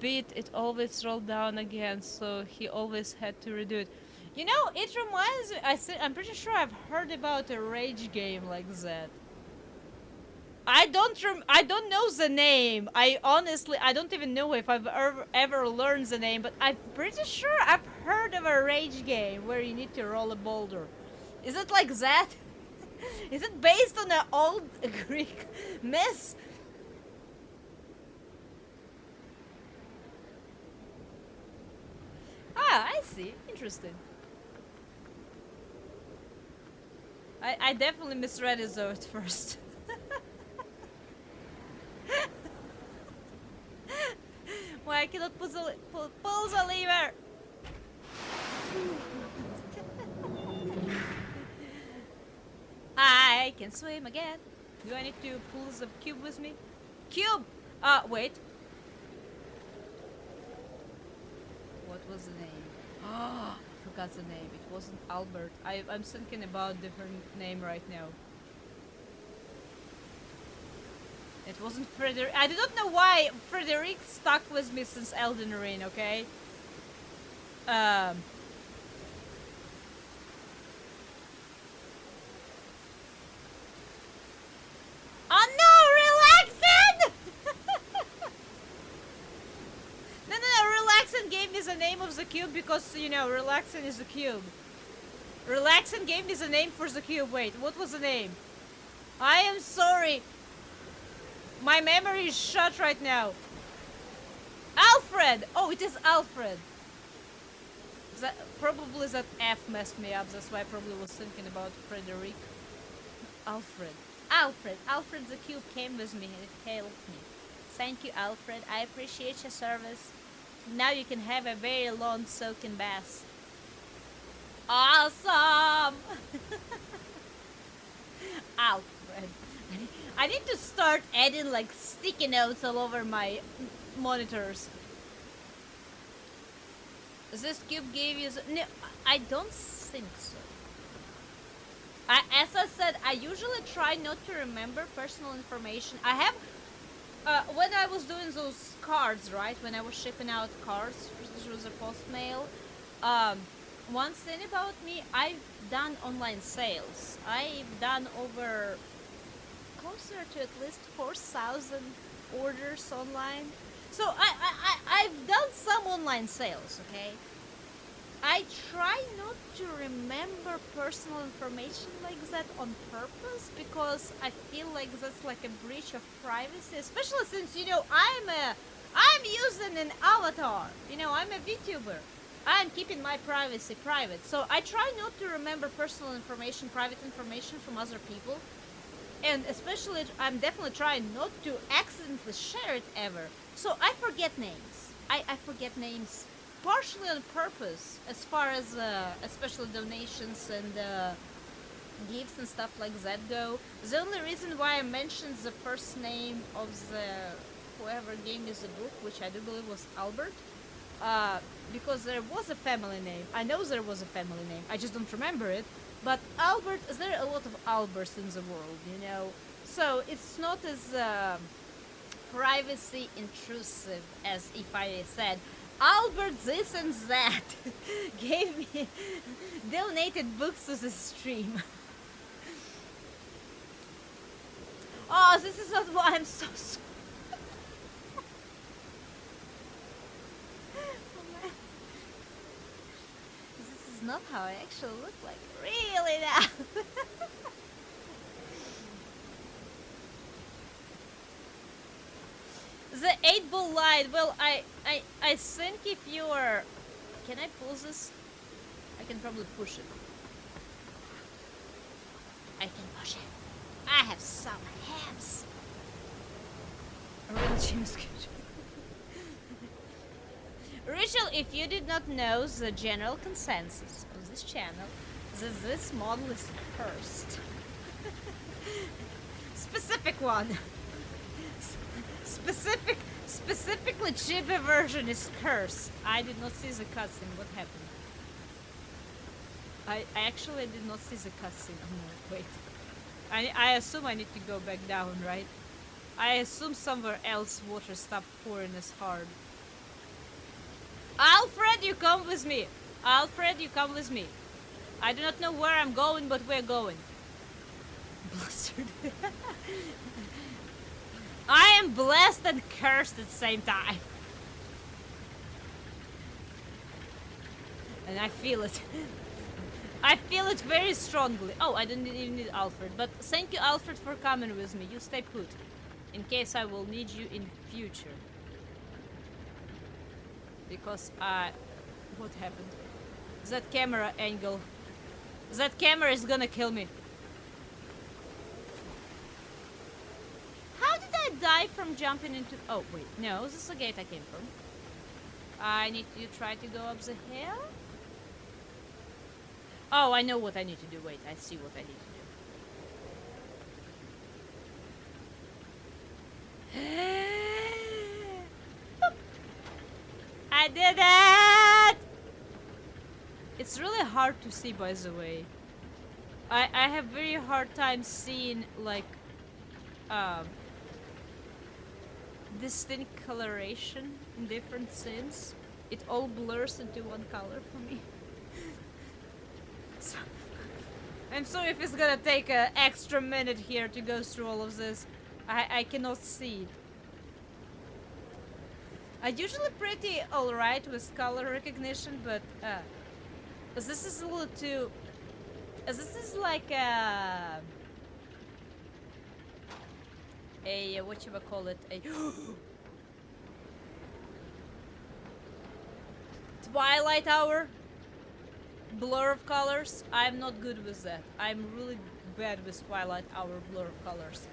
beat it always rolled down again, so he always had to redo it. You know, it reminds me. I'm pretty sure I've heard about a rage game like that. I don't know the name. I don't even know if I've ever learned the name, but I'm pretty sure I've heard of a rage game where you need to roll a boulder. Is it like that? Is it based on an old Greek myth? Ah, I see. Interesting. I definitely misread it though at first. Why I cannot pull the lever? I can swim again. Do I need to pull the cube with me? Cube! Wait. What was the name? Oh, I forgot the name. It wasn't Albert. I'm thinking about a different name right now. It wasn't Frederick. I do not know why Frederick stuck with me since Elden Ring, okay? Oh no, Relaxin! No, Relaxin gave me the name of the cube because, you know, Relaxin is the cube. Relaxin gave me the name for the cube. Wait, what was the name? I am sorry. My memory is shut right now. Alfred! Oh, it is Alfred. That probably that F messed me up. That's why I probably was thinking about Frederick. Alfred the cube came with me and it helped me. Thank you, Alfred. I appreciate your service. Now you can have a very long soaking bath. Awesome! Alfred. I need to start adding like sticky notes all over my monitors. This cube gave you no, I don't think so. As I said, I usually try not to remember personal information. I have, when I was doing those cards, right? When I was shipping out cards through the post mail, one thing about me, I've done online sales. I've done over closer to at least 4,000 orders online. So I've done some online sales, okay? I try not to remember personal information like that on purpose because I feel like that's like a breach of privacy, especially since, you know, I'm using an avatar. You know, I'm a VTuber. I'm keeping my privacy private. So I try not to remember personal information, private information from other people. And especially, I'm definitely trying not to accidentally share it ever. So I forget names. I forget names partially on purpose, as far as especially donations and gifts and stuff like that go. The only reason why I mentioned the first name of the whoever gave me the book, which I do believe was Albert, because there was a family name. I know there was a family name. I just don't remember it. But Albert, there are a lot of Alberts in the world, you know. So it's not as privacy intrusive as if I said, Albert this and that gave me donated books to the stream. Oh, this is not why I'm so sorry. This is not how I actually look like. Really now. The 8-ball light. Well, I think if you are... Can I pull this? I can probably push it. I can push it. I have some hams. Rachel, if you did not know the general consensus of this channel, that this model is cursed. Specific one. Specifically Chibi version is cursed. I did not see the cutscene. What happened? I actually did not see the cutscene. Oh no, wait. I assume I need to go back down, right? I assume somewhere else water stopped pouring as hard. Alfred, you come with me. Alfred, you come with me. I do not know where I'm going, but we're going. Bastard. I am blessed and cursed at the same time. And I feel it. I feel it very strongly. Oh, I didn't even need Alfred. But thank you, Alfred, for coming with me. You stay put. In case I will need you in future. Because what happened? That camera angle. That camera is gonna kill me. How did I die from jumping into... Oh, wait. No, this is the gate I came from. I need to try to go up the hill? Oh, I know what I need to do. Wait, I see what I need to do. I did it! It's really hard to see, by the way. I have very hard time seeing, like, distinct coloration in different scenes. It all blurs into one color for me. So, I'm sorry if it's gonna take an extra minute here to go through all of this. I cannot see it. I'm usually pretty alright with color recognition, but this is a little too... This is like a what you would call it? A Twilight Hour blur of colors. I'm not good with that. I'm really bad with Twilight Hour blur of colors.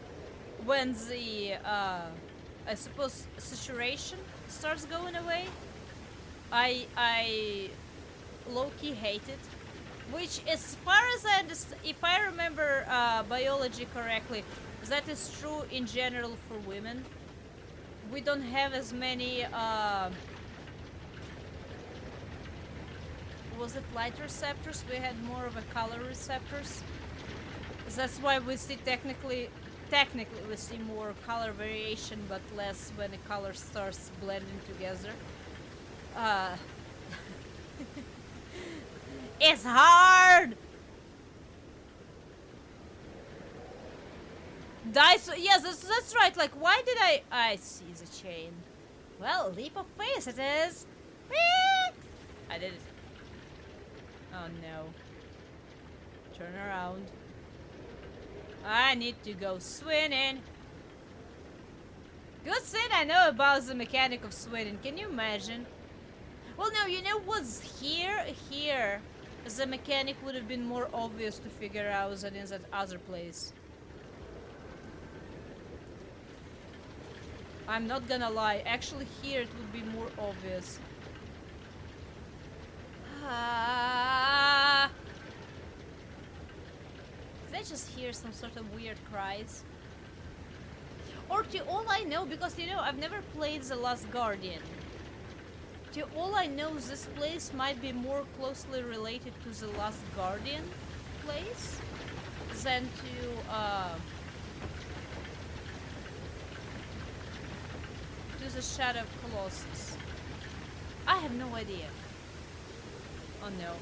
When the I suppose saturation starts going away, I low-key hate it. Which, as far as I understand, if I remember biology correctly, that is true in general for women. We don't have as many, was it light receptors? We had more of a color receptors. That's why we see technically we see more color variation, but less when the color starts blending together. It's hard! Dice, yes, that's right. Like, why did I see the chain. Well, leap of faith it is. Whee! I did it. Oh no. Turn around. I need to go swinging. Good thing I know about the mechanic of swinging. Can you imagine? Well, no, you know what's here? Here, the mechanic would have been more obvious to figure out than in that other place. I'm not gonna lie. Actually, here it would be more obvious. Did I just hear some sort of weird cries? Or to all I know, because you know, I've never played The Last Guardian. To all I know, this place might be more closely related to The Last Guardian place than to use a Shadow of Colossus? I have no idea. Oh no.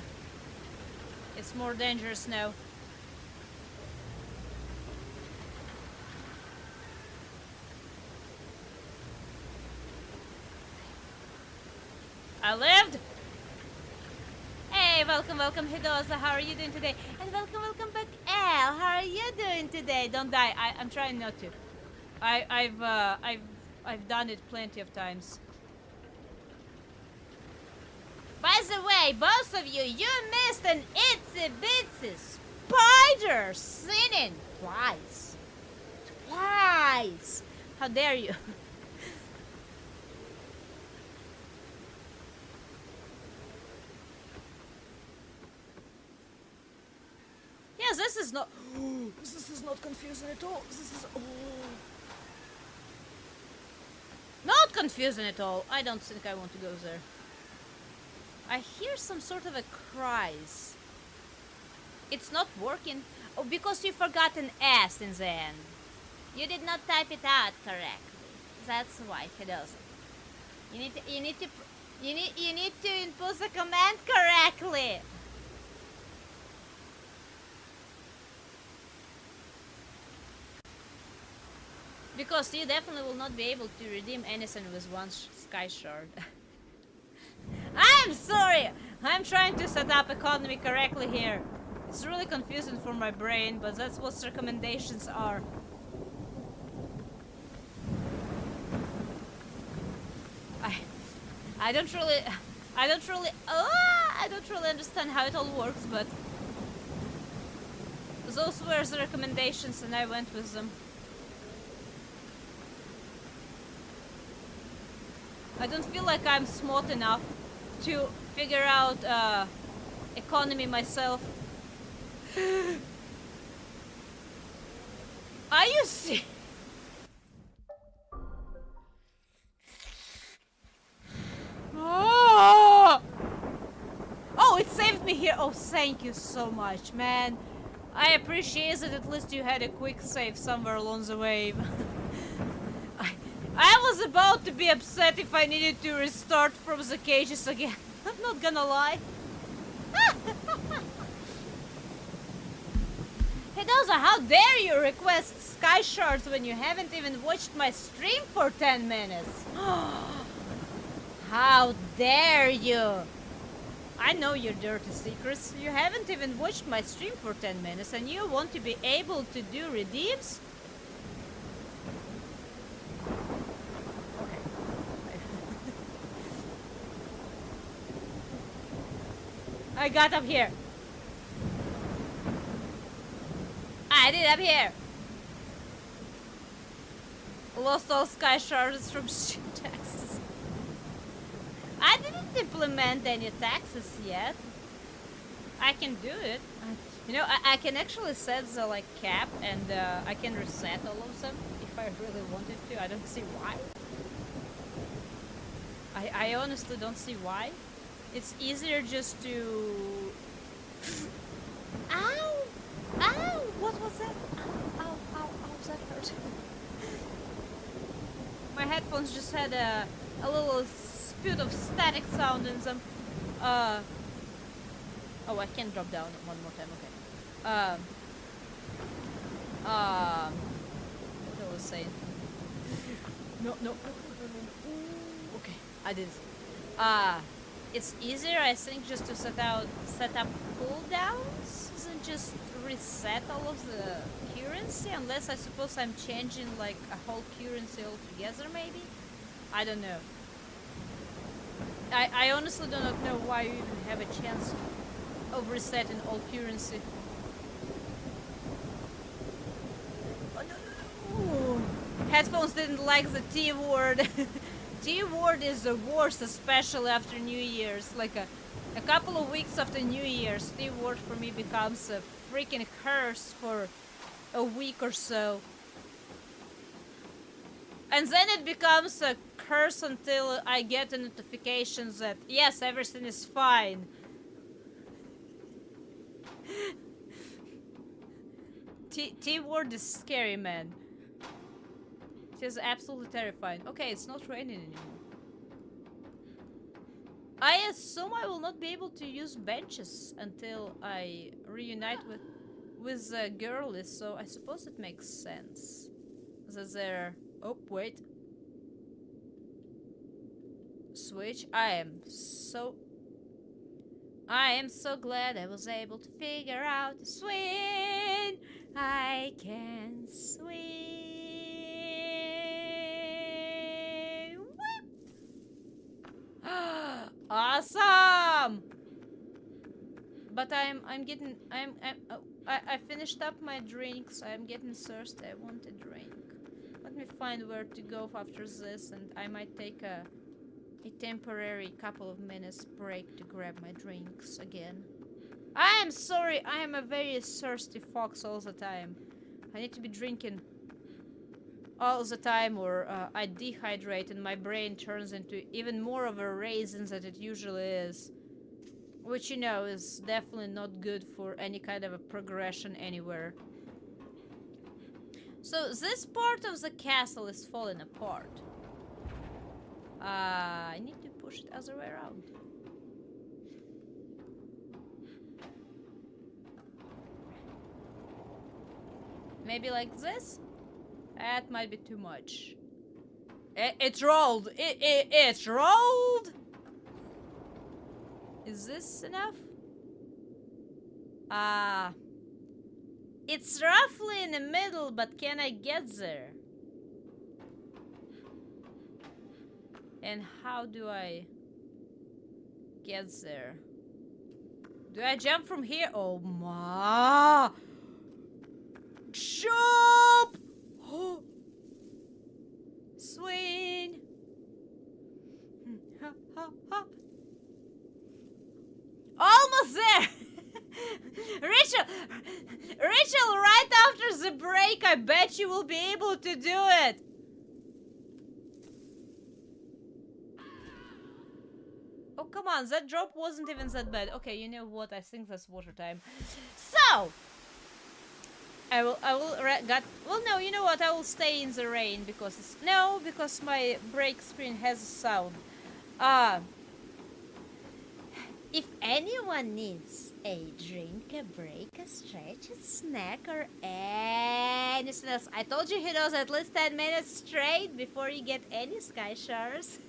It's more dangerous now. I lived! Hey, welcome, welcome, Hidosa. How are you doing today? And welcome, welcome back, Elle. How are you doing today? Don't die. I'm trying not to. I've done it plenty of times. By the way, both of you, you missed an itsy bitsy spider sinning twice. Twice. How dare you? Yes, this is not. This is not confusing at all. This is. Oh. Not confusing at all. I don't think I want to go there. I hear some sort of a cries. It's not working. Oh, because you forgot an S in the end. You did not type it out correctly. That's why it doesn't. You need to input the command correctly. Because you definitely will not be able to redeem anything with one sky shard. I'm sorry! I'm trying to set up economy correctly here. It's really confusing for my brain, but that's what recommendations are. I don't really understand how it all works, but those were the recommendations and I went with them. I don't feel like I'm smart enough to figure out economy myself. Are you serious? Oh, it saved me here. Oh, thank you so much, man. I appreciate that at least you had a quick save somewhere along the way. I was about to be upset if I needed to restart from the cages again. I'm not gonna lie. Hidosa, how dare you request sky shards when you haven't even watched my stream for 10 minutes? How dare you! I know your dirty secrets. You haven't even watched my stream for 10 minutes and you want to be able to do redeems? I got up here. I did up here. Lost all sky shards from taxes. I didn't implement any taxes yet. I can do it. You know, I can actually set the like cap and I can reset all of them if I really wanted to. I don't see why. I honestly don't see why. It's easier just to... Ow! Ow! What was that? Ow, ow, ow, ow, that hurt. My headphones just had a little spit of static sound in them. Oh, I can drop down one more time, okay. What I was saying. No. Okay, I did. It's easier, I think, just to set up cooldowns than just reset all of the currency, unless I suppose I'm changing like a whole currency altogether, maybe? I don't know. I honestly do not know why you even have a chance of resetting all currency. Oh, no. Headphones didn't like the T word. T word is the worst, especially after New Year's. Like a couple of weeks after New Year's, T word for me becomes a freaking curse for a week or so. And then it becomes a curse until I get a notification that, yes, everything is fine. T word is scary, man. It is absolutely terrifying. Okay, it's not raining anymore. I assume I will not be able to use benches until I reunite with girlies, so I suppose it makes sense that they're... Oh, wait. Switch. I am so glad I was able to figure out to swim. I can swim. Awesome! But I finished up my drink, so I'm getting thirsty. I want a drink. Let me find where to go after this, and I might take a temporary couple of minutes break to grab my drinks again. I am sorry, I am a very thirsty fox all the time. I need to be drinking all the time, or I dehydrate and my brain turns into even more of a raisin than it usually is. Which, you know, is definitely not good for any kind of a progression anywhere. So this part of the castle is falling apart. I need to push it other way around. Maybe like this? That might be too much. It rolled! It rolled! Is this enough? It's roughly in the middle, but can I get there? And how do I get there? Do I jump from here? Oh my! Jump! Swing! Almost there! Rachel, right after the break, I bet you will be able to do it. Oh, come on, that drop wasn't even that bad. Okay, you know what? I think that's water time. So, well, no, you know what? I will stay in the rain because because my break screen has a sound. If anyone needs a drink, a break, a stretch, a snack, or anything else, I told you he knows at least 10 minutes straight before you get any sky showers.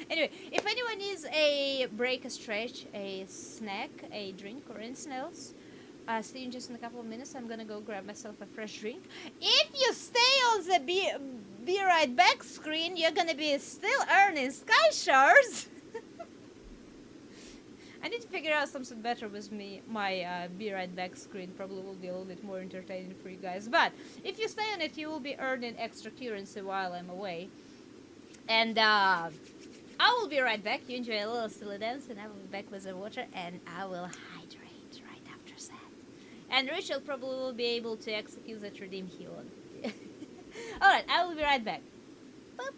Anyway, if anyone needs a break, a stretch, a snack, a drink, or anything else, see you in just in a couple of minutes. I'm gonna go grab myself a fresh drink. If you stay on the be right back screen, you're gonna be still earning sky showers. I need to figure out something better with my be right back screen. Probably will be a little bit more entertaining for you guys. But if you stay on it, you will be earning extra currency while I'm away. And I will be right back. You enjoy a little silly dance, and I will be back with the water, and I will hydrate right after that. And Rachel probably will be able to execute that redeem heal on. Alright, I will be right back. Boop.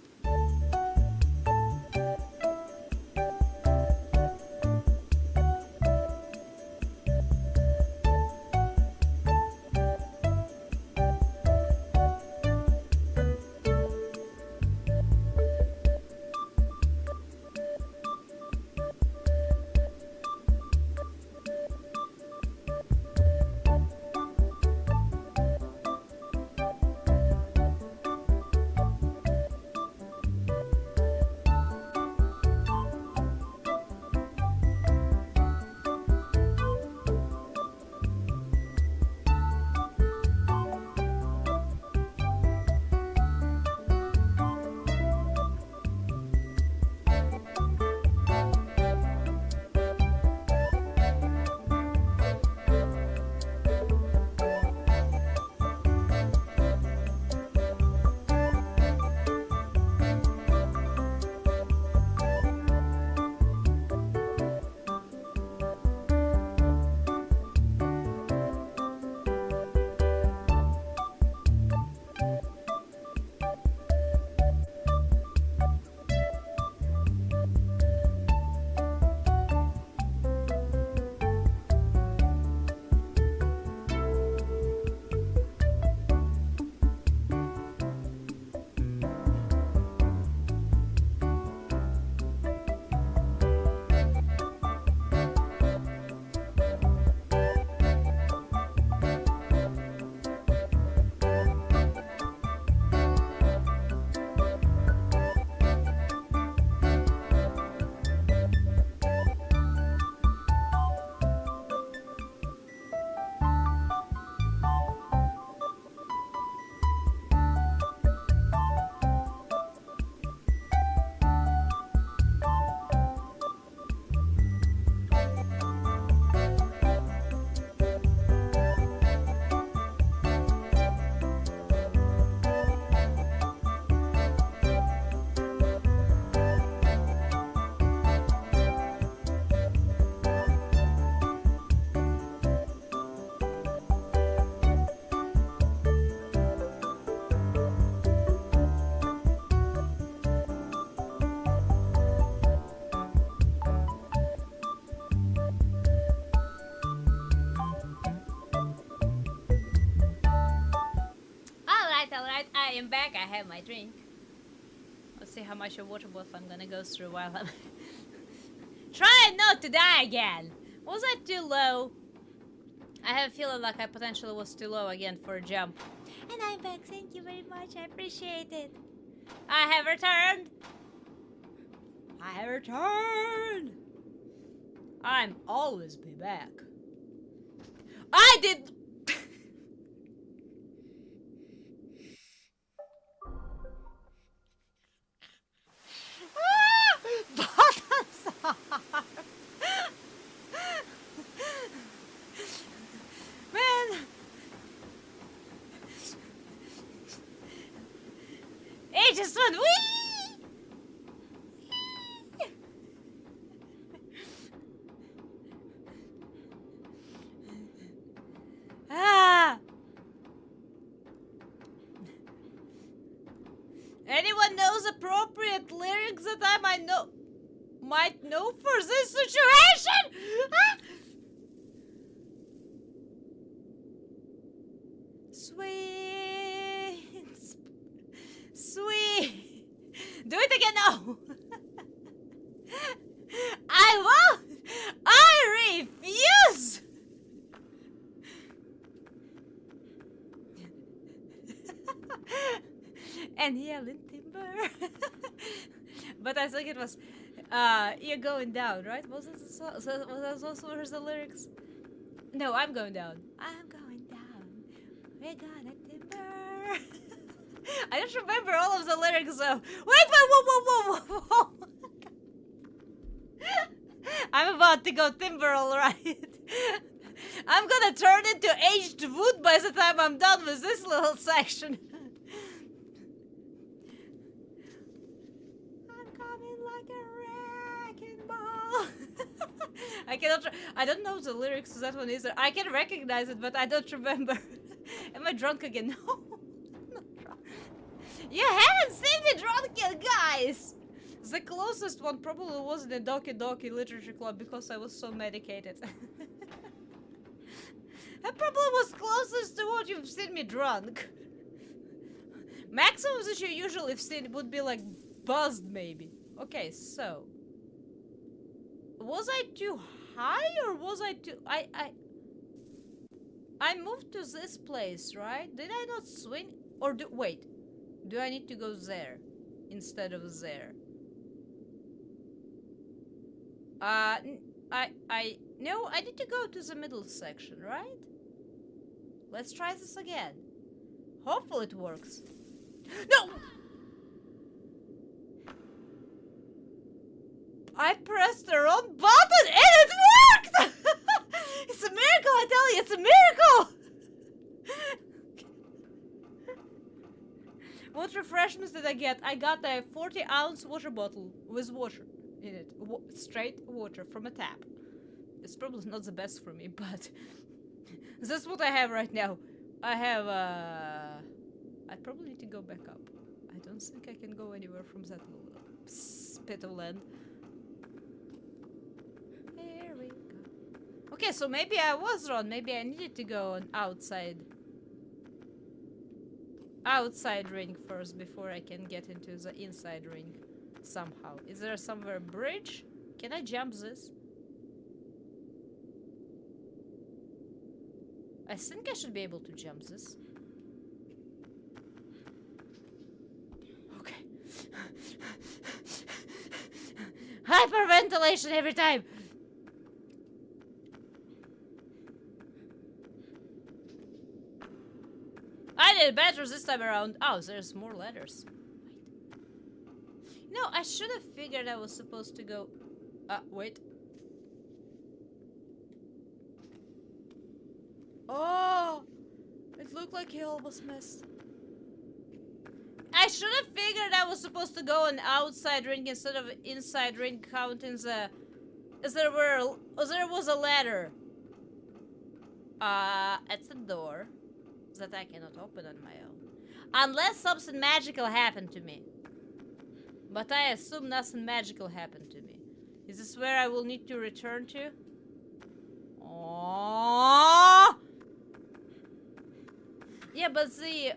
am back. I have my drink. Let's see how much of water bottle I'm gonna go through while I'm trying not to die again. Was I too low? I have a feeling like I potentially was too low again for a jump. And I'm back. Thank you very much. I appreciate it. I have returned. I have returned. I'm always be back. I did. Buttons are. Man. It just went wee. Ah. Anyone knows appropriate lyrics that I might know for this situation? Ah! Sweet. Sweet. Do it again now. I won't. I refuse. And yelling timber. But I think it was you're going down, right? Was it was that also the lyrics? No, I'm going down. I'm going down. We're gonna timber. I don't remember all of the lyrics though. Wait, whoa. I'm about to go timber, alright. I'm gonna turn into aged wood by the time I'm done with this little section. Like a wrecking ball. I don't know the lyrics to that one either. I can recognize it, but I don't remember. Am I drunk again? No, I'm not drunk. You haven't seen me drunk yet, guys! The closest one probably was in the Doki Doki Literature Club because I was so medicated. That probably was closest to what you've seen me drunk. Maximum that you usually have seen would be like buzzed, maybe. Okay, so was I too high or was I too... I moved to this place, right? Did I not swing? Or wait, do I need to go there instead of there? No, I need to go to the middle section, right? Let's try this again. Hopefully it works. No! I pressed the wrong button and it worked! It's a miracle, I tell you, it's a miracle! What refreshments did I get? I got a 40-ounce water bottle with water in it. Straight water from a tap. It's probably not the best for me, but that's what I have right now. I have, I probably need to go back up. I don't think I can go anywhere from that little spit of land. There we go. Okay, so maybe I was wrong. Maybe I needed to go on outside ring first before I can get into the inside ring somehow. Is there somewhere a bridge? Can I jump this? I think I should be able to jump this. Okay. Hyperventilation every time! I did better this time around. Oh, there's more letters. Wait. No, I should have figured I was supposed to go... wait. Oh! It looked like he almost missed. I should have figured I was supposed to go an outside ring instead of inside ring, counting the... As there was a ladder. It's a door that I cannot open on my own. Unless something magical happened to me. But I assume nothing magical happened to me. Is this where I will need to return to? Oh! Yeah, but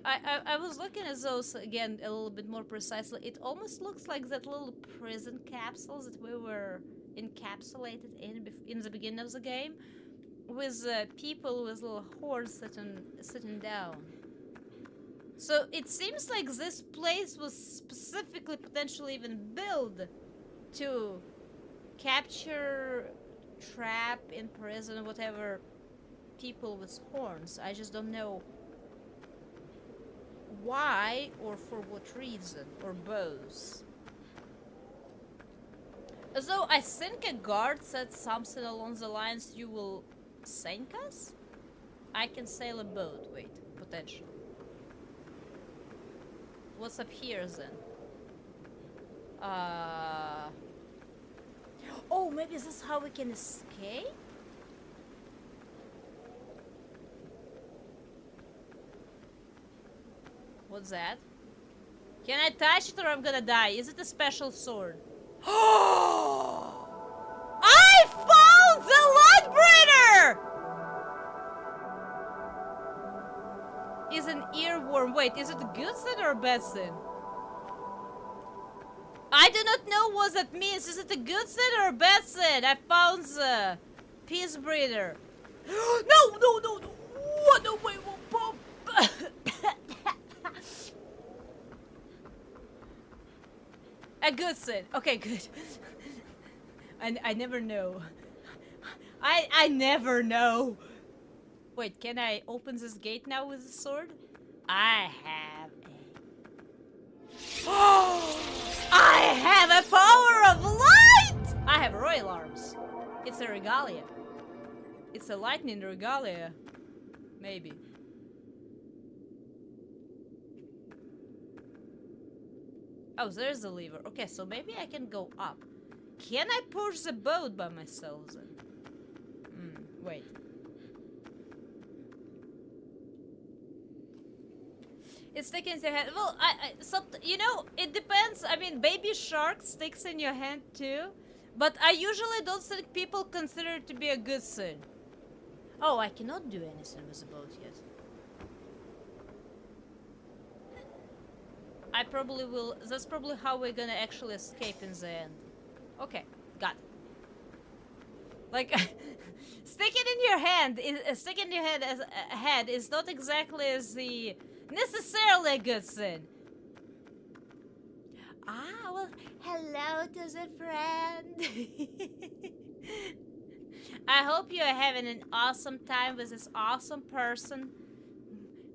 I was looking at those again a little bit more precisely. It almost looks like that little prison capsules that we were encapsulated in the beginning of the game, with people with little horns sitting down. So it seems like this place was specifically potentially even built to capture, trap, imprison, whatever, people with horns. I just don't know why or for what reason, or both. So I think a guard said something along the lines, you will sink us? I can sail a boat, wait, potentially. What's up here then? Oh, maybe this is how we can escape? What's that? Can I touch it or I'm gonna die? Is it a special sword? I found the light breeder! Is an earworm. Wait, is it a good thing or a bad thing? I do not know what that means. Is it a good thing or a bad thing? I found the peace breeder. No, no, no, no. What? No, wait, whoa. A good thing. Okay, good. I never know. I never know. Wait, can I open this gate now with the sword? I have I have a power of light! I have royal arms. It's a regalia. It's a lightning regalia. Maybe. Oh, there's the lever. Okay, so maybe I can go up. Can I push the boat by myself then? Wait. It's sticking in your hand. Well, you know, it depends. I mean, baby shark sticks in your hand too. But I usually don't think people consider it to be a good thing. Oh, I cannot do anything with the boat yet. I probably will. That's probably how we're gonna actually escape in the end. Okay, got it. Like, stick it in your hand. Stick it in your head as a head is not exactly necessarily a good thing. Ah, well, hello to the friend. I hope you're having an awesome time with this awesome person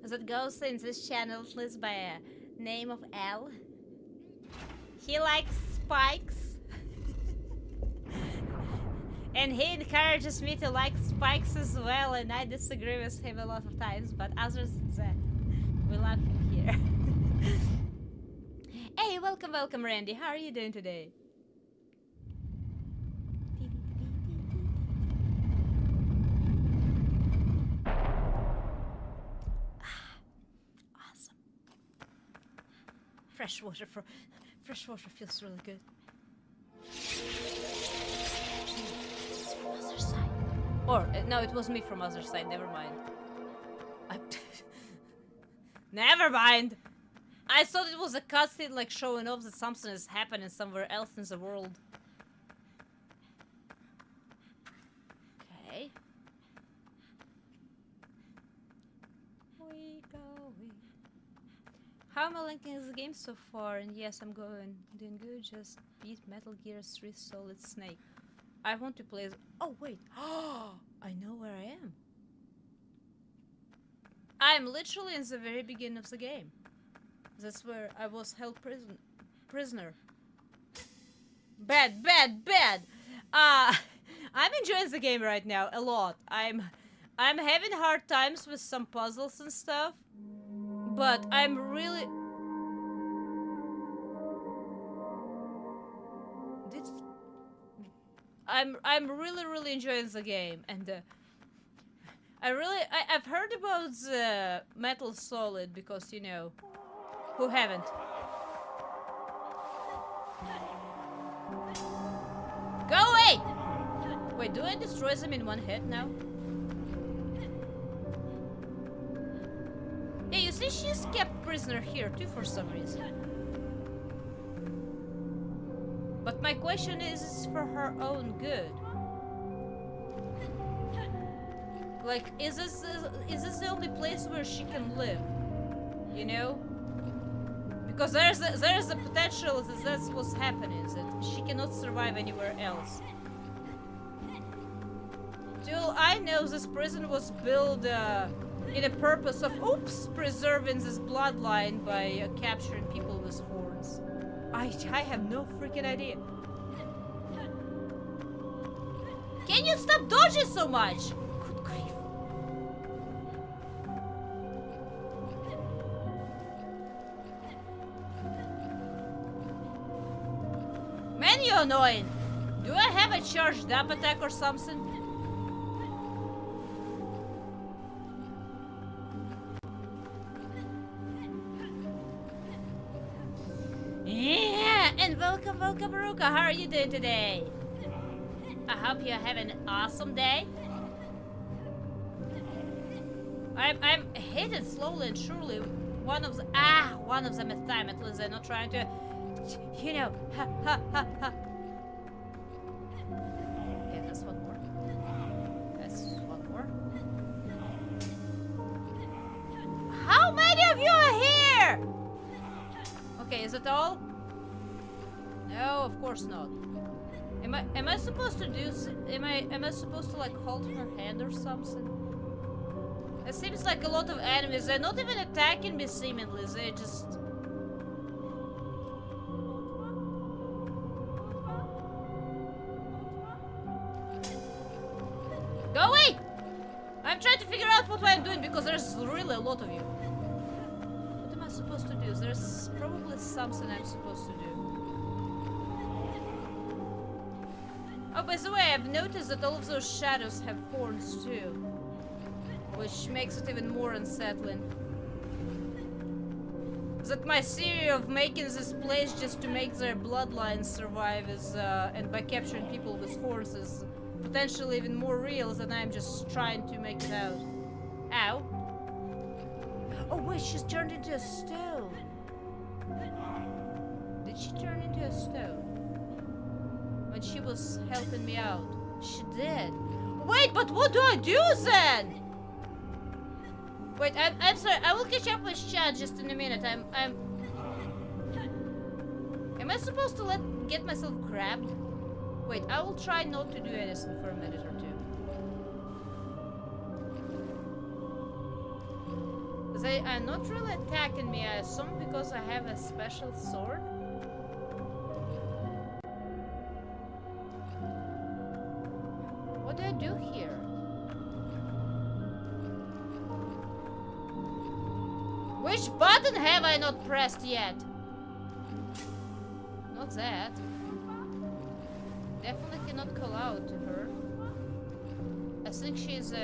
that goes in this channel list by a name of L. He likes spikes. And he encourages me to like spikes as well, and I disagree with him a lot of times, but other than that, we love him here. Hey, welcome, welcome, Randy. How are you doing today? Awesome. Fresh water feels really good. It's from other side. Or no, it was me from other side. Never mind. Never mind. I thought it was a cutscene, like showing off that something is happening somewhere else in the world. Okay. How am I linking this game so far? And yes, I'm doing good. Just beat Metal Gear 3 Solid Snake. I want to play. Oh wait. Oh, I know where I am. I'm literally in the very beginning of the game. That's where I was held prisoner. Bad. I'm enjoying the game right now a lot. I'm having hard times with some puzzles and stuff, but I'm really. I'm really enjoying the game, and I've heard about the Metal Solid because, you know, who haven't? Go away! Wait, do I destroy them in one hit now? Hey, she's kept prisoner here too for some reason. But my question is for her own good. Like, is this the only place where she can live? You know? Because there's the potential that that's what's happening, that she cannot survive anywhere else. Till I know, this prison was built in a purpose of, preserving this bloodline by capturing people with horns. I have no freaking idea. Can you stop dodging so much? Good grief. Man, you're annoying. Do I have a charged up attack or something? Yeah, and welcome, Ruka. How are you doing today? I hope you're having an awesome day. I'm hitting slowly and surely one of them at time. At least they're not trying to, you know, ha. Okay, that's one more. That's one more. How many of you are here? Okay, is it all? No, of course not. Am I supposed to do? Am I supposed to like hold her hand or something? It seems like a lot of enemies. They're not even attacking me seemingly. They're just. Go away! I'm trying to figure out what I'm doing because there's really a lot of you. What am I supposed to do? There's probably something I'm supposed to do. Oh, by the way, I've noticed that all of those shadows have horns too, which makes it even more unsettling. That my theory of making this place just to make their bloodlines survive is, and by capturing people with horns is potentially even more real than I'm just trying to make it out. Ow. Oh wait, she's turned into a stone. Did she turn into a stone? When she was helping me out. She did. Wait, but what do I do then? Wait, I'm sorry. I will catch up with chat just in a minute. Am I supposed to get myself grabbed? Wait, I will try not to do anything for a minute or two. They are not really attacking me, I assume, because I have a special sword. What do I do here? Which button have I not pressed yet? Not that. Definitely cannot call out to her. I think she's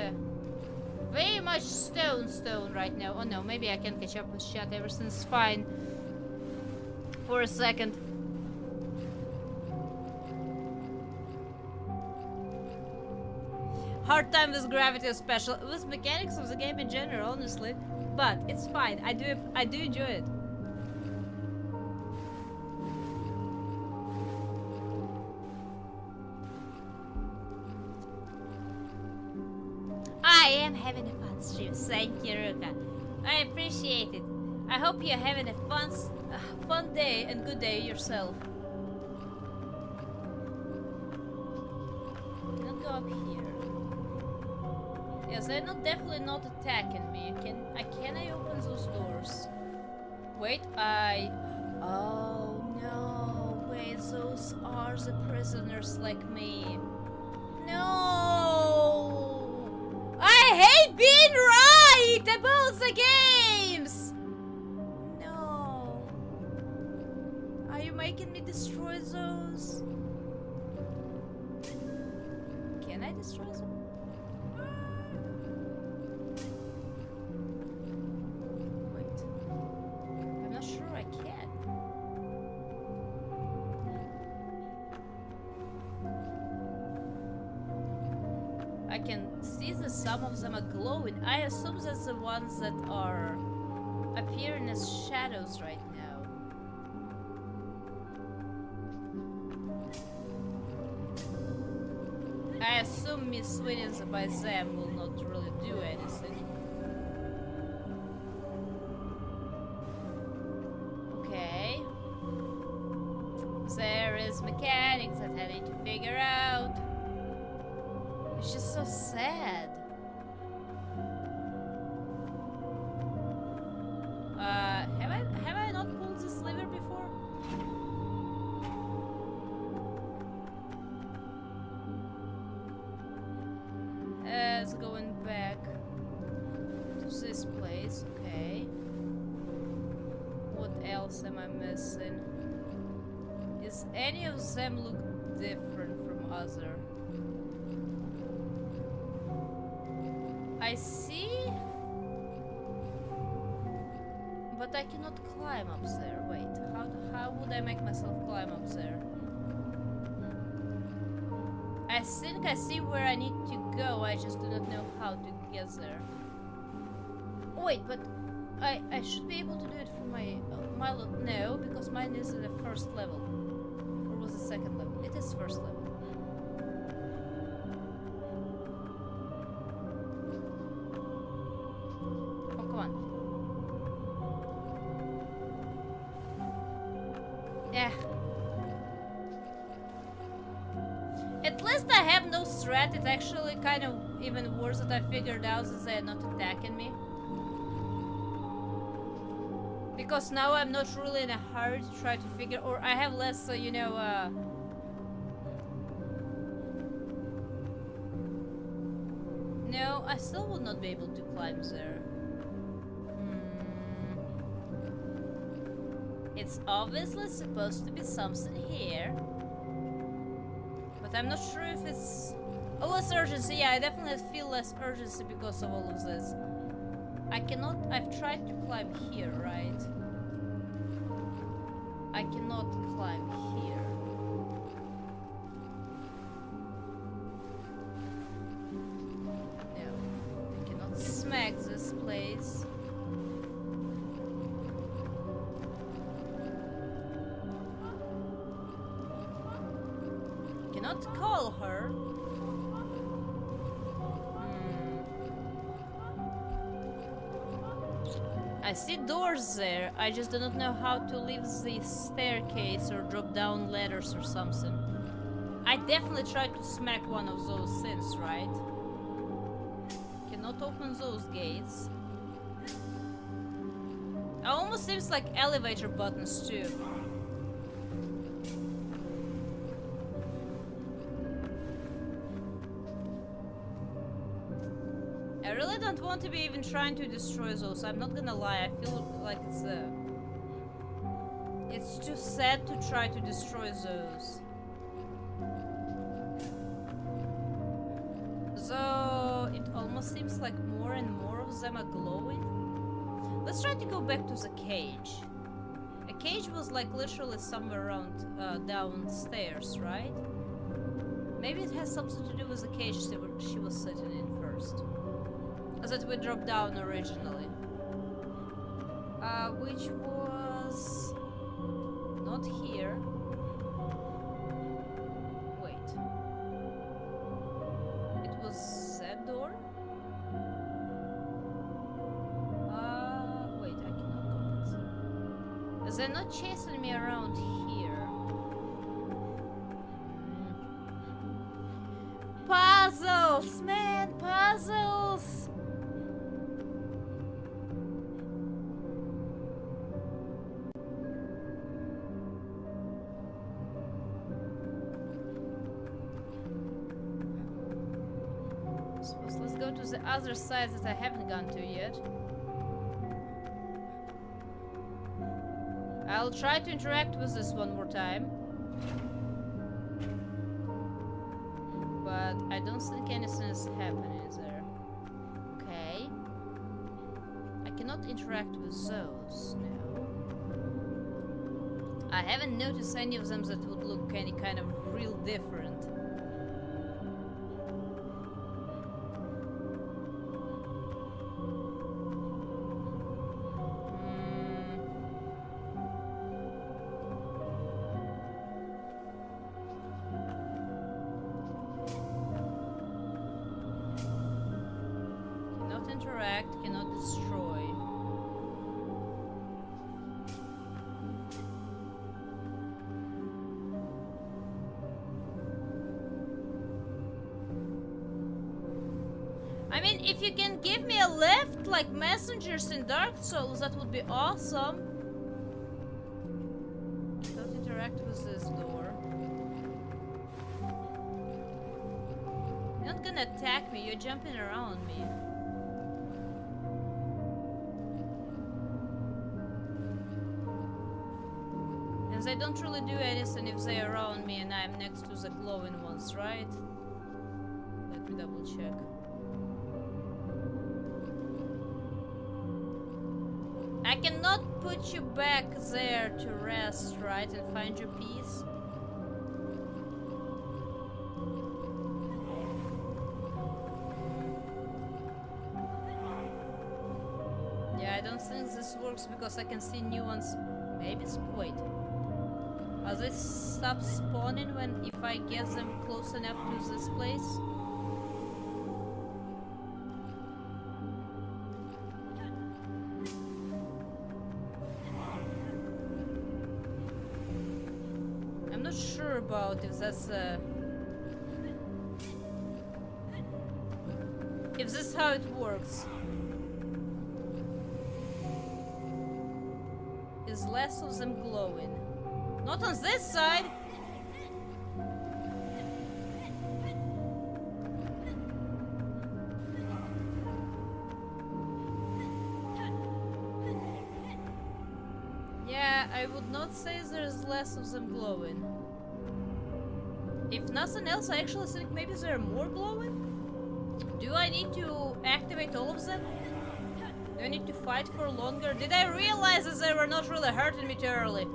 very much stone right now. Oh no, maybe I can catch up with chat. Everything's fine. For a second. Hard time with gravity special, with mechanics of the game in general, honestly. But it's fine. I do enjoy it. I am having a fun stream. Thank you, Ruka. I appreciate it. I hope you're having a fun day and good day yourself. Cannot go up here. Yes, they're definitely not attacking me. Can I open those doors? Wait, oh no, wait, those are the prisoners like me. No! I hate being right about the games! No. Are you making me destroy those? Can I destroy them? I can see that some of them are glowing. I assume that's the ones that are... I appearing as shadows right now. I assume Miss Winnings by them will not really do anything. Okay. There is mechanics that I need to figure out. It's just so sad. Have I not pulled this lever before? It's going back to this place. Okay. What else am I missing? Is any of them look different from other? I see, but I cannot climb up there. Wait, how would I make myself climb up there? I think I see where I need to go. I just do not know how to get there. Oh, wait, but I should be able to do it from my no, because mine is the first level. Or was it second level? It is first level. Oh, come on. Yeah. At least I have no threat. It's actually kind of even worse that I figured out that they're not attacking me. Because now I'm not really in a hurry to try to figure, or I have less, you know, no, I still would not be able to climb there. It's obviously supposed to be something here. But I'm not sure if it's... Oh, less urgency. Yeah, I definitely feel less urgency because of all of this. I cannot... I've tried to climb here, right? I cannot climb here. No. I cannot smack this place. Cannot call her. I see doors there. I just do not know how to leave the staircase or drop down ladders or something. I definitely tried to smack one of those things, right? Cannot open those gates. It almost seems like elevator buttons too. I really don't want to be even trying to destroy those. I'm not gonna lie. I feel like it's too sad to try to destroy those. So it almost seems like more and more of them are glowing. Let's try to go back to the cage. A cage was like literally somewhere around downstairs, right? Maybe it has something to do with the cage she was sitting in first. That we dropped down originally. Which was not here. Wait. It was that door? Wait, I cannot go back there. They're not chasing me around here. Puzzles, man, puzzles! Let's go to the other side that I haven't gone to yet. I'll try to interact with this one more time. But I don't think anything is happening there. Okay. I cannot interact with those, no. I haven't noticed any of them that would look any kind of real different. interact, cannot destroy. I mean, if you can give me a lift like messengers in Dark Souls, that would be awesome. Don't interact with this door. You're not gonna attack me, you're jumping around me. And they don't really do anything if they're around me and I'm next to the glowing ones, right? Let me double check. I cannot put you back there to rest, right? And find your peace. Yeah, I don't think this works because I can see new ones. Maybe wait. Are they stop spawning when if I get them close enough to this place? I'm not sure about if that's if this is how it works. Is less of them glowing. Not on this side! Yeah, I would not say there's less of them glowing. If nothing else, I actually think maybe there are more glowing? Do I need to activate all of them? Do I need to fight for longer? Did I realize that they were not really hurting me too early?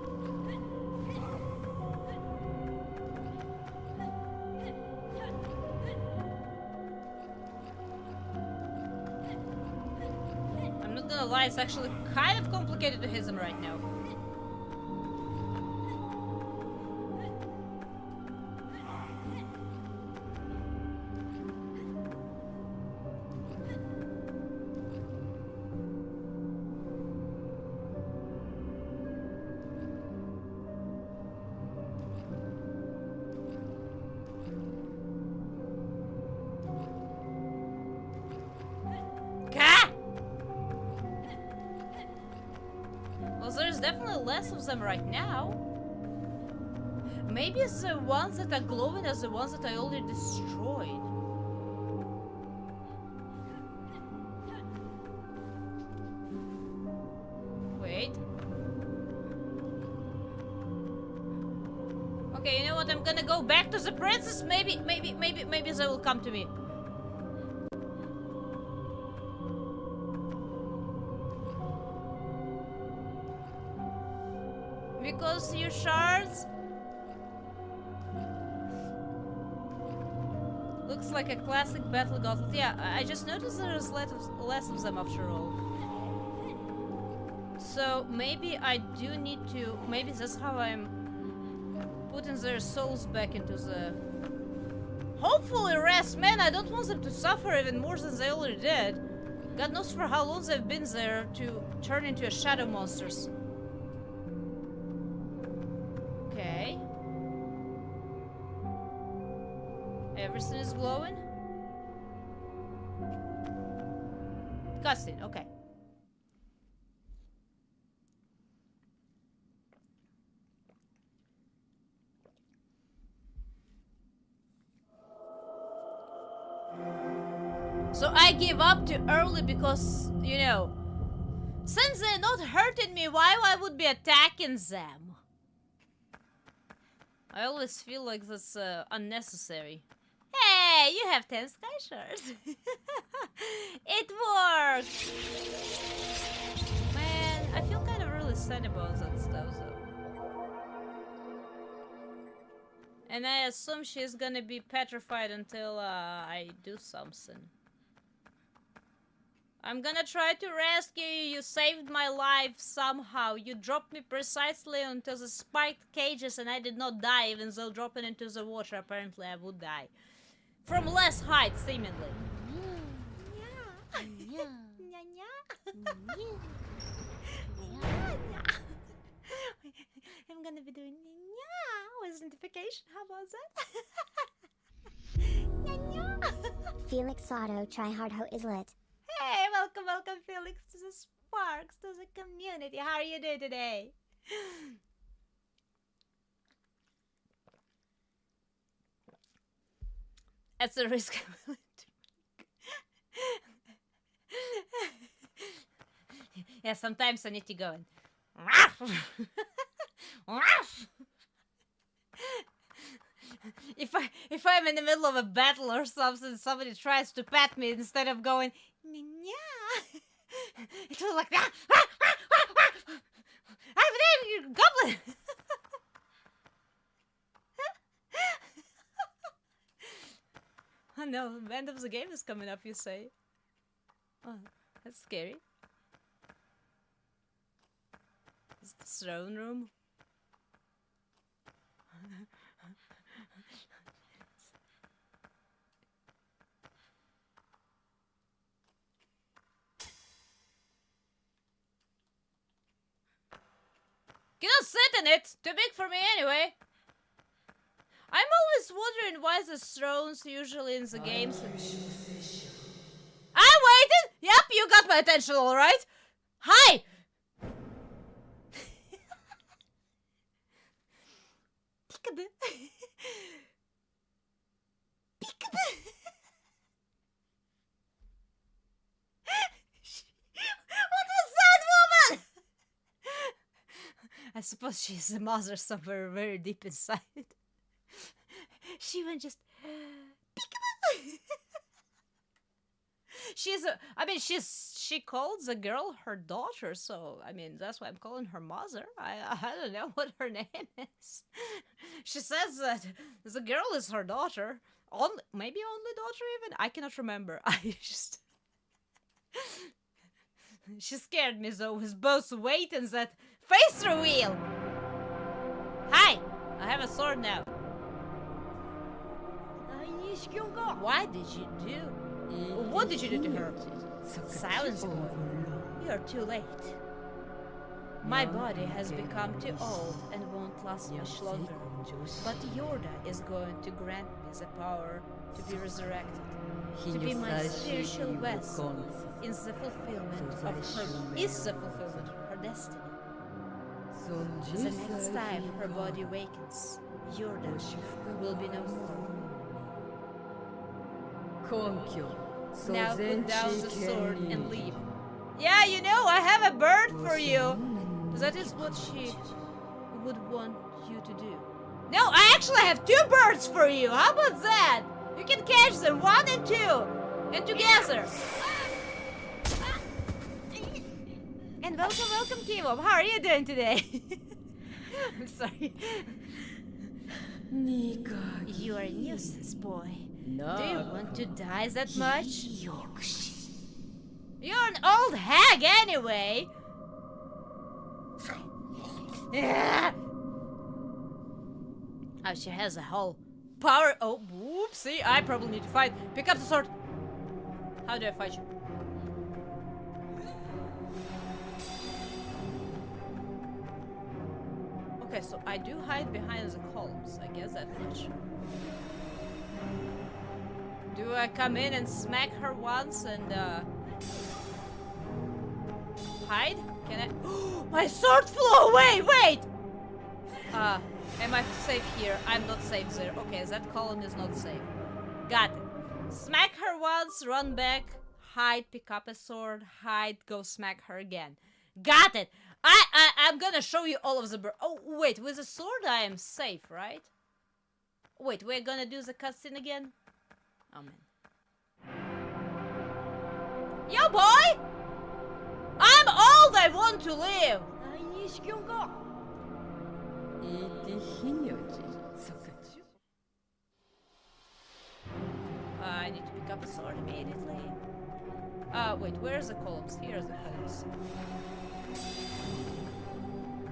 I'm not gonna lie, it's actually kind of complicated to hit them right now. Less of them right now. Maybe the ones that are glowing are the ones that I already destroyed. Wait. Okay, you know what? I'm gonna go back to the princess. Maybe they will come to me. Because your shards looks like a classic battle gauntlet. Yeah, I just noticed there's less of them after all. So maybe I do need to. Maybe that's how I'm putting their souls back into the. Hopefully rest, man. I don't want them to suffer even more than they already did. God knows for how long they've been there to turn into a shadow monsters. Okay. Everything is glowing? Cutscene, okay. So I give up too early because, you know, since they're not hurting me, why I would be attacking them? I always feel like that's unnecessary. Hey, you have 10 sky shards. It worked! Man, I feel kind of really sad about that stuff though. And I assume she's gonna be petrified until I do something. I'm gonna try to rescue you. You saved my life somehow. You dropped me precisely onto the spiked cages and I did not die, even though dropping into the water apparently I would die. From less height, seemingly. I'm gonna be doing with notification. How about that? Felix Auto Tryhard Ho is lit. Hey, welcome, Felix, to the Sparks, to the community. How are you doing today? That's the risk I'm willing to make. Yeah, sometimes I need to go and if I'm in the middle of a battle or something, somebody tries to pat me instead of going yeah, it was like that. I have a name, you goblin. Oh no, the end of the game is coming up, you say. Oh, that's scary. Is it the throne room? Cannot sit in it! Too big for me anyway! I'm always wondering why the thrones usually in the games. I waited! Yep, you got my attention, alright? Hi! Peekaboo. Peekaboo. What was that woman? I suppose she's a mother somewhere very deep inside. She went just peekaboo. She calls the girl her daughter, so I mean that's why I'm calling her mother. I don't know what her name is. She says that the girl is her daughter. Maybe only daughter even? I cannot remember. She scared me though with both weight and that face reveal. Hi! I have a sword now. Why did you do? What did you do to her? Silence, boy. You are too late. My body has become too old and won't last much longer. But Yorda is going to grant me the power to be resurrected, to be my spiritual vessel in the fulfillment of her destiny. The next time her body wakens, Yorda will be no more. Now put down the sword and leave. Yeah, you know, I have a bird for you. That is what she would want you to do. No, I actually have 2 birds for you. How about that? You can catch them, 1 and 2, and together. And welcome, Kimo. How are you doing today? I'm sorry. You are a nuisance, boy. Do you want to die that much? You're an old hag anyway. Oh, she has a whole power. Oh, whoopsie. I probably need to fight. Pick up the sword. How do I fight you? Okay, so I do hide behind the columns. I guess that much. Do I come in and smack her once and hide? Can I? My sword flew away! Wait! Am I safe here? I'm not safe there. Okay, that column is not safe. Got it. Smack her once, run back, hide, pick up a sword, hide, go smack her again. Got it! I'm gonna show you all of the oh, wait, with a sword I am safe, right? Wait, we're gonna do the cutscene again? Oh, man. Yo, boy! I'm old, I want to live! I need to pick up a sword immediately. Wait, where's the columns? Here's the columns.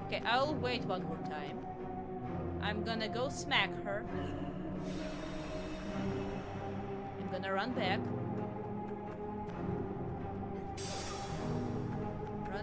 Okay, I'll wait one more time. I'm gonna go smack her. I'm gonna run back.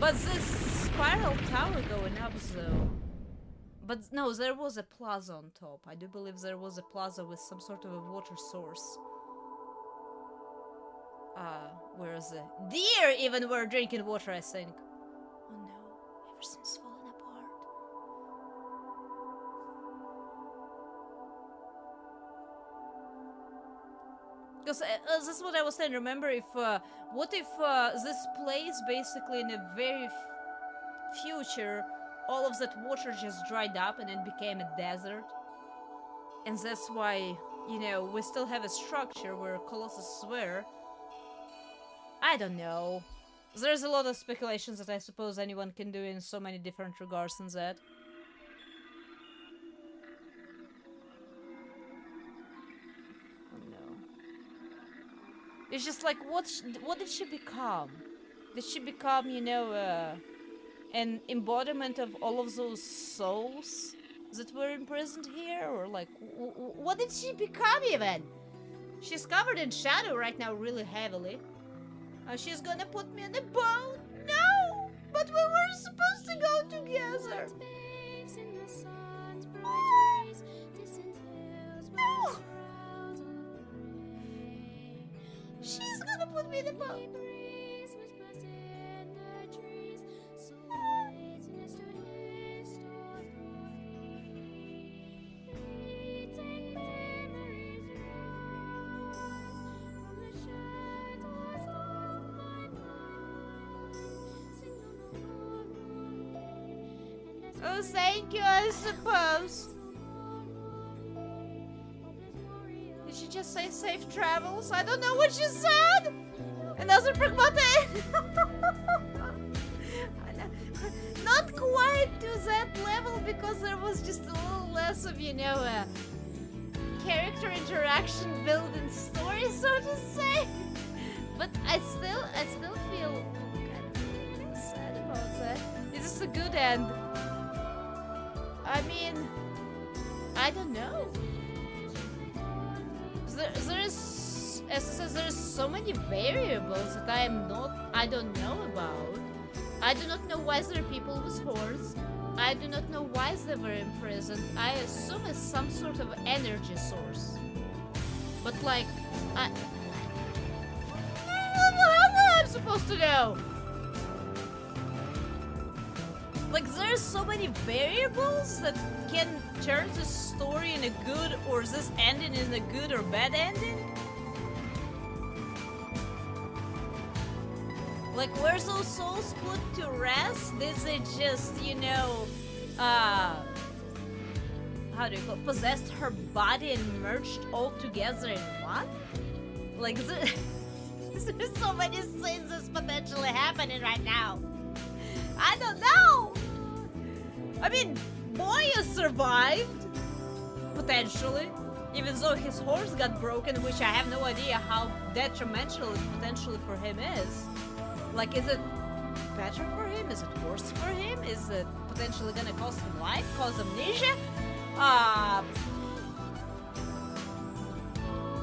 But this spiral tower going up though. But no, there was a plaza on top. I do believe there was a plaza with some sort of a water source. Where is it? Deer even were drinking water, I think. Oh no, everything's falling apart. Because this is what I was saying. Remember, if what if this place basically in a very future, all of that water just dried up and it became a desert, and that's why, you know, we still have a structure where Colossus were. I don't know. There's a lot of speculations that I suppose anyone can do in so many different regards in that. Oh no. It's just like, what did she become? Did she become, you know, an embodiment of all of those souls that were imprisoned here? Or like, what did she become even? She's covered in shadow right now really heavily. She's gonna put me on a boat? No! But we were supposed to go together. No! She's gonna put me in a boat. Oh, thank you, I suppose. Did she just say safe travels? I don't know what she said! Another pragmatic! Not quite to that level, because there was just a little less of, you know, character interaction built in story, so to say. But I still feel kind of sad about that. Is this a good end? I mean, I don't know. There's, as I said, there's so many variables that I don't know about. I do not know why there are people with horns. I do not know why they were imprisoned. I assume it's some sort of energy source. But like, how am I supposed to know? Like, there's so many variables that can turn this story in a good or this ending in a good or bad ending. Like, were those souls put to rest? Did they just, you know, how do you call it? Possessed her body and merged all together in one? Like, there's so many things that's potentially happening right now. I don't know! I mean, Boya survived, potentially, even though his horse got broken, which I have no idea how detrimental it potentially for him is. Like, is it better for him? Is it worse for him? Is it potentially gonna cost him life, cause amnesia?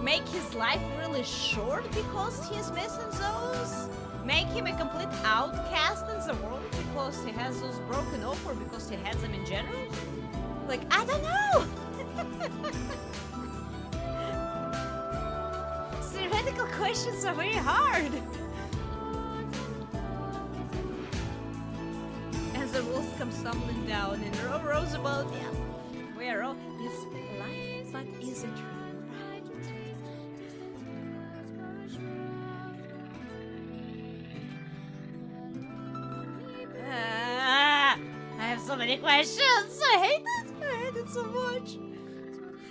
Make his life really short because he's missing those? Make him a complete outcast in the world because he has those broken off, or because he has them in general? Like, I don't know! Theoretical questions are very hard! As the walls come stumbling down and rows about, yeah, we are all, it's life, but is it true? I have so many questions. I hate it so much.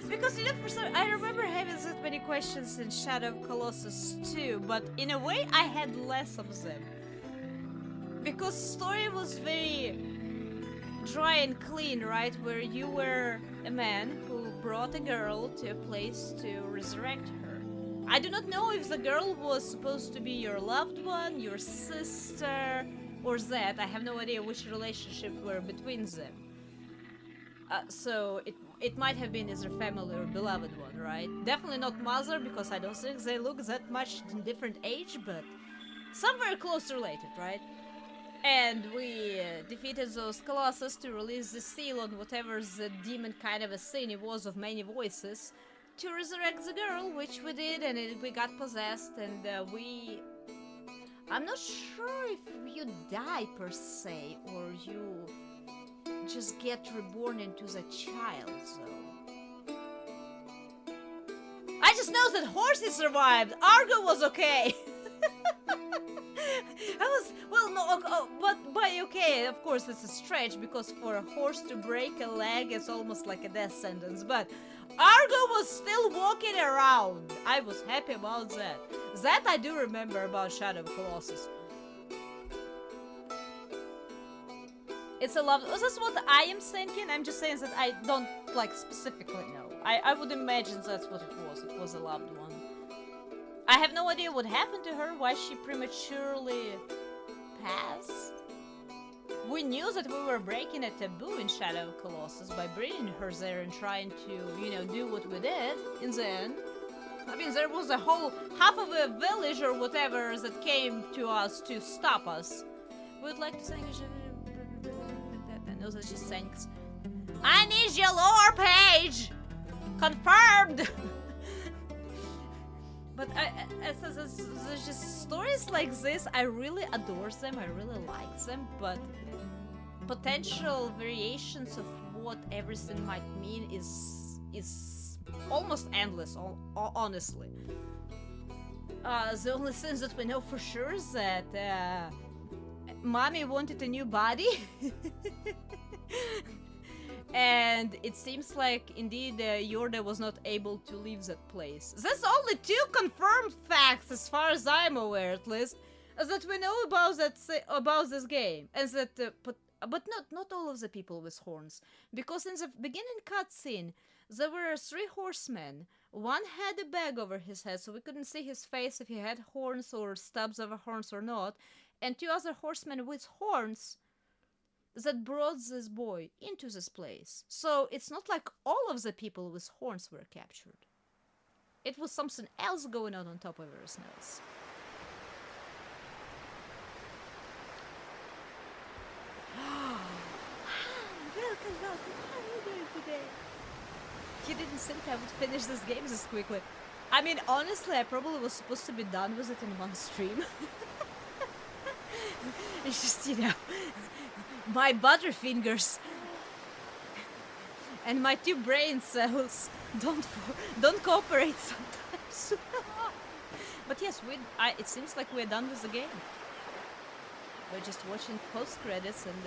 Because, you know, for some, I remember having that many questions in Shadow of Colossus too, but in a way I had less of them. Because story was very dry and clean, right? Where you were a man who brought a girl to a place to resurrect her. I do not know if the girl was supposed to be your loved one, your sister, or that. I have no idea which relationship were between them. So it might have been either family or beloved one, right? Definitely not mother, because I don't think they look that much in different age, but somewhere close related, right? And we defeated those colossus to release the seal on whatever the demon kind of a scene it was of many voices to resurrect the girl, which we did, and we got possessed, and I'm not sure if you die per se, or you just get reborn into the child, so... I just know that Horsey survived! Argo was okay! I was... Well, no, but by okay, of course it's a stretch, because for a horse to break a leg is almost like a death sentence, but Argo was still walking around. I was happy about that. That I do remember about Shadow of Colossus. It's a love... That's what I am thinking. I'm just saying that I don't, like, specifically know. I would imagine that's what it was. It was a loved one. I have no idea what happened to her, why she prematurely passed. We knew that we were breaking a taboo in Shadow of Colossus by bringing her there and trying to, you know, do what we did in the end. I mean, there was a whole half of a village or whatever that came to us to stop us. We would like to sing... I know that she sings. I need your lore page! Confirmed! But there's just stories like this, I really adore them, I really like them, but potential variations of what everything might mean is almost endless, honestly. The only things that we know for sure is that Mommy wanted a new body. And it seems like, indeed, Yorda was not able to leave that place. That's only 2 confirmed facts, as far as I'm aware, at least, that we know about this game. And that, but not all of the people with horns. Because in the beginning cutscene, there were 3 horsemen. One had a bag over his head, so we couldn't see his face if he had horns or stubs of horns or not. And 2 other horsemen with horns that brought this boy into this place. So it's not like all of the people with horns were captured. It was something else going on top of everything else. Welcome. How are you doing today? You didn't think I would finish this game this quickly. I mean, honestly, I probably was supposed to be done with it in one stream. It's just, you know... My butterfingers and my 2 brain cells don't cooperate sometimes. But yes, it seems like we're done with the game. We're just watching post credits, and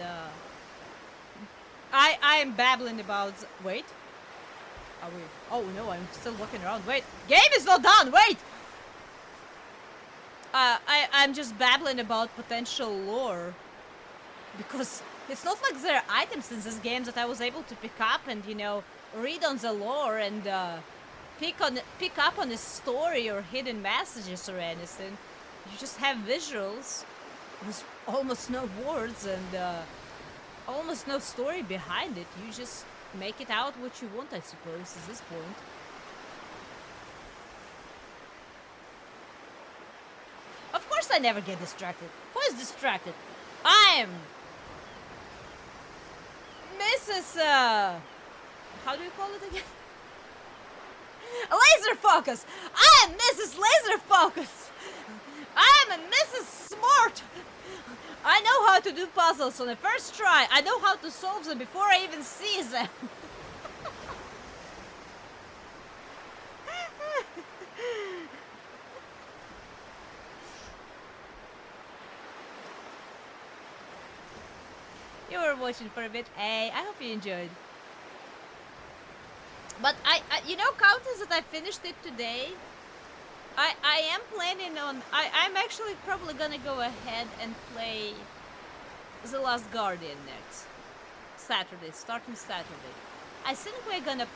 I am babbling about. Wait, are we? Oh no, I'm still walking around. Wait, game is not done. Wait. I'm just babbling about potential lore. Because it's not like there are items in this game that I was able to pick up and, you know, read on the lore and pick up on a story or hidden messages or anything. You just have visuals with almost no words and almost no story behind it. You just make it out what you want, I suppose, at this point. Of course I never get distracted. Who is distracted? I'm... Mrs. How do you call it again? Laser Focus! I am Mrs. Laser Focus! I am a Mrs. Smart! I know how to do puzzles on the first try. I know how to solve them before I even see them. You were watching for a bit. Hey, I hope you enjoyed. But you know, counting that I finished it today, I am planning on, I'm actually probably gonna go ahead and play The Last Guardian next. Saturday, starting Saturday. I think we're gonna...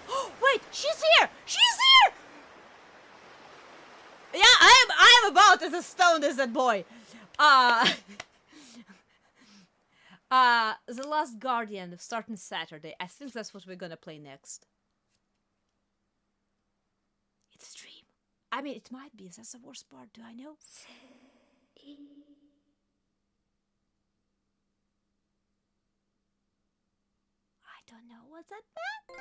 Oh, wait, she's here! She's here! Yeah, I am about as stoned as that boy. The Last Guardian, starting Saturday. I think that's what we're gonna play next. It's a dream. I mean, it might be. That's the worst part. Do I know? don't know what's that back.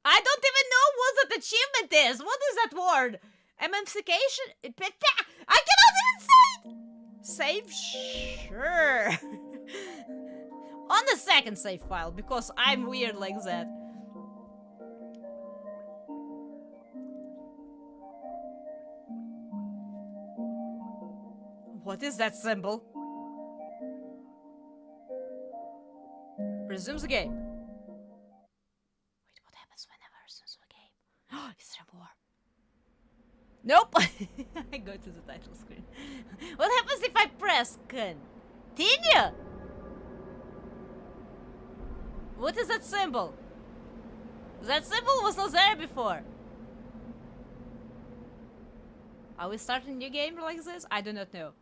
I don't even know what that achievement is. What is that word? Emancipation? I cannot even say it. Save? Sure. On the second save file, because I'm weird like that. What is that symbol? Resumes the game. Wait, what happens whenever I resume the game? Is there more? Nope. I go to the title screen. What happens if I press continue? What is that symbol? That symbol was not there before. Are we starting a new game like this? I do not know.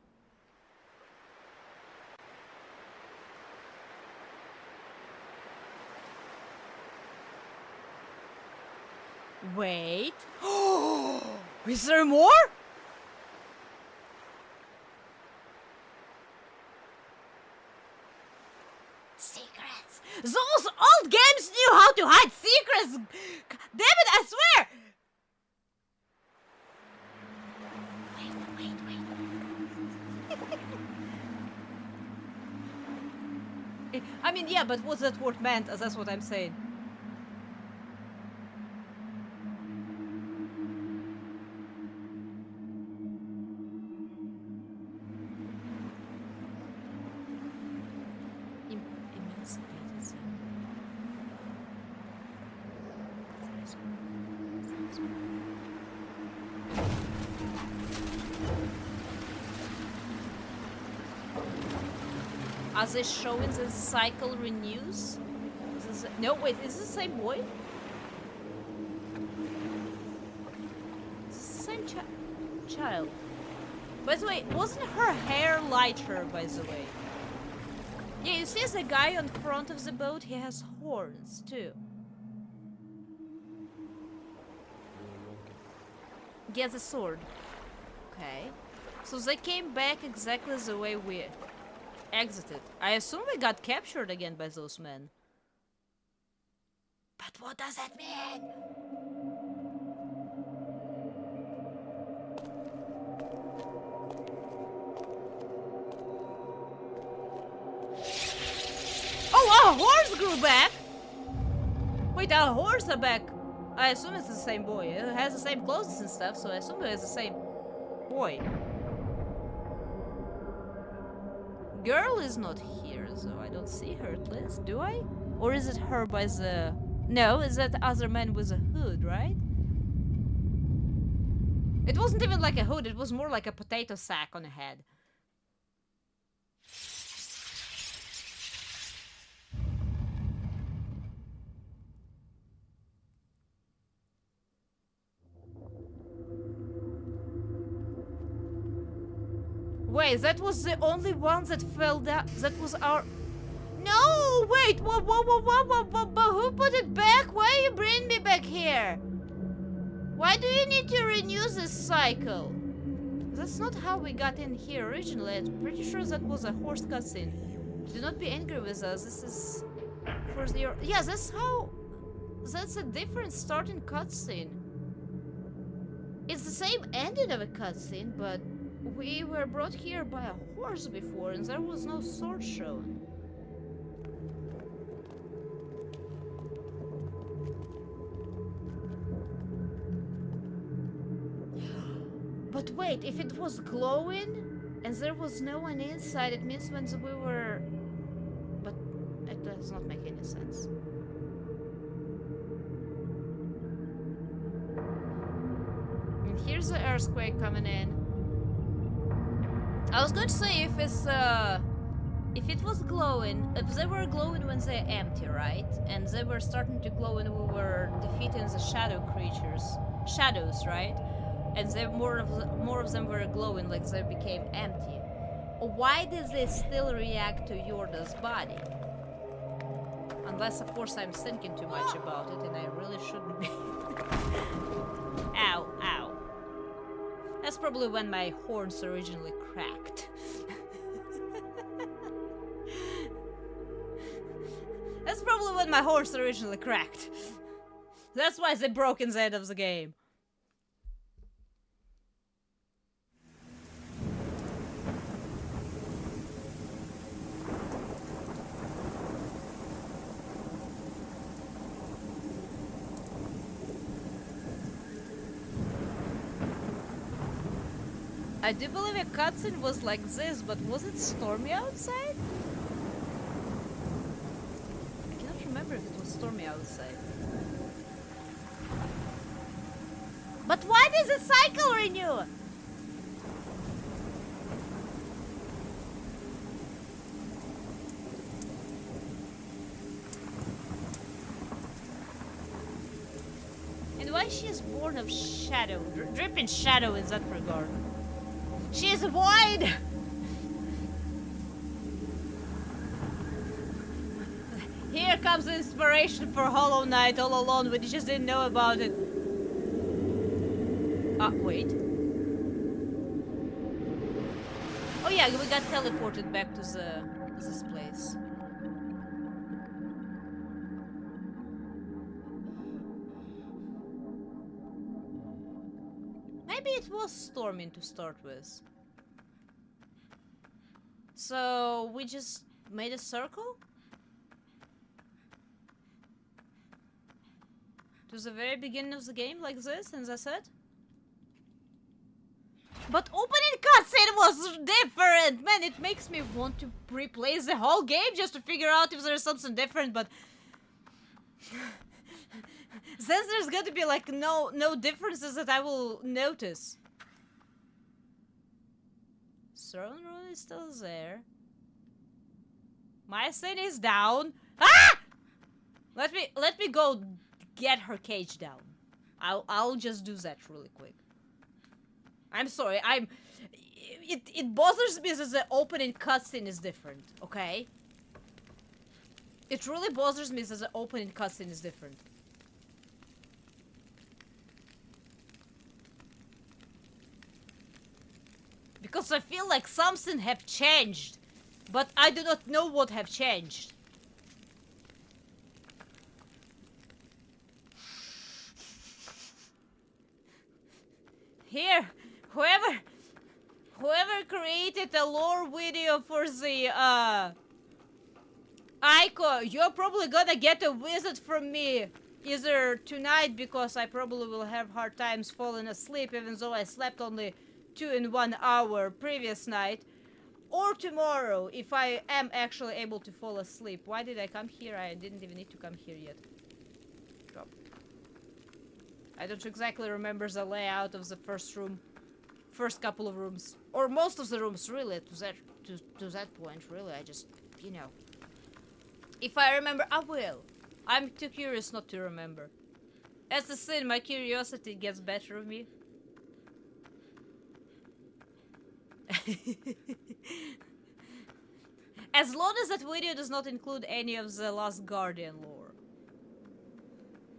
Wait. Is there more? Secrets. Those old games knew how to hide secrets. Damn it, I swear. Wait. I mean, yeah, but what that word meant, that's what I'm saying. As they showing the cycle renews? No, wait, is this the same boy? Same child. By the way, wasn't her hair lighter, by the way? Yeah, you see the guy on front of the boat, he has horns, too. He has a sword. Okay. So they came back exactly the way we exited. I assume we got captured again by those men. But what does that mean? Oh, our horse grew back! Wait, our horse are back. I assume it's the same boy. It has the same clothes and stuff, so I assume it's the same boy. Girl is not here, so I don't see her at least, do I? Or is it her by the... No, is that other man with a hood, right? It wasn't even like a hood, it was more like a potato sack on a head. Wait, that was the only one that fell down. That was our... No, wait, whoa, who put it back? Why you bring me back here? Why do you need to renew this cycle? That's not how we got in here originally. I'm pretty sure that was a horse cutscene. Do not be angry with us. This is for your... Yeah, that's how... That's a different starting cutscene. It's the same ending of a cutscene, but we were brought here by a horse before, and there was no sword shown. But wait, if it was glowing and there was no one inside, it means when we were... But it does not make any sense. And here's the earthquake coming in. I was going to say if it was glowing, if they were glowing when they're empty, right? And they were starting to glow when we were defeating the shadow creatures, shadows, right? And they more of them were glowing, like they became empty. Why did they still react to Yorda's body? Unless, of course, I'm thinking too much about it, and I really shouldn't be. Ow, ow. That's probably when my horns originally cracked. That's probably when my horse originally cracked. That's why they broke in the end of the game. I do believe a cutscene was like this, but was it stormy outside? I cannot remember if it was stormy outside. But why does the cycle renew? And why she is born of shadow, dripping shadow in that regard? She is void! Here comes the inspiration for Hollow Knight all alone, but you just didn't know about it. Wait. Oh yeah, we got teleported back to this place. Maybe it was storming to start with. So we just made a circle? To the very beginning of the game like this, and that's it? But opening cutscene was different! Man, it makes me want to replay the whole game just to figure out if there's something different, but... Since there's going to be like no differences that I will notice. Throne Room is still there. My sin is down. Ah! Let me go get her cage down. I'll just do that really quick. I'm sorry. It bothers me that the opening cutscene is different. Okay. It really bothers me that the opening cutscene is different. Because I feel like something have changed, but I do not know what have changed. Here, whoever created a lore video for the ICO, you're probably gonna get a visit from me either tonight, because I probably will have hard times falling asleep, even though I slept only 2 in 1 hour previous night, or tomorrow if I am actually able to fall asleep. Why did I come here? I didn't even need to come here yet. Drop. I don't exactly remember the layout of the first couple of rooms, or most of the rooms really. To that point, really, I just, you know, if I remember, I will. I'm too curious not to remember. As a sin, my curiosity gets better of me. As long as that video does not include any of the Last Guardian lore.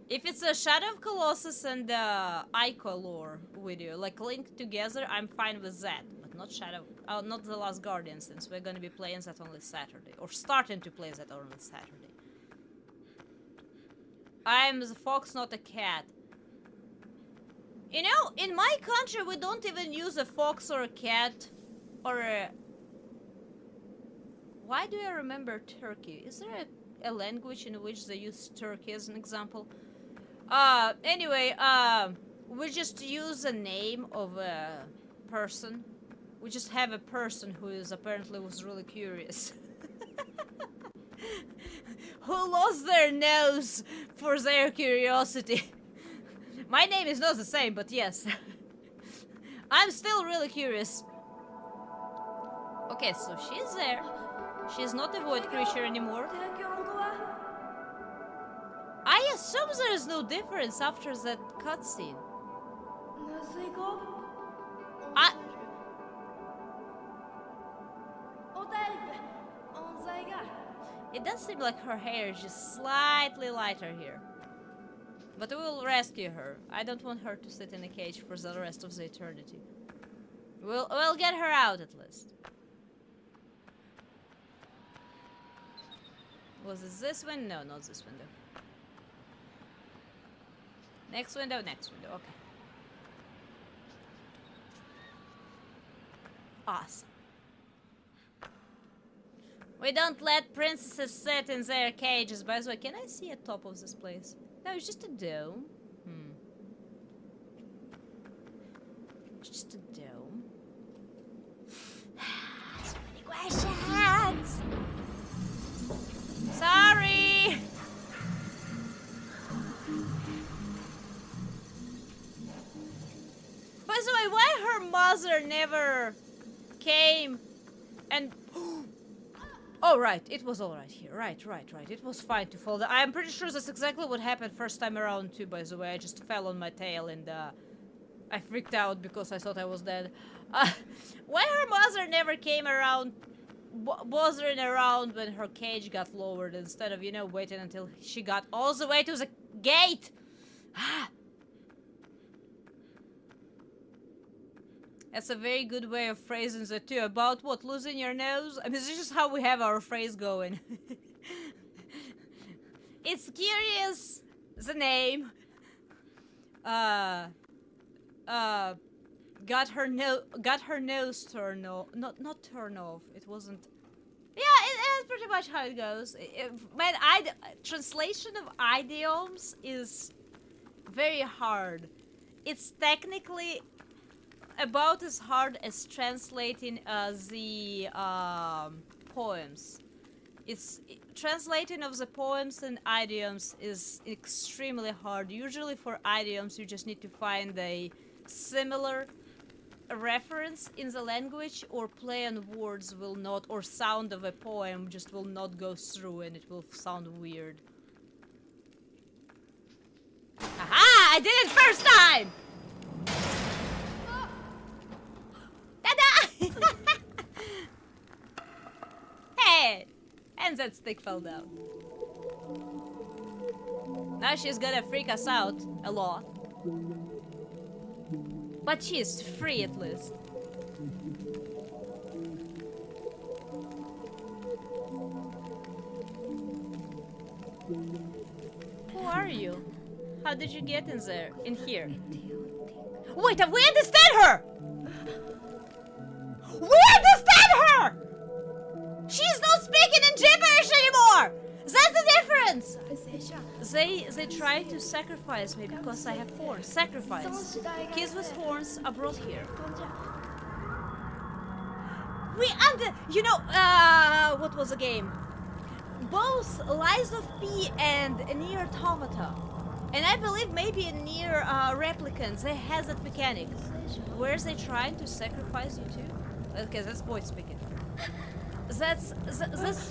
If it's a Shadow of Colossus and ICO lore video, like linked together, I'm fine with that. But not not the Last Guardian, since we're gonna be playing that only Saturday. Or starting to play that only Saturday. I'm the fox, not a cat. You know, in my country we don't even use a fox or a cat or a... Why do I remember Turkey? Is there a language in which they use Turkey as an example? Anyway, we just use a name of a person. We just have a person who is apparently was really curious. Who lost their nose for their curiosity. My name is not the same, but yes. I'm still really curious. Okay, so she's there. She's not a void creature anymore. I assume there is no difference after that cutscene. It does seem like her hair is just slightly lighter here. But we will rescue her. I don't want her to sit in a cage for the rest of the eternity. We'll get her out at least. Was it this window? No, not this window. Next window, next window. Okay. Awesome. We don't let princesses sit in their cages. By the way, can I see a top of this place? No, it's just a dome. It's just a dome. So many questions! Sorry! By the way, why her mother never came and... Oh, right. It was all right here. Right. It was fine to fall down. I'm pretty sure that's exactly what happened first time around, too, by the way. I just fell on my tail and, I freaked out because I thought I was dead. Why her mother never came around, bothering around when her cage got lowered instead of, you know, waiting until she got all the way to the gate? That's a very good way of phrasing that too. About what? Losing your nose? I mean, this is just how we have our phrase going. It's curious. The name. Got her nose turned off. Not turned off. It wasn't. Yeah, that's pretty much how it goes. Man, translation of idioms is very hard. It's technically about as hard as translating the poems. Translating of the poems and idioms is extremely hard. Usually for idioms you just need to find a similar reference in the language, or play on words will not, or sound of a poem just will not go through and it will sound weird. Aha! I did it first time! Hey! And that stick fell down. Now she's gonna freak us out a lot. But she's free at least. Who are you? How did you get in there? In here? Wait, we understand her! We understand her! She's not speaking in gibberish anymore! That's the difference! They try to sacrifice me because I have horns. Sacrifice. Kids with horns are brought here. You know, what was the game? Both Lies of P and Near Automata. And I believe maybe in Near Replicants, they has that mechanic. Where they trying to sacrifice you too? Okay, that's boy speaking. That's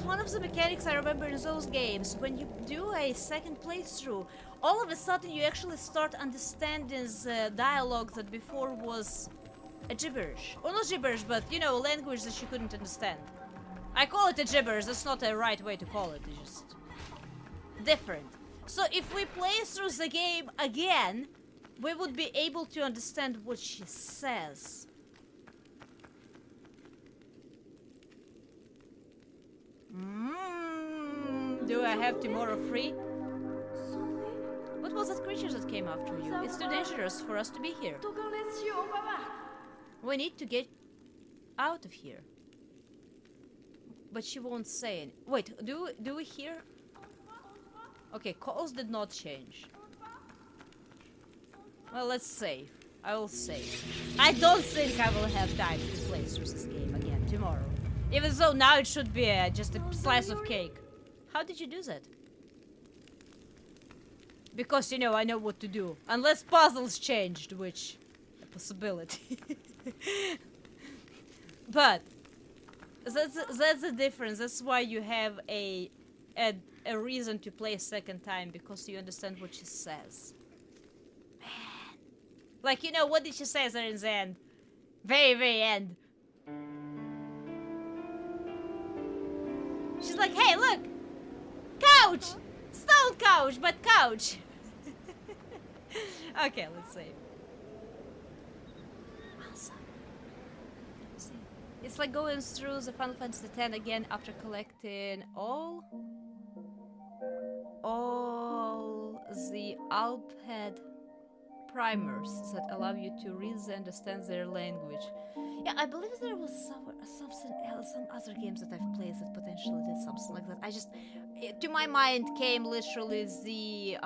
one of the mechanics I remember in those games. When you do a second playthrough, all of a sudden you actually start understanding the dialogue that before was a gibberish. Or not gibberish, but you know, language that you couldn't understand. I call it a gibberish, that's not a right way to call it, it's just different. So if we play through the game again, we would be able to understand what she says. Do I have tomorrow free? What was that creature that came after you? It's too dangerous for us to be here. We need to get out of here. But she won't say any. Wait, do we hear? Okay, calls did not change. Well, let's save. I will save. I don't think I will have time to play through this game again tomorrow. Even though now it should be just a slice of cake. How did you do that? Because, you know, I know what to do. Unless puzzles changed, which... a possibility. But... that's the difference. That's why you have a reason to play a second time. Because you understand what she says. Man. Like, you know, what did she say there in the end? Very, very end. She's like, hey, look! Couch! Stone couch, but couch! Okay, let's see. Awesome. It's like going through the Final Fantasy X again after collecting all the Alped primers that allow you to read and understand their language. Yeah, I believe there was something else, some other games that I've played that potentially did something like that. To my mind came literally the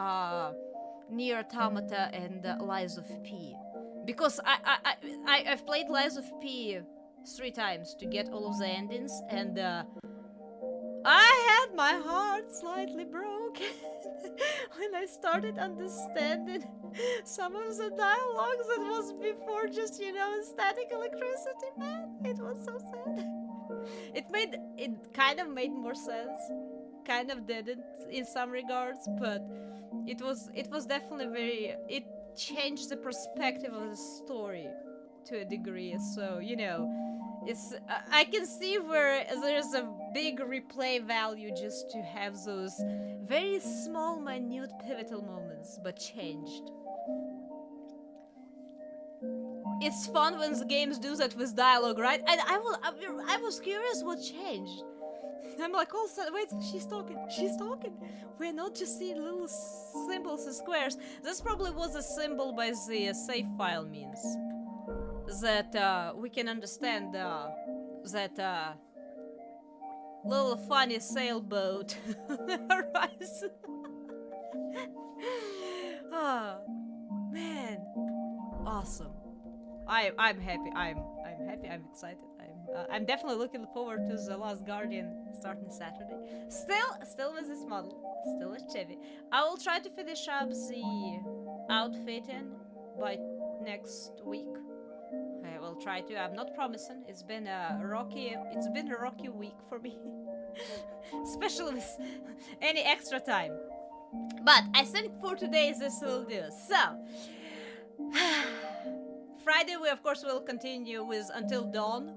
Nier Automata and Lies of P, because I've played Lies of P 3 times to get all of the endings, and I had my heart slightly broken when I started understanding some of the dialogues that was before just, static electricity, man. It was so sad. It kind of made more sense. Kind of didn't in some regards, but it was definitely it changed the perspective of the story to a degree. So, it's I can see where there's a big replay value just to have those very small, minute, pivotal moments, but changed. It's fun when the games do that with dialogue, right? And I was curious what changed. I'm like, oh, wait, she's talking. We're not just seeing little symbols and squares. This probably was a symbol by the save file means. That we can understand that little funny sailboat horizon. Oh, man, awesome! I'm happy. I'm happy. I'm excited. I'm definitely looking forward to The Last Guardian starting Saturday. Still with this model. Still with Chevy. I will try to finish up the outfitting by next week. I will try to. I'm not promising. It's been a rocky week for me. Especially with any extra time. But I think for today this will do. So Friday we of course will continue with Until Dawn.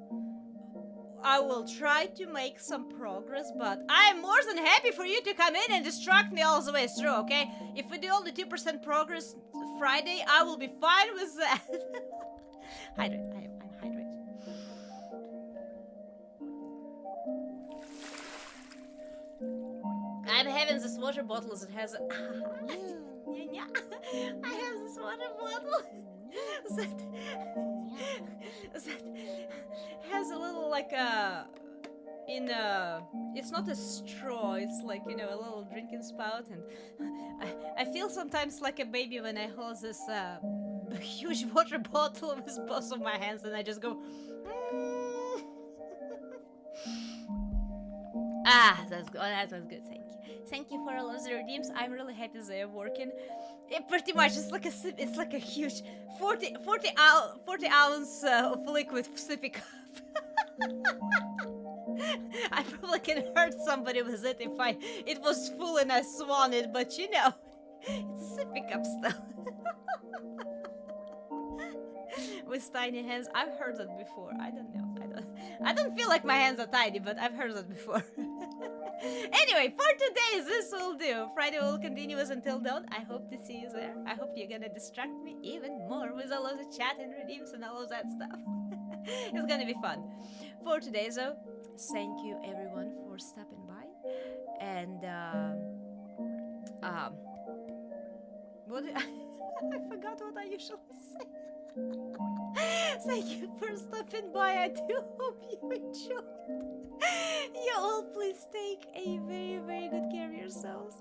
I will try to make some progress, but I'm more than happy for you to come in and distract me all the way through, okay? If we do only 2% progress Friday, I will be fine with that. Hydrate. I'm hydrated. I'm having this water bottle that has I have this water bottle that has a little it's not a straw, it's like, a little drinking spout, and I feel sometimes like a baby when I hold this huge water bottle with both of my hands and I just go that's good. That was good. Thank you for all of the redeems. I'm really happy they are working. It pretty much it's like a huge 40 ounce of liquid sippy cup. I probably can hurt somebody with it if it was full and I swan it, but it's a sippy cup still. With tiny hands, I've heard that before. I don't know. I don't feel like my hands are tiny, but I've heard that before. Anyway, for today, this will do. Friday will continue with Until Dawn. I hope to see you there. I hope you're gonna distract me even more with all of the chat and redeems and all of that stuff. It's gonna be fun. For today, though, thank you everyone for stopping by. And I forgot what I usually say. Thank you for stopping by. I do hope you enjoyed. You all please take a very, very good care of yourselves.